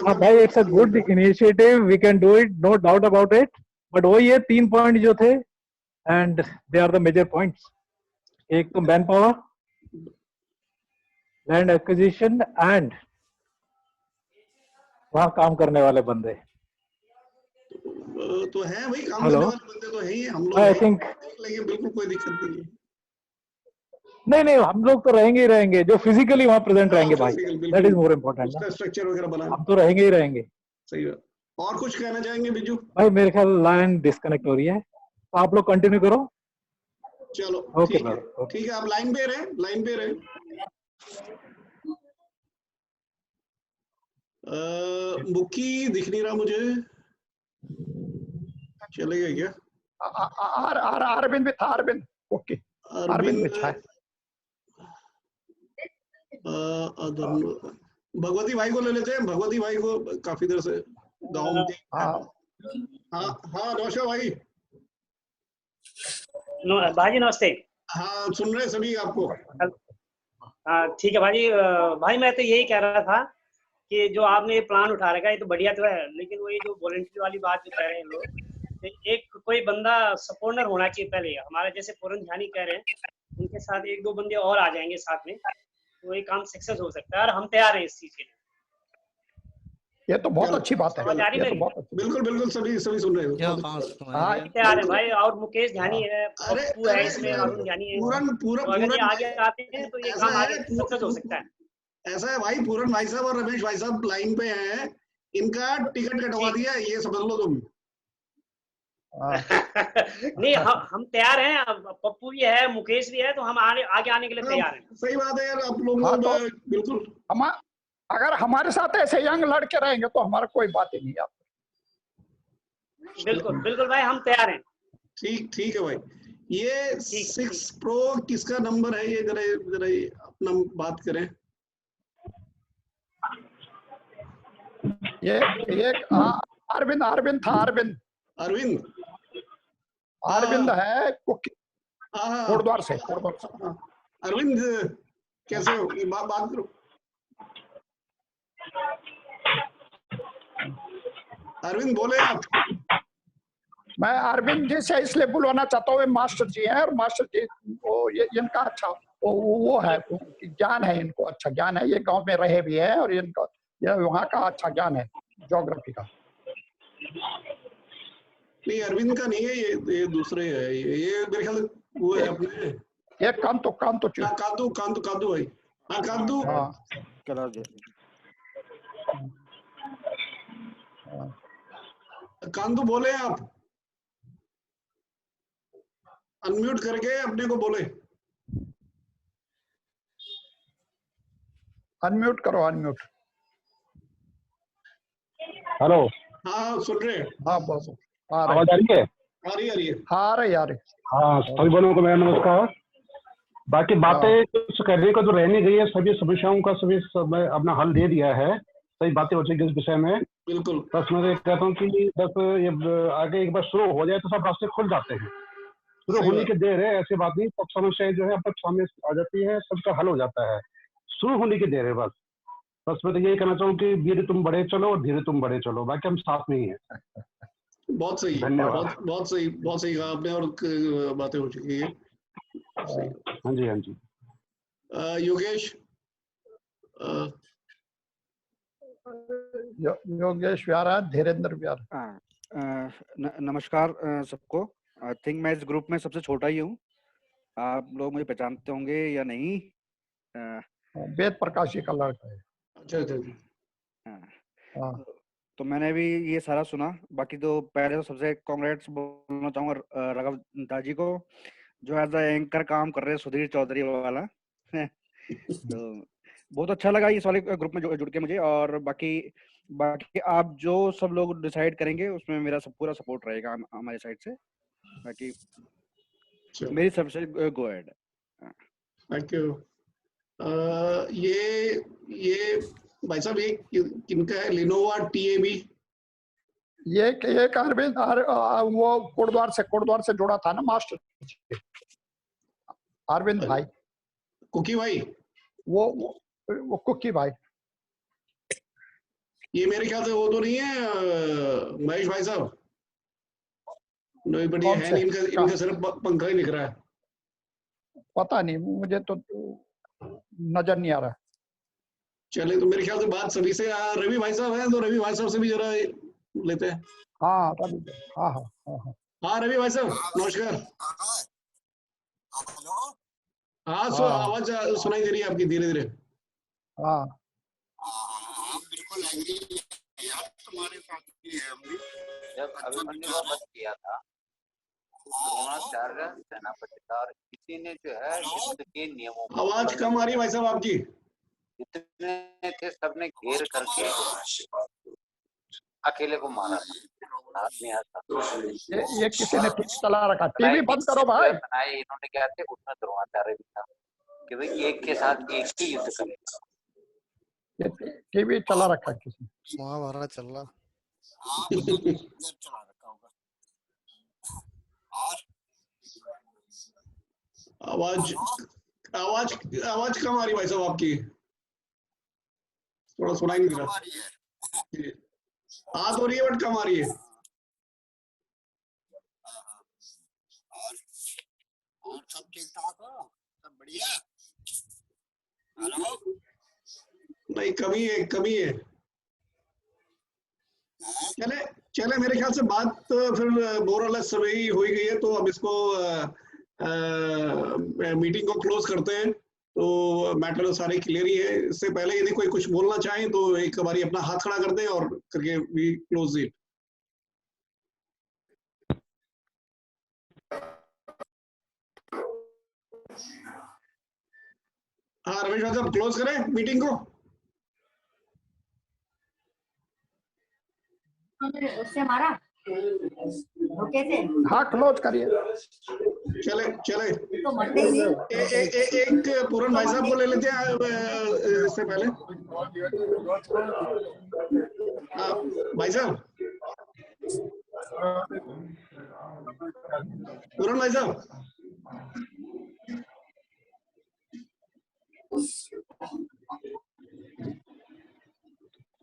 S16: हाँ भाई, it's a good initiative, we can do it, no doubt about it. But वही है, 3 पॉइंट जो थे and they are the major points. एक तो manpower, land acquisition and वहां काम करने वाले बंदे
S2: तो है भाई, काम करने वाले बंदे तो है ही, हम लोग
S16: आई थिंक
S2: लेकिन बिल्कुल कोई दिक्कत नहीं है।
S16: नहीं, हम लोग तो रहेंगे ही रहेंगे, जो फिजिकली वहां प्रेजेंट रहेंगे भाई, that is more important.
S2: Structure वगैरह बना,
S16: हम तो रहेंगे ही रहेंगे।
S2: सही बात। और कुछ कहना चाहेंगे बिज्जू
S16: भाई? मेरे ख्याल लाइन डिस्कनेक्ट हो रही है, तो आप लोग कंटिन्यू करो।
S2: चलो
S16: ओके,
S2: ठीक है, आप लाइन पे रहे। मुक्की दिख नहीं रहा मुझे, चलेगा क्या?
S5: अरविंद भी था, अरविंद। ओके, अरविंद अच्छा है।
S2: भगवती भाई को ले लेते हैं। भगवती भाई को काफी देर से गाँव में। हाँ, नमस्कार भाई।
S17: भाजी नमस्ते।
S2: हाँ, सुन रहे सभी आपको।
S17: ठीक है भाई, मैं तो यही कह रहा था कि जो आपने ये प्लान उठा रखा है ये तो बढ़िया तो है, लेकिन वही जो वॉलंटियर वाली बात जो कह रहे हैं लोग, तो एक कोई बंदा सपोर्टर होना चाहिए पहले। हमारे जैसे पूरन ध्यानी कह रहे हैं, उनके साथ 1-2 बंदे और आ जाएंगे साथ में, तो ये काम सक्सेस हो सकता है और हम तैयार हैं इस चीज के लिए।
S5: ये तो बहुत अच्छी बात है।
S2: बिल्कुल सभी सुन रहे हो।
S17: तैयार है भाई। और मुकेश ध्यानी है, पप्पू है इसमें, अरुण ध्यानी है, अगर ये आगे आते हैं तो ये काम आगे सक्सेस हो सकता है।
S2: ऐसा है भाई, पूरन भाई साहब और रमेश भाई साहब लाइन पे हैं, इनका टिकट कटवा दिया, ये समझ लो तुम।
S17: नहीं, हम तैयार हैं, पप्पू भी है, मुकेश भी है, तो हम आगे आने के लिए तैयार हैं।
S2: सही बात है यार, आप लोग बिल्कुल।
S5: अगर हमारे साथ ऐसे यंग लड़के रहेंगे तो हमारा कोई बात ही नहीं है।
S17: बिल्कुल भाई, हम तैयार हैं।
S2: ठीक है भाई। ये 6 Pro किसका नंबर है? ये जरा अपना बात करें।
S5: ये अरविंद था। अरविंद है कोटद्वार से।
S2: अरविंद कैसे हो? बात करो। अरविंद बोले आप।
S5: मैं अरविंद जी से इसलिए बुलवाना चाहता हूँ, मास्टर जी हैं और मास्टर जी इनका अच्छा वो है, ज्ञान है, इनको अच्छा ज्ञान है, ये गांव में रहे भी है और इनका वहाँ का अच्छा ज्ञान है ज्योग्राफी का।
S2: नहीं, अरविंद का नहीं है ये दूसरे है। ये मेरे ख्याल वो है अपने,
S5: ये कांतु
S2: भाई। हाँ, कांतु। कांतु बोले आप, अनम्यूट करके अपने को बोले।
S5: अनम्यूट करो, अनम्यूट।
S13: हेलो।
S2: हाँ सुन रहे हैं।
S5: हाँ बस
S13: आवाज आ रही है?
S2: आ रही है।
S5: हाँ आ रही।
S13: हाँ सभी भाइयों को मेरा नमस्कार। बाकी बातें कुछ करने को तो रह नहीं गई है, सभी समस्याओं का सभी अपना हल दे दिया है, सही बातें हो चुकी इस विषय में।
S2: बिल्कुल।
S13: बस मैं कहता हूँ कि बस ये आगे एक बार शुरू हो जाए तो सब रास्ते खुल जाते हैं। शुरू होने की देर है, ऐसी बात नहीं, सब समस्याएं जो है अब तक सामने आ जाती है, सबका हल हो जाता है। शुरू होने की देर है बस। बस मैं तो यही कहना चाहूँ कि धीरे तुम बढ़े चलो और धीरे तुम बढ़े चलो, बाकी हम साथ में ही हैं।
S2: बहुत सही,
S13: धन्यवाद।
S2: बहुत सही कहा आपने, और बातें हो चुकी है।
S13: हाँ जी, हाँ जी।
S2: योगेश।
S5: योगेश व्यारा, धीरेन्द्र व्यारा।
S10: नमस्कार सबको। आई थिंक मैं इस ग्रुप में सबसे छोटा ही हूँ, आप लोग मुझे पहचानते होंगे या नहीं।
S5: वेद प्रकाश जी का लड़का है।
S10: अच्छा। तो मैंने भी ये सारा सुना। बाकी तो पहले तो सबसे कांग्रेट्स बोलना चाहूँगा राघव दाजी को, जो एज अ एंकर काम कर रहे हैं, सुधीर चौधरी वाला। तो बहुत अच्छा लगा इस वाले ग्रुप में जुड़ के मुझे। और बाकी आप जो सब लोग डिसाइड करेंगे उसमें मेरा पूरा सपोर्ट रहेगा हमारी साइड से। बाकी मेरी सबसे गो अहेड।
S2: Thank you. ये भाई साहब ये किनका है? लिनोवा टीएबी।
S5: ये अरविंद वो कोटद्वार से जुड़ा था ना मास्टर, अरविंद भाई,
S2: कुकी भाई।
S5: वो कुकी भाई।
S2: ये मेरे ख्याल से वो तो नहीं है महेश भाई साहब? नहीं, बट ये है नहीं, इनका सिर्फ पंखा ही दिख रहा है।
S5: पता नहीं, मुझे तो नजर नहीं आ रहा।
S2: चले, तो मेरे ख्याल से बात सभी से। रवि भाई साहब हैं, तो रवि भाई साहब से भी जरा लेते हैं।
S5: हाँ रवि, हाँ हाँ हाँ हाँ।
S2: हाँ रवि भाई साहब नमस्कार। हाँ आवाज सुनाई दे रही है आपकी धीरे धीरे।
S18: हाँ बिल्कुल तुम्हारे साथ की है। हम भी जब अभिमन्यु का वध किया था, द्रोणाचार्य सेनापति था, और किसी ने जो है युद्ध के नियमों,
S2: आवाज कम आ रही है भाई साहब आपकी।
S18: जितने थे सबने घेर करके अकेले को मारा था।
S5: ये किसी ने चला रखा। टीवी बंद करो भाई।
S18: इन्होंने क्या थे, उसमें द्रोणाचार्य भी था कि भाई एक के साथ एक ही युद्ध करेगा।
S5: टीवी चला रखा किसी ने।
S19: महाभारत चल रहा।
S2: आवाज आवाज आवाज कम आ रही भाई साहब आपकी, थोड़ा सुनाई नहीं दे रहा। हाँ तो रही है बट कम आ रही है।
S18: और सब ठीक ठाक हो? सब बढ़िया? हेलो?
S2: नहीं कमी है। चले मेरे ख्याल से बात फिर मोरलेस सभी हो ही गई है, तो अब इसको मीटिंग को क्लोज करते हैं। तो मैटर सारे क्लियर ही है। इससे पहले यदि कोई कुछ बोलना चाहे तो एक बारी अपना हाथ खड़ा कर दे और करके भी क्लोज इट। हाँ रमेश भाई साहब क्लोज करें मीटिंग को।
S6: उससे हमारा ओके से।
S5: हाँ क्लोज करिए।
S2: चले
S6: तो मरते ही नहीं।
S2: एक पूरन भाई साहब को ले लेते हैं इससे पहले। भाई साहब, पूरन भाई साहब,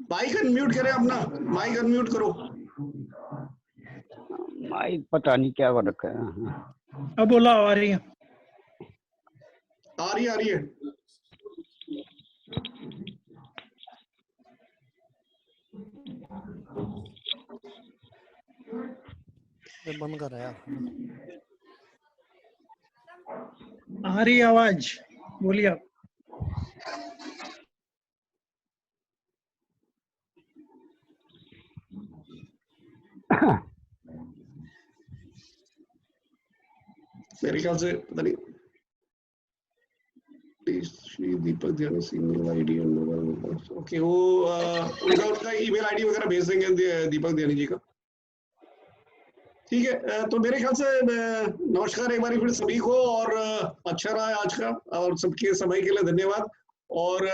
S2: माइक अनम्यूट करें अपना, माइक अनम्यूट करो।
S20: माइक पता नहीं क्या हो रखा है।
S9: अब बोला आ रही है।
S2: आ रही है।
S19: बंद कर यार।
S9: आ रही आवाज, बोलिए आप।
S2: मेरे ख्याल से पता नहीं दीपक ध्यान सिंह आईडी और मोबाइल। ओके, वो उनका ईमेल आईडी वगैरह भेज देंगे दीपक ध्यानी जी का। ठीक है, तो मेरे ख्याल से नमस्कार एक बार फिर सभी को, और अच्छा रहा आज का, और सबके समय के लिए धन्यवाद। और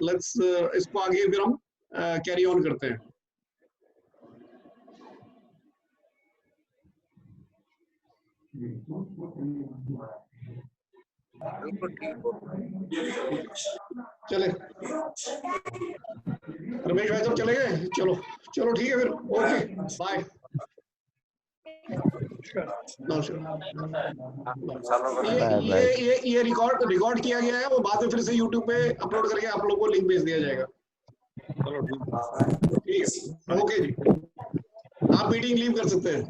S2: लेट्स इसको आगे फिर हम कैरी ऑन करते हैं। चले रमेश भाई, सब चले गए? चलो चलो ठीक है फिर, ओके बाय। ये रिकॉर्ड किया गया है, वो बाद में फिर से यूट्यूब पे अपलोड करके आप लोगों को लिंक भेज दिया जाएगा। चलो ठीक है, ओके जी, आप मीटिंग लीव कर सकते हैं।